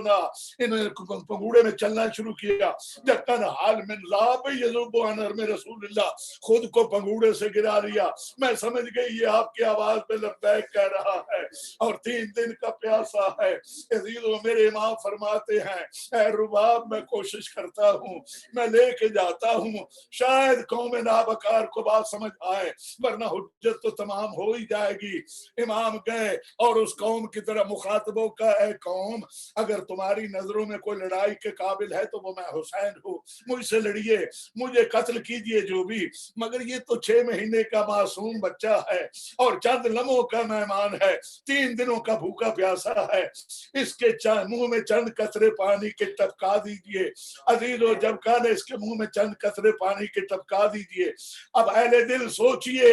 انہوں نے پنگوڑے میں چلنا شروع کیا۔ جب کہا حل من ذاب یذب عن حرم رسول اللہ، خود کو پنگوڑے سے گرا لیا۔ میں سمجھ گئی یہ آپ کی آواز پہ لبیک کہہ رہا ہے اور 3 دن کا پیاسا ہے۔ عزیزو، میرے امام فرماتے ہیں اے رباب، میں کوشش کرتا ہوں، میں لے کے جاتا ہوں، شاید قوم نابکار کو بات سمجھ آئے، ورنہ حجت تو تمام ہو ہی جائے گی۔ امام گئے اور اس قوم کی طرح مخاطبوں کا، اے قوم، اگر تمہاری نظروں میں کوئی لڑائی کے قابل ہے تو وہ میں حسین ہوں، مجھ سے لڑیے، مجھے قتل کیجئے جو بھی، مگر یہ تو 6 مہینے کا معصوم بچہ ہے اور چند لمحوں کا مہمان ہے، 3 دنوں کا بھوکا پیاسا ہے، اس کے منہ میں چند قطرے پانی کے ٹپکا دیجئے۔ عزیزو، جب کہا اس کے منہ میں چند قطرے پانی کے ٹپکا دیجئے، اب اہل دل سوچئے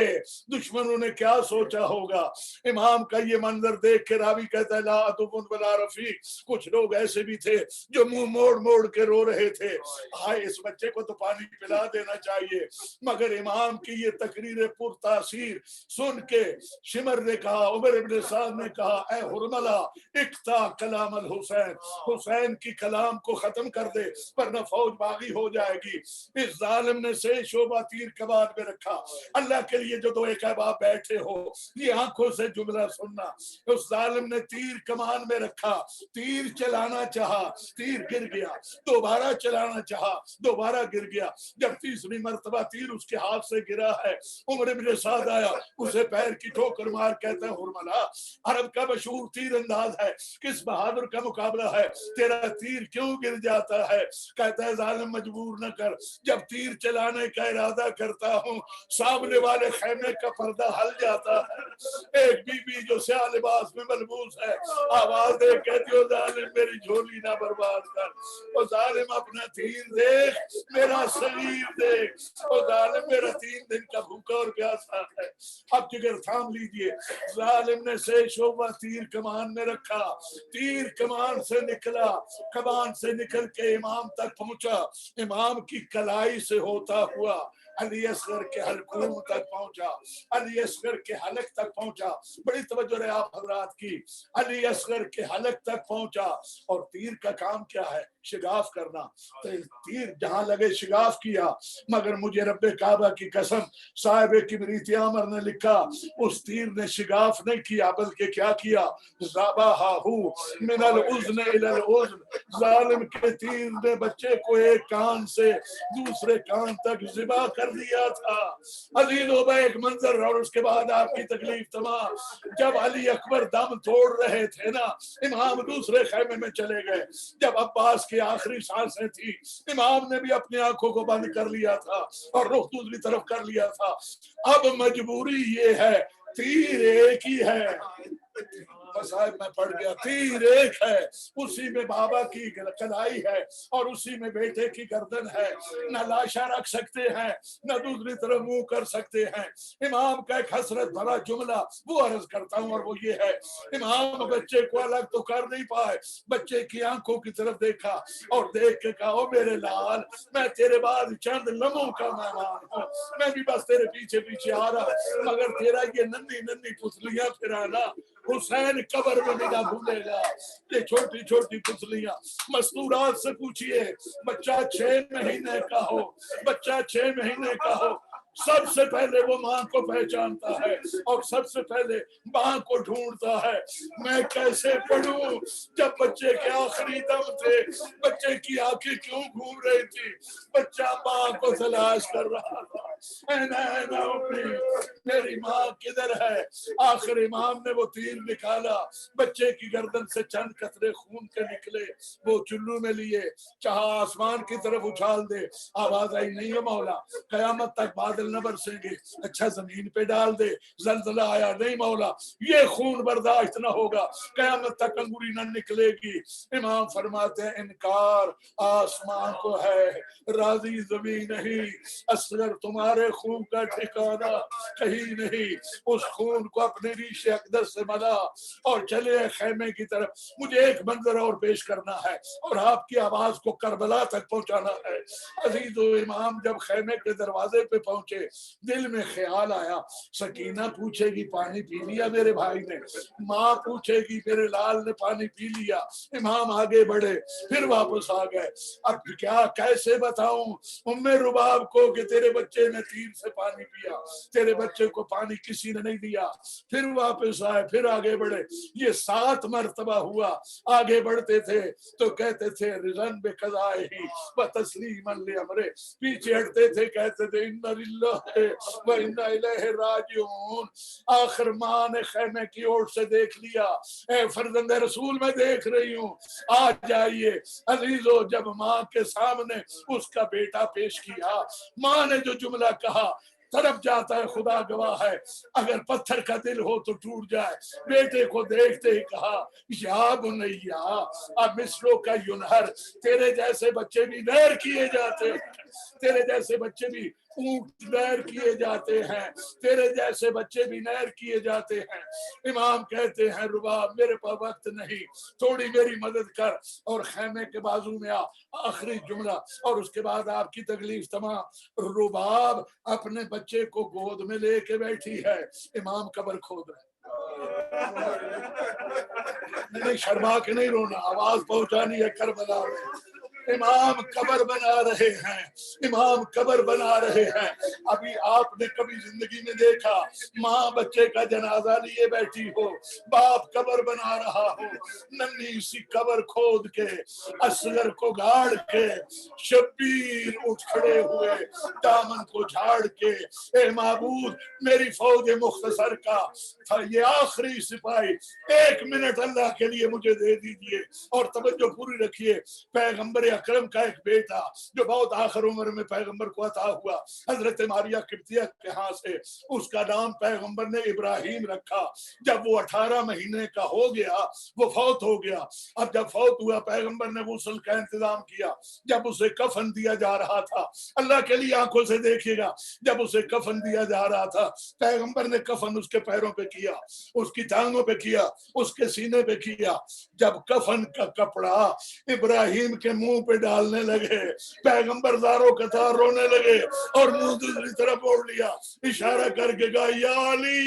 دشمنوں نے کیا سوچا ہوگا۔ امام کا یہ منظر دیکھ کے راوی کہتا ہے لا عدو ولا رفیق، کچھ لوگ ایسے بھی تھے جو منہ موڑ موڑ کے رو رہے تھے، ہائے اس بچے کو تو پانی پلا دینا چاہیے، مگر امام کی یہ تقریر پر تاثیر سن کے شمر نے کہا، عمر ابن سعد نے کہا اے حرملہ اقطع کلام الحسین، حسین کی کلام کو ختم کر دے ورنہ فوج باغی ہو جائے گی۔ اس ظالم نے سے شعبہ تیر کمان میں رکھا۔ اللہ کے لیے جو دو ایک احباب بیٹھے ہو، یہ آنکھوں سے جملہ سننا، اس ظالم نے تیر کمان میں رکھا، تیر چلانا چاہا، تیر گر گیا، دوبارہ چلانا چاہا، دوبارہ گر گیا، جب تیسری مرتبہ تیر اس کے ہاتھ سے گرا ہے، عمر ابن سعد آیا، اسے پیر کی ٹھوکر مار کہتا ہے حرملہ، عرب کا مشہور تیر انداز ہے، کس بہادر کا مقابلہ ہے، تیرا تیر کیوں گر جاتا ہے؟ کہتا ہے ظالم مجبور نہ کر، جب تیر چلانے کا ارادہ کرتا ہوں سامنے والے خیمے کا پردہ ہل جاتا ہے، ایک بی بی جو سیاہ لباس میں ملبوس ہے آواز دے کہتی ہو ظالم میری جھولی نہ برباد کر، او ظالم اپنا تیر دیکھ، میرا صغیر دیکھ، او ظالم میرا 3 دن کا بھوکا اور پیاسا ہے، اب جگر تھام لیجئے۔ ظالم نے سے شعبہ تیر کمان میں رکھا، تیر کمان سے نکلا، کمان سے نکل کے امام تک پہنچا، امام کی کلائی سے ہوتا ہوا علی اصغر کے حلقوم تک پہنچا، علی اصغر کے حلق تک پہنچا. بڑی توجہ ہے آپ حضرات کی. علی اصغر کے حلق تک پہنچا. اور تیر کا کام کیا ہے؟ شگاف کرنا. تیر جہاں لگے شگاف کیا. مگر مجھے رب کعبہ کی قسم، صاحب کبریت عمر نے لکھا اس تیر نے شگاف نہیں کیا، بلکہ کیا کیا؟ ذبحہ من الاذن الی الاذن. ظالم کے تیر نے بچے کو ایک کان سے دوسرے کان تک ذبح کر دیا تھا. عزیزو بھائی ایک منظر. اور اس کے بعد آپ کی تکلیف تمام. جب علی اکبر دم توڑ رہے تھے نا، امام دوسرے خیمے میں چلے گئے. جب عباس کی آخری سانسیں تھی، امام نے بھی اپنی آنکھوں کو بند کر لیا تھا اور رخ دوسری طرف کر لیا تھا. اب مجبوری یہ ہے، تیر ایک ہی ہے. صاحب میں پڑھ گیا، تیر ایک ہے، اسی میں بابا کی کلائی ہے اور اسی میں بیٹے کی گردن ہے. نہ لاشا رکھ سکتے ہیں، نہ دوسری طرف منہ کر سکتے ہیں. امام کا ایک حسرت بھرا جملہ وہ عرض کرتا ہوں، اور وہ یہ ہے، امام بچے کو الگ تو کر نہیں پائے. بچے کی آنکھوں کی طرف دیکھا اور دیکھ کے کہا، او میرے لال، میں تیرے بعد چند لمحوں کا مہمان ہوں، میں بھی بس تیرے پیچھے پیچھے آ رہا، مگر تیرا یہ ننھی ننھی پتلیاں پھرانا حسین قبر میں بھی نہ بھولے گا. یہ چھوٹی چھوٹی پتلیاں. مستورات سے پوچھئے، بچہ 6 مہینے کا ہو، بچہ 6 مہینے کا ہو، سب سے پہلے وہ ماں کو پہچانتا ہے اور سب سے پہلے ماں کو ڈھونڈتا ہے. میں کیسے پڑھوں جب بچے کے آخری دم تھے؟ بچے کی آنکھیں کیوں گھوم رہی تھی؟ بچہ ماں کو تلاش کر رہا تھا. میری ماں کدھر ہے؟ آخر امام نے وہ تیر نکالا، بچے کی گردن سے چند قطرے خون کے نکلے، وہ چلو میں لیے، چاہا آسمان کی طرف اچھال دے. آواز آئی، نہیں ہے مولا، قیامت تک بادل نہ برسیں گے. اچھا زمین پہ ڈال دے. زلزلہ آیا، نہیں مولا، یہ خون برداشت نہ ہوگا، قیامت تک انگوری نہ نکلے گی. امام فرماتے ہیں، انکار آسمان کو ہے، راضی زمین نہیں. اصغر تمہارے خون کا ٹھکانہ کہیں نہیں. اس خون کو اپنے ریش اقدس سے ملا اور چلے خیمے کی طرف. مجھے ایک منظر اور پیش کرنا ہے اور آپ کی آواز کو کربلا تک پہنچانا ہے. عزیز و امام جب خیمے کے دروازے پہ پہنچے، دل میں خیال آیا، سکینہ پوچھے گی پانی پی لیا میرے بھائی نے، ماں پوچھے گی میرے لال نے پانی پی لیا. امام آگے بڑھے، پھر واپس آ گئے. اب کیا کیسے بتاؤں ام رباب کو کہ تیرے بچے نے تیر سے پانی پیا، تیرے بچے کو پانی کسی نے نہیں دیا. پھر واپس آئے، پھر آگے بڑھے. یہ 7 مرتبہ ہوا. آگے بڑھتے تھے تو کہتے تھے رضن بقضائہ و تسلیما لامرہ، پیچھے ہٹتے تھے کہتے تھے انا للہ و انا الیہ راجعون. آخر ماں نے خیمے کی اور سے دیکھ لیا، اے فرزند رسول میں دیکھ رہی ہوں، آ جائیے. عزیزو جب ماں کے سامنے اس کا بیٹا پیش کیا، ماں نے جو جملہ کہا، تڑپ جاتا ہے، خدا گواہ ہے، اگر پتھر کا دل ہو تو ٹوٹ جائے. بیٹے کو دیکھتے ہی کہا، یا بنیا اب مصروں کا ینہر، تیرے جیسے بچے بھی نہر کیے جاتے ہیں، تیرے جیسے بچے بھی اونٹ نہر کیے جاتے ہیں، تیرے جیسے بچے بھی نہر کیے جاتے ہیں. امام کہتے ہیں رباب میرے پاس وقت نہیں، تھوڑی میری مدد کر. اور خیمے کے بازو میں آخری جملہ اور اس کے بعد آپ کی تکلیف تمام. رباب اپنے بچے کو گود میں لے کے بیٹھی ہے، امام قبر کھود رہے. نہیں شرما کے نہیں رونا، آواز پہنچانی ہے کربلا میں. امام قبر بنا رہے ہیں، امام قبر بنا رہے ہیں. ابھی آپ نے کبھی زندگی میں دیکھا ماں بچے کا جنازہ لیے بیٹھی ہو، باپ قبر بنا رہا ہو؟ ننھی سی قبر کھود کے اصغر کو گاڑ کے شبیر اٹھ کھڑے ہوئے، دامن کو جھاڑ کے، اے معبود میری فوج مختصر کا تھا یہ آخری سپاہی، 1 منٹ اللہ کے لیے مجھے دے دیجئے. اور توجہ پوری رکھیے، پیغمبر اکرم کا ایک بیٹا جو بہت آخر عمر میں پیغمبر کو عطا ہوا، حضرت ماریہ قبطیہ کے ہاں سے، اس کا نام پیغمبر نے ابراہیم رکھا. جب وہ 18 مہینے کا ہو گیا وہ فوت ہو گیا. اب جب فوت ہوا پیغمبر نے غسل کا انتظام کیا. جب اسے کفن دیا جا رہا تھا، اللہ کے لیے آنکھوں سے دیکھیے گا، جب اسے کفن دیا جا رہا تھا پیغمبر نے کفن اس کے پیروں پہ کیا، اس کی ٹانگوں پہ کیا، اس کے سینے پہ کیا. جب کفن کا کپڑا ابراہیم کے منہ پہ ڈالنے لگے. پیغمبر زارو قطار رونے لگے اور منہ دوسری طرف موڑ لیا, اشارہ کر کے کہا یا علی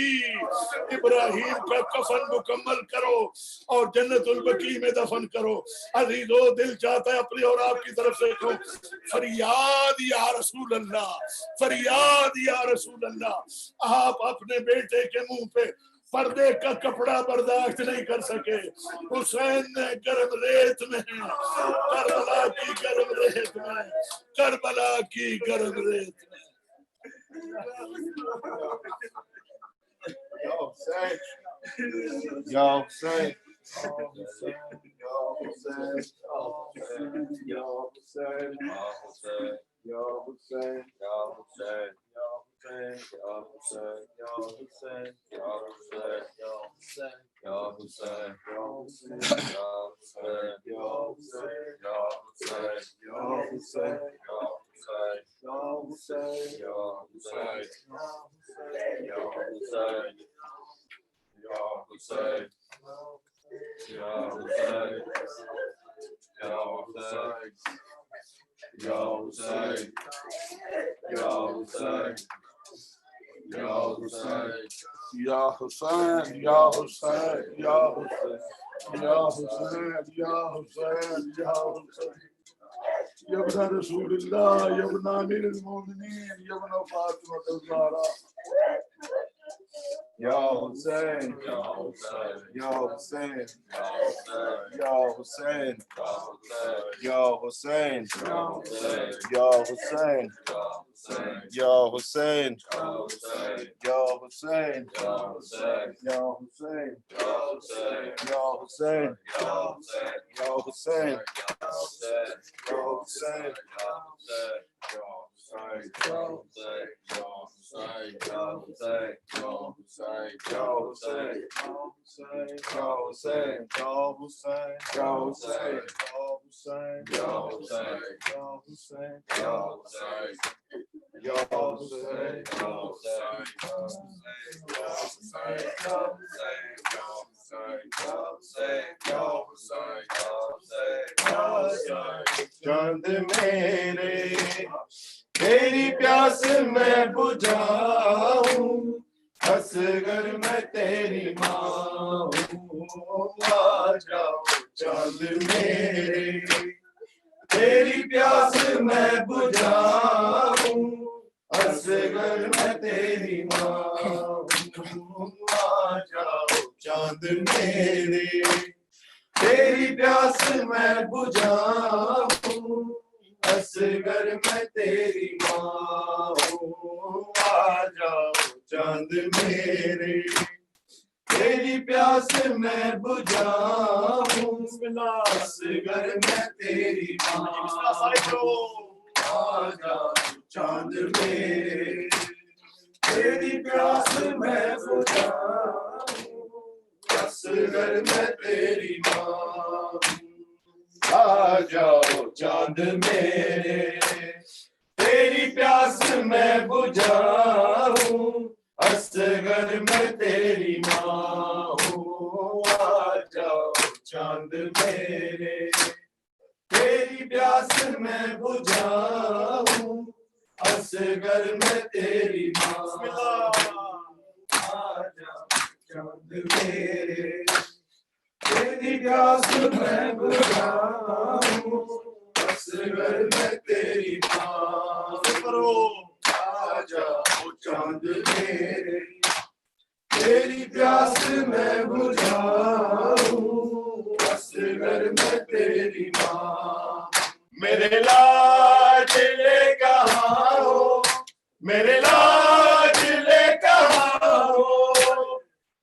ابراہیم کا کفن مکمل کرو اور جنت البقیع میں دفن کرو. عزیزو دل چاہتا ہے اپنی اور آپ کی طرف سے کہوں فریاد یا رسول اللہ, فریاد یا رسول اللہ. آپ اپنے بیٹے کے منہ پہ پردے کا کپڑا برداشت نہیں کر سکے. حسین نے گرم ریت میں, کربلا کی گرم ریت میں, کربلا کی گرم ریت میں. یا حسین یا حسین یا حسین یا حسین یا حسین یا حسین یا حسین یا ابن رسول اللہ یا ابن امیر المومنین یا ابن فاطمہ الزہرا یا حسین یا حسین یا حسین یا حسین یا حسین یا حسین یا حسین یا حسین یا حسین یا حسین یا حسین چاند میرے تیری پیاس میں بجھاؤں, اصغر میں تیری ماں ہوں. آ جاؤ چاند میرے تیری پیاس میں بجھاؤں, اصغر میں تیری ماں ہوں. آ جاؤ چاند میرے تیری پیاس میں بجھاؤں, اصغر میں تیری ماں ہوں. آ جاؤ چاند میرے تیری پیاس میں بجھاؤں, اصغر میں تیری ماں ہوں. آ جاؤ چاند میرے تیری پیاس میں بجھاؤں, اصغر میں تیری ماں. آ جاؤ چاند میرے تیری پیاس میں بجھاؤں, اصغر میں تیری ماں ہوں. آ جاؤ چاند میرے تیری پیاس میں بجھاؤں, اصغر میں تیری ماں. آ جاؤ چاند میرے تیری پیاس میں بجھاؤں, اصغر میں تیری ماں. آ جاؤ چاند میرے تیری پیاس میں بجھاؤں, اصغر میں تیری ماں. میرے لاڈلے کہاں ہو, میرے لاڈلے کہاں ہو,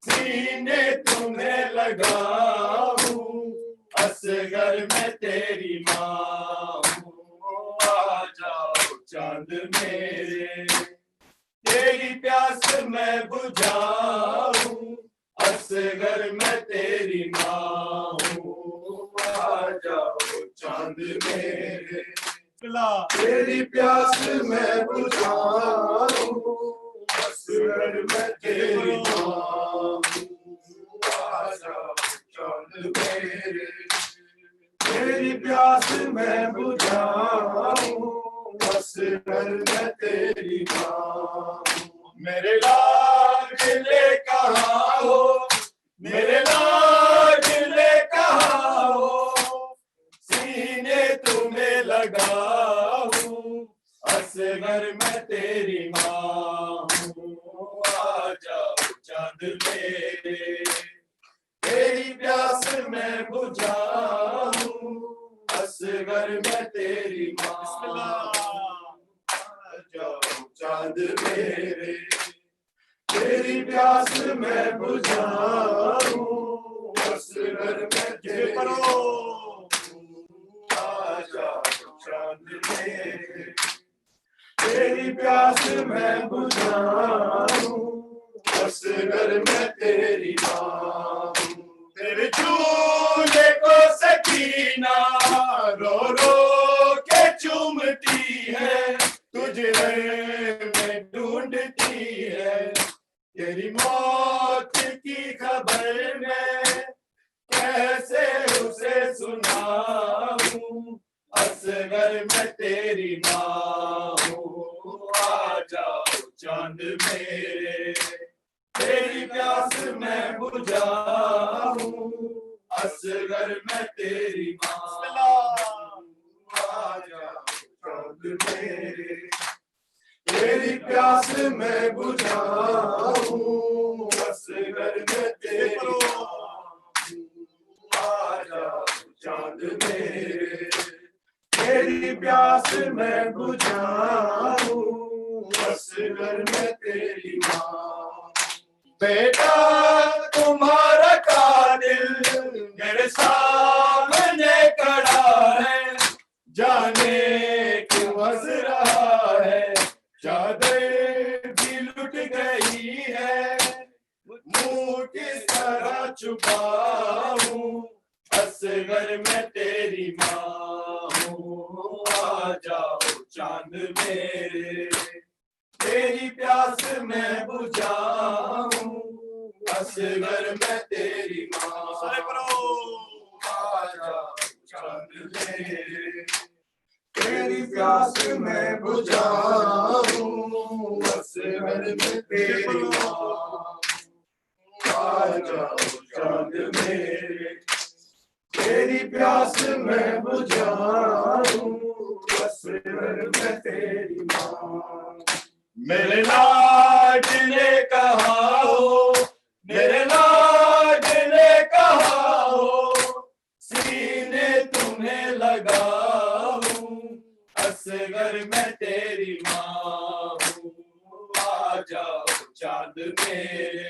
سینے تمہیں لگاؤں, اصغر میں تیری ماں ہوں. آ جاؤ چاند میرے تیری پیاس میں بجھاؤں, اصغر میں تیری ماں ہوں. آ جاؤ چاند میرے تیری پیاس میں بجھاؤں, اصغر میں تیری ماں ہوں. آ جاؤ چاند میرے تیری پیاس میں بجھاؤں. میں تیری ماں میرے لاڈلے کہاں ہو میرے لاڈلے کہاں ہو سینے تمہیں لگاؤں اصغر میں تیری ماں ہوں آ جاؤ چاند میرے تیری پیاس میں بجھاؤں اصغر میں تیری ماں آ جاؤ چاند میرے تیری پیاس میں بجھاؤں اصغر میں تیری ماں آ جاؤ چاند میرے تیری پیاس میں بجھاؤں اصغر میں تیری ماں تیرے جھولے کو سکینہ رو رو کے چومتی ہے تجھے میں ڈھونڈتی ہے تیری موت کی خبر میں کیسے اسے سناؤں اصغر میں تیری ماں ہوں آ جاؤ چاند میرے تیری پیاس میں بجھاؤں اصغر میں تیری ماں آ جاؤ چاند میرے تیری پیاس میں بجھاؤں اصغر میں تیری ماں آ جاؤ چاند میرے تیری پیاس میں بجھاؤں اصغر میں تیری ماں بیٹا تمہارا قاتل میرے سامنے کھڑا ہے جانے کیوں ہنس رہا ہے چادر بھی لٹ گئی ہے منہ کس طرح چھپاؤں اصغر میں تیری ماں ہوں آ جاؤ چاند میرے تیری پیاس میں بجھاؤں اصغر میں تیری ماں آ جاؤ چاند میرے تیری پیاس میں بجھاؤں اصغر میں تیری ماں آ جاؤ چاند میرے تیری پیاس میں بجھاؤں اصغر میں تیری ماں میرے لاڈلے کہاں ہو میرے لاڈلے کہاں ہو سینے تمہیں لگاؤں اصغر میں تیری ماں ہوں آ جاؤ چاند میرے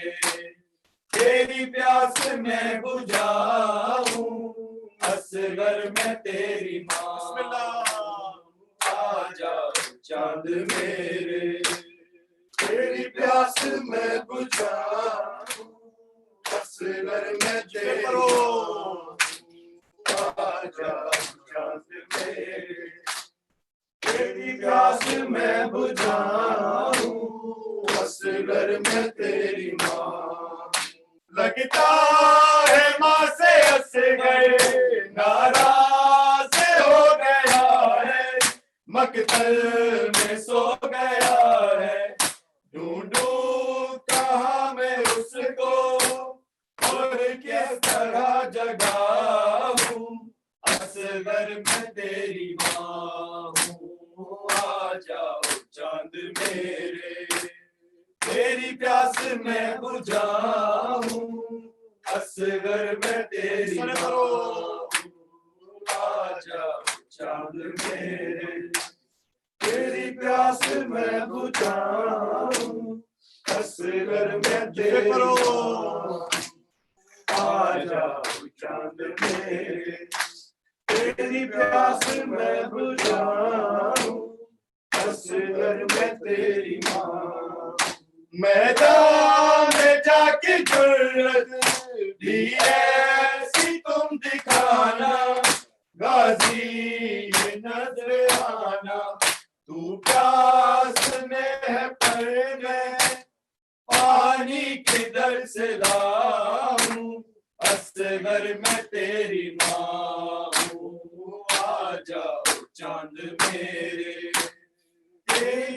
تیری پیاس میں بجھاؤں اصغر میں تیری ماں آ جاؤ چاند میرے تیری پیاس میں بجھاؤں اصغر میں تیری ماں آ جاؤ چاند میرے تیری پیاس میں بجھاؤں اصغر میں تیری ماں لگتا ہے ماں سے اصغر ناراض ہو گیا ہے مقتل میں سو گیا ہے ڈھونڈوں کہاں میں اس کو اور کس طرح جگاؤں اصغر میں تیری ماں ہوں آ جاؤ چاند میرے تیری پیاس میں بجھاؤں اصغر میں تیری ماں آ جاؤ چاند میرے تیری پیاس میں بجھاؤں اصغر میں تیری ماں آ جاؤ چاند میرے تیری پیاس میں بجھاؤں اصغر میں تیری ماں میدان میں جا کے جرت بھی ایسی تم دکھانا غازی نظر آنا تو پیاس میں ہے پر میں پانی کدھر سے لاؤں اصغر میں تیری ماں ہوں آ جاؤ چاند میرے تیری